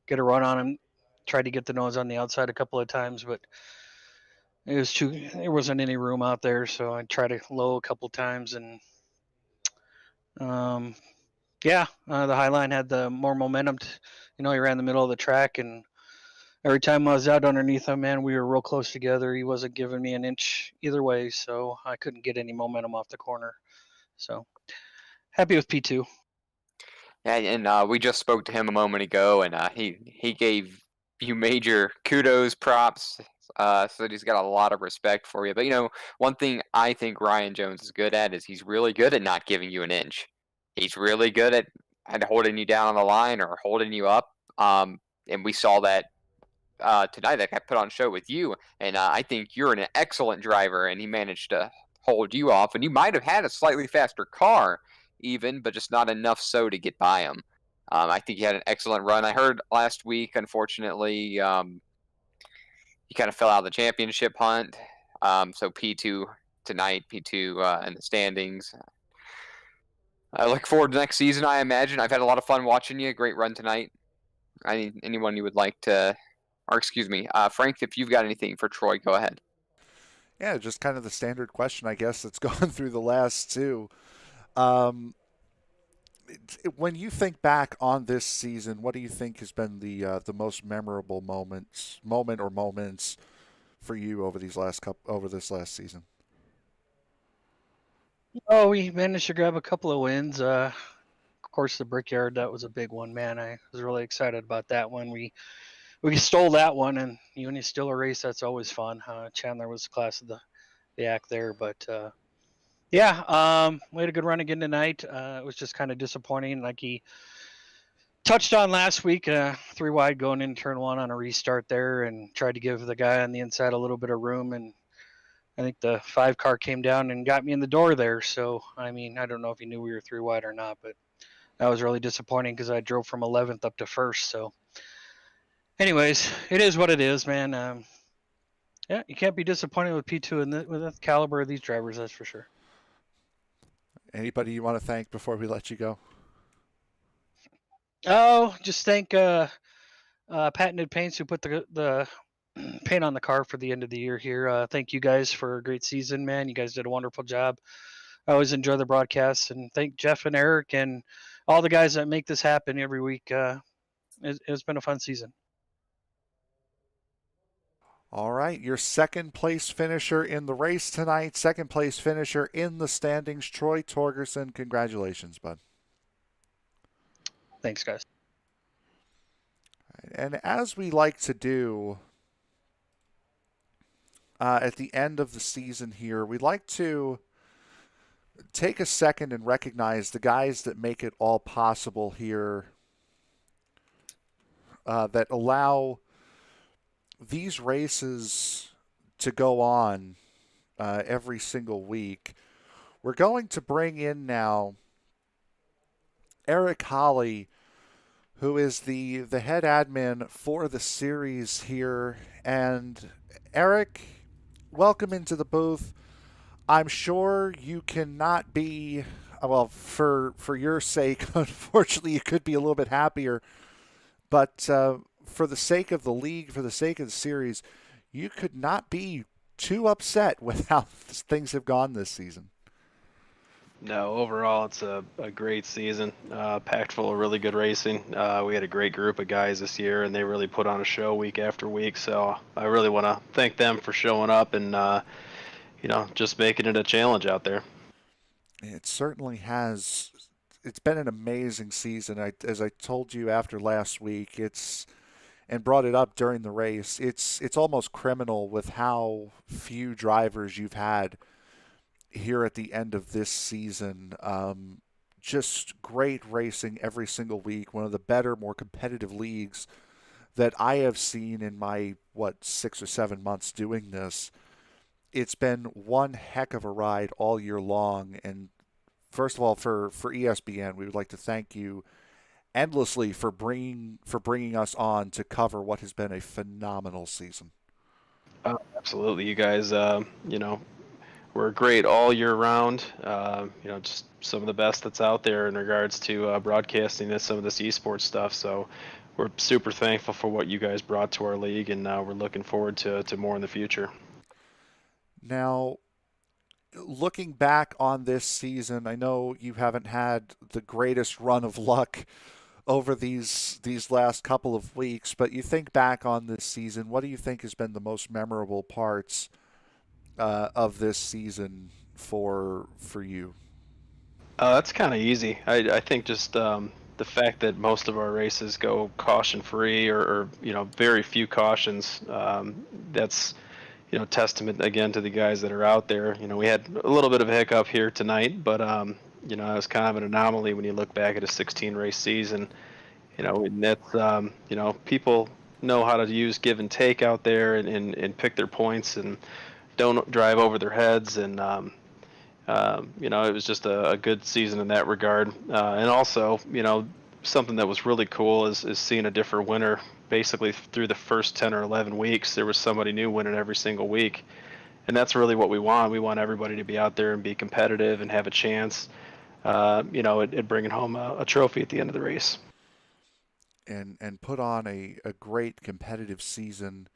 a run on him. Tried to get the nose on the outside a couple of times, but it was too. There wasn't any room out there, so I tried to low a couple times, and um, yeah, the high line had the more momentum. He ran the middle of the track, and every time I was out underneath him, man, we were real close together. He wasn't giving me an inch either way, so I couldn't get any momentum off the corner. So happy with P2. Yeah, and we just spoke to him a moment ago, and he gave you major kudos, props. So that he's got a lot of respect for you. But one thing I think Ryan Jones is good at is he's really good at not giving you an inch. He's really good at holding you down on the line or holding you up. And we saw that tonight that I put on show with you, and I think you're an excellent driver, and he managed to hold you off, and you might have had a slightly faster car even, but just not enough so to get by him. I think he had an excellent run. I heard last week, unfortunately, he kind of fell out of the championship hunt. So P2 tonight, P2 in the standings. I look forward to next season, I imagine. I've had a lot of fun watching you. Great run tonight. Anyone you would like to, or excuse me, Frank, if you've got anything for Troy, go ahead. Yeah, just kind of the standard question, I guess, that's gone through the last two. When you think back on this season, what do you think has been the most memorable moment or moments for you over this last season? Oh, we managed to grab a couple of wins. Of course, the Brickyard, that was a big one, man. I was really excited about that one. We stole that one, and when you steal a race, that's always fun. Chandler was the class of the act there, but yeah, we had a good run again tonight. It was just kind of disappointing, like he touched on last week, 3 wide going in turn 1 on a restart there, and tried to give the guy on the inside a little bit of room, and I think the 5 car came down and got me in the door there. So, I mean, I don't know if he knew we were 3 wide or not, but that was really disappointing because I drove from 11th up to 1st. So, anyways, it is what it is, man. Yeah, you can't be disappointed with P2 with the caliber of these drivers, that's for sure. Anybody you want to thank before we let you go? Oh, just thank Patented Paints who put the paint on the car for the end of the year here. Thank you guys for a great season, man. You guys did a wonderful job. I always enjoy the broadcasts, and thank Jeff and Eric and all the guys that make this happen every week. It's been a fun season. All right, your second place finisher in the race tonight, second place finisher in the standings, Troy Torgerson. Congratulations, bud. Thanks, guys. And as we like to do at the end of the season here, we'd like to take a second and recognize the guys that make it all possible here, that allow these races to go on every single week. We're going to bring in now Eric Holly, who is the head admin for the series here. And Eric, welcome into the booth. I'm sure you cannot be, well, for your sake, unfortunately, you could be a little bit happier. But for the sake of the league, for the sake of the series, you could not be too upset with how things have gone this season. No, overall, it's a great season, packed full of really good racing. We had a great group of guys this year, and they really put on a show week after week. So I really want to thank them for showing up and, just making it a challenge out there. It certainly has it's been an amazing season. As I told you after last week, and brought it up during the race. It's almost criminal with how few drivers you've had here at the end of this season. Just great racing every single week. One of the better, more competitive leagues that I have seen in my 6 or 7 months doing this. It's been one heck of a ride all year long. And first of all, for ESPN, we would like to thank you endlessly for bringing us on to cover what has been a phenomenal season. Absolutely, you guys. We're great all year round. Just some of the best that's out there in regards to broadcasting this, some of this esports stuff. So we're super thankful for what you guys brought to our league, and we're looking forward to more in the future. Now, looking back on this season, I know you haven't had the greatest run of luck over these last couple of weeks, but you think back on this season, what do you think has been the most memorable parts of this season for you? That's kind of easy. I think just the fact that most of our races go caution free, or very few cautions. That's testament again to the guys that are out there. We had a little bit of a hiccup here tonight, but it was kind of an anomaly when you look back at a 16 race season. And that's people know how to use give and take out there, and pick their points, and don't drive over their heads. And it was just a good season in that regard. And also, something that was really cool is seeing a different winner. Basically, through the first 10 or 11 weeks, there was somebody new winning every single week. And that's really what we want. We want everybody to be out there and be competitive and have a chance, at bringing home a trophy at the end of the race. And put on a great competitive season.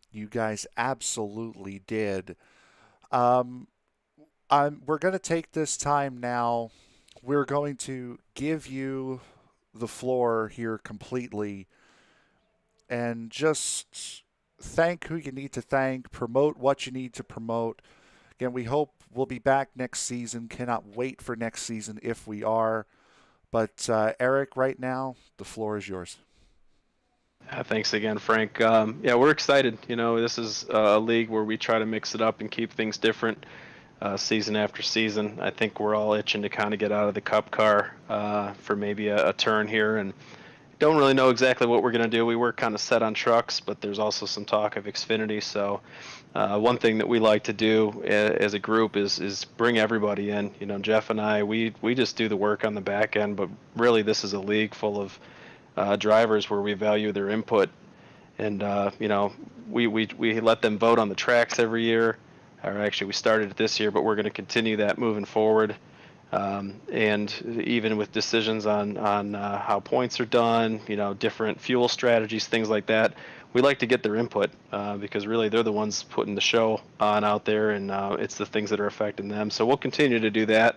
You guys absolutely did. We're going to take this time now. We're going to give you the floor here completely and just thank who you need to thank, promote what you need to promote. Again, we hope we'll be back next season. Cannot wait for next season if we are. But Eric, right now, the floor is yours. Thanks again, Frank. Yeah, we're excited. This is a league where we try to mix it up and keep things different season after season. I think we're all itching to kind of get out of the cup car for maybe a turn here, and don't really know exactly what we're going to do. We were kind of set on trucks, but there's also some talk of Xfinity. So one thing that we like to do as a group is bring everybody in. Jeff and I, we just do the work on the back end, but really this is a league full of drivers where we value their input. And, we let them vote on the tracks every year. Or actually, we started it this year, but we're going to continue that moving forward. And even with decisions on how points are done, different fuel strategies, things like that, we like to get their input because really they're the ones putting the show on out there, and it's the things that are affecting them. So we'll continue to do that.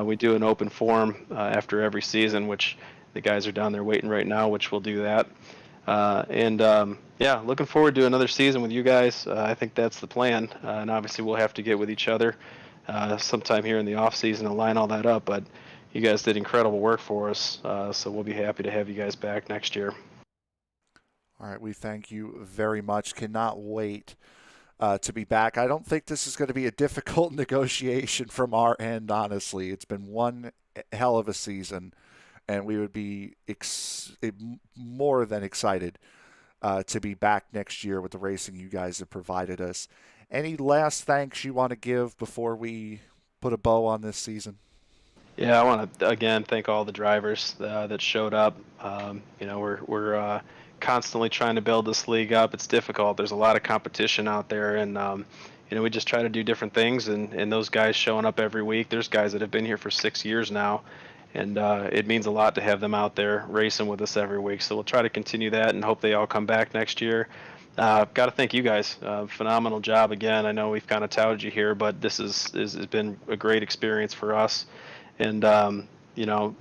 We do an open forum after every season, which the guys are down there waiting right now, which we'll do that. Yeah, looking forward to another season with you guys. I think that's the plan. And obviously we'll have to get with each other sometime here in the off season and line all that up. But you guys did incredible work for us. So we'll be happy to have you guys back next year. All right, we thank you very much. Cannot wait to be back. I don't think this is going to be a difficult negotiation from our end, honestly. It's been one hell of a season, and we would be more than excited to be back next year with the racing you guys have provided us. Any last thanks you want to give before we put a bow on this season? Yeah, I want to again thank all the drivers that showed up. We're constantly trying to build this league up. It's difficult. There's a lot of competition out there, and we just try to do different things. And those guys showing up every week. There's guys that have been here for 6 years now, and it means a lot to have them out there racing with us every week. So we'll try to continue that and hope they all come back next year. Got to thank you guys. Phenomenal job again. I know we've kind of touted you here, but this has been a great experience for us. And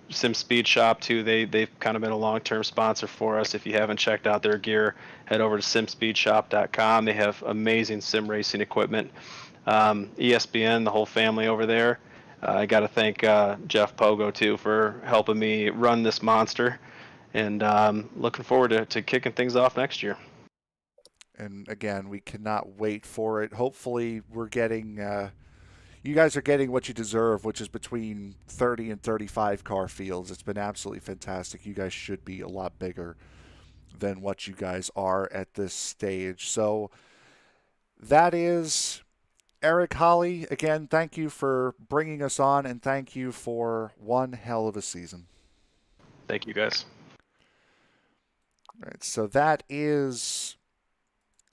Sim Speed Shop too. They've kind of been a long-term sponsor for us. If you haven't checked out their gear, head over to simspeedshop.com. They have amazing sim racing equipment. ESPN, the whole family over there. I got to thank Jeff Pogo too for helping me run this monster, and looking forward to kicking things off next year. And again, we cannot wait for it. Hopefully, we're getting. You guys are getting what you deserve, which is between 30 and 35 car fields. It's been absolutely fantastic. You guys should be a lot bigger than what you guys are at this stage. So that is Eric Holly. Again, thank you for bringing us on, and thank you for one hell of a season. Thank you, guys. All right, so that is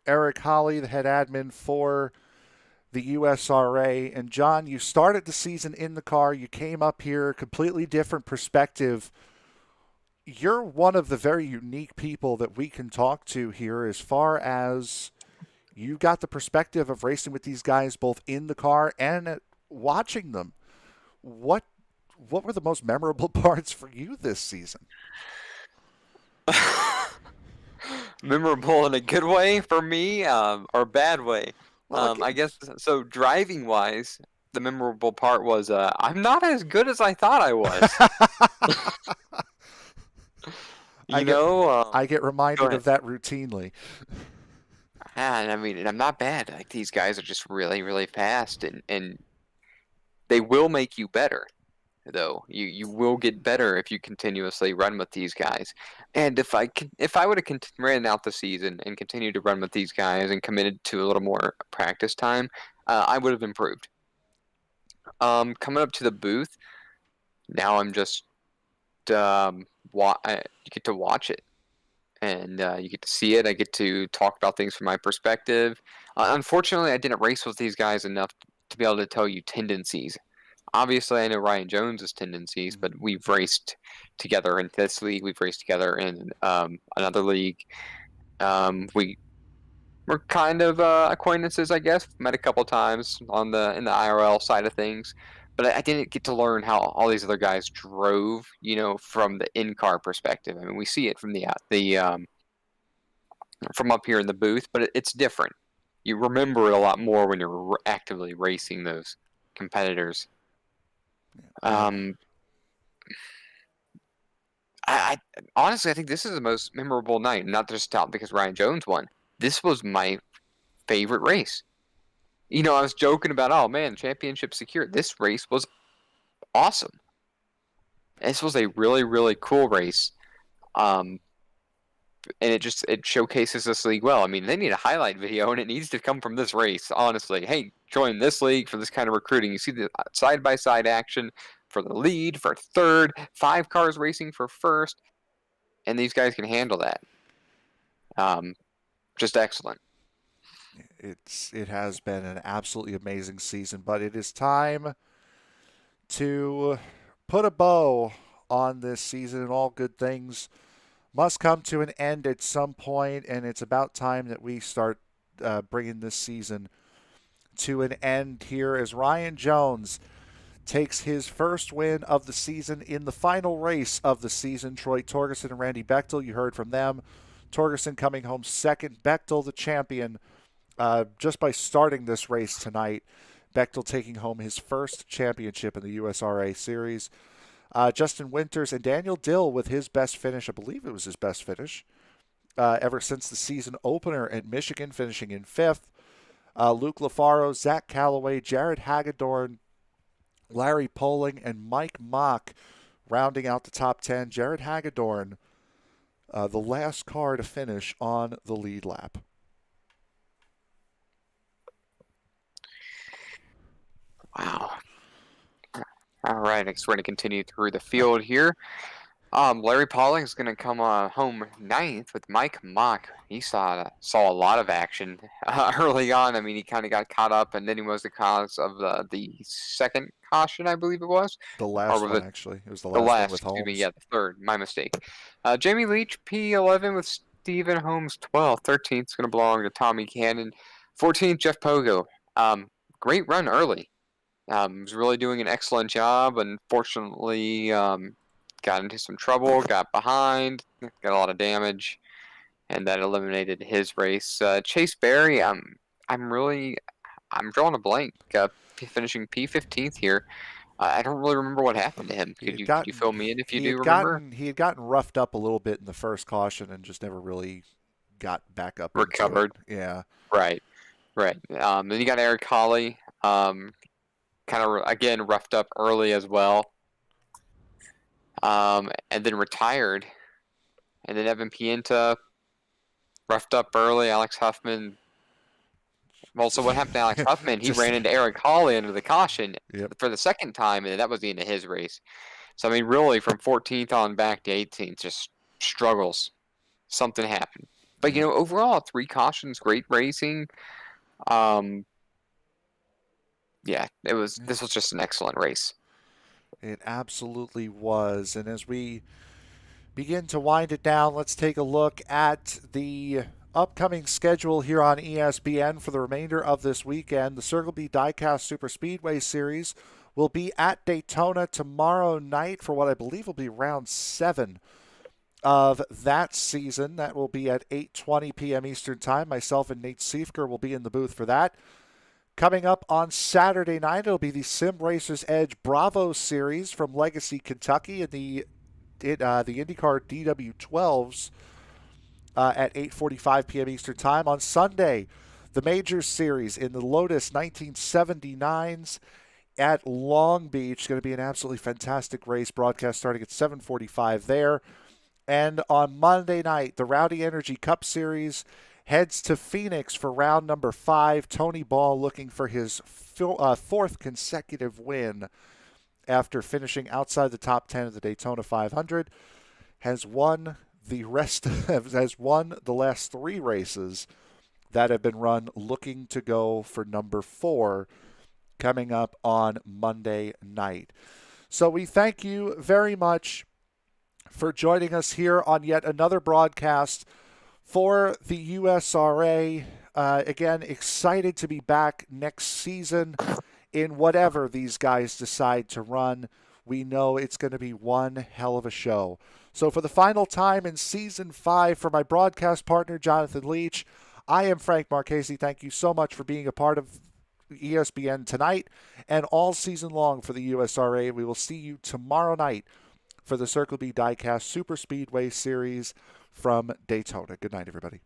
Eric Holly, the head admin for the USRA. And John, you started the season in the car. You came up here, completely different perspective. You're one of the very unique people that we can talk to here as far as you got the perspective of racing with these guys both in the car and watching them. What were the most memorable parts for you this season? Memorable in a good way for me, or a bad way? Well, I guess so. Driving wise, the memorable part was I'm not as good as I thought I was. I get reminded of that routinely. And I mean, I'm not bad. Like, these guys are just really, really fast, and they will make you better. Though you will get better if you continuously run with these guys. And if I would have ran out the season and continued to run with these guys and committed to a little more practice time, I would have improved. Coming up to the booth, now I'm just you get to watch it, and you get to see it. I get to talk about things from my perspective. Unfortunately, I didn't race with these guys enough to be able to tell you tendencies. Obviously, I know Ryan Jones's tendencies, but we've raced together in this league. We've raced together in another league. We're kind of acquaintances, I guess. Met a couple times in the IRL side of things, but I didn't get to learn how all these other guys drove. From the in-car perspective. I mean, we see it from from up here in the booth, but it's different. You remember it a lot more when you're actively racing those competitors. I honestly, I think this is the most memorable night, not just because Ryan Jones won. This was my favorite race. I was joking about, oh man, championship secured. This race was awesome. This was a really, really cool race. And it showcases this league well. I mean, they need a highlight video, and it needs to come from this race, honestly. Hey, join this league for this kind of recruiting. You see the side-by-side action for the lead, for third, 5 cars racing for first, and these guys can handle that. Just excellent. It has been an absolutely amazing season, but it is time to put a bow on this season, and all good things must come to an end at some point, and it's about time that we start bringing this season to an end here as Ryan Jones takes his first win of the season in the final race of the season. Troy Torgerson and Randy Bechtel, you heard from them. Torgerson coming home second. Bechtel, the champion, just by starting this race tonight. Bechtel taking home his first championship in the USRA Series. Justin Winters and Daniel Dill with his best finish. I believe it was his best finish ever since the season opener at Michigan, finishing in 5th. Luke LaFaro, Zach Calloway, Jared Hagedorn, Larry Poling, and Mike Mock rounding out the top 10. Jared Hagedorn, the last car to finish on the lead lap. Wow. All right, next we're going to continue through the field here. Larry Pauling is going to come home 9th with Mike Mock. He saw a lot of action early on. I mean, he kind of got caught up, and then he was the cause of the second caution, I believe it was. The last one, actually. It was the last one with Holmes. Excuse me, yeah, the third. My mistake. Jamie Leach, P11 with Stephen Holmes, 12th. 13th is going to belong to Tommy Cannon. 14th, Jeff Pogo. Great run early. Was really doing an excellent job. Unfortunately, got into some trouble, got behind, got a lot of damage, and that eliminated his race. Chase Berry, I'm drawing a blank. Finishing P15th here. I don't really remember what happened to him. Could you fill me in if you do remember? He had gotten roughed up a little bit in the first caution and just never really got back up into Recovered. it. Yeah. Right. Then you got Eric Hawley, kind of again roughed up early as well, and then retired. And then Evan Pienta roughed up early. Alex Huffman. Well, so what happened to Alex Huffman? He ran into Eric Hawley under the caution for the second time, and that was the end of his race. So, I mean, really, from 14th on back to 18th, just struggles. Something happened. But, overall, 3 cautions, great racing. Yeah, this was just an excellent race. It absolutely was. And as we begin to wind it down, let's take a look at the upcoming schedule here on ESPN for the remainder of this weekend. The Circle B Diecast Super Speedway Series will be at Daytona tomorrow night for what I believe will be round 7 of that season. That will be at 8:20 p.m. Eastern Time. Myself and Nate Siefker will be in the booth for that. Coming up on Saturday night, it'll be the Sim Racers Edge Bravo Series from Legacy, Kentucky, and the IndyCar DW12s at 8:45 p.m. Eastern Time. On Sunday, the Majors Series in the Lotus 1979s at Long Beach. It's going to be an absolutely fantastic race. Broadcast starting at 7:45 there. And on Monday night, the Rowdy Energy Cup Series heads to Phoenix for round number 5. Tony Ball looking for his 4th consecutive win after finishing outside the top 10 of the Daytona 500. Has won the last 3 races that have been run, looking to go for number 4 coming up on Monday night. So we thank you very much for joining us here on yet another broadcast for the USRA. Again, excited to be back next season in whatever these guys decide to run. We know it's going to be one hell of a show. So for the final time in Season 5, for my broadcast partner, Jonathan Leach, I am Frank Marchese. Thank you so much for being a part of ESPN tonight and all season long for the USRA. We will see you tomorrow night for the Circle B Diecast Super Speedway Series from Daytona. Good night, everybody.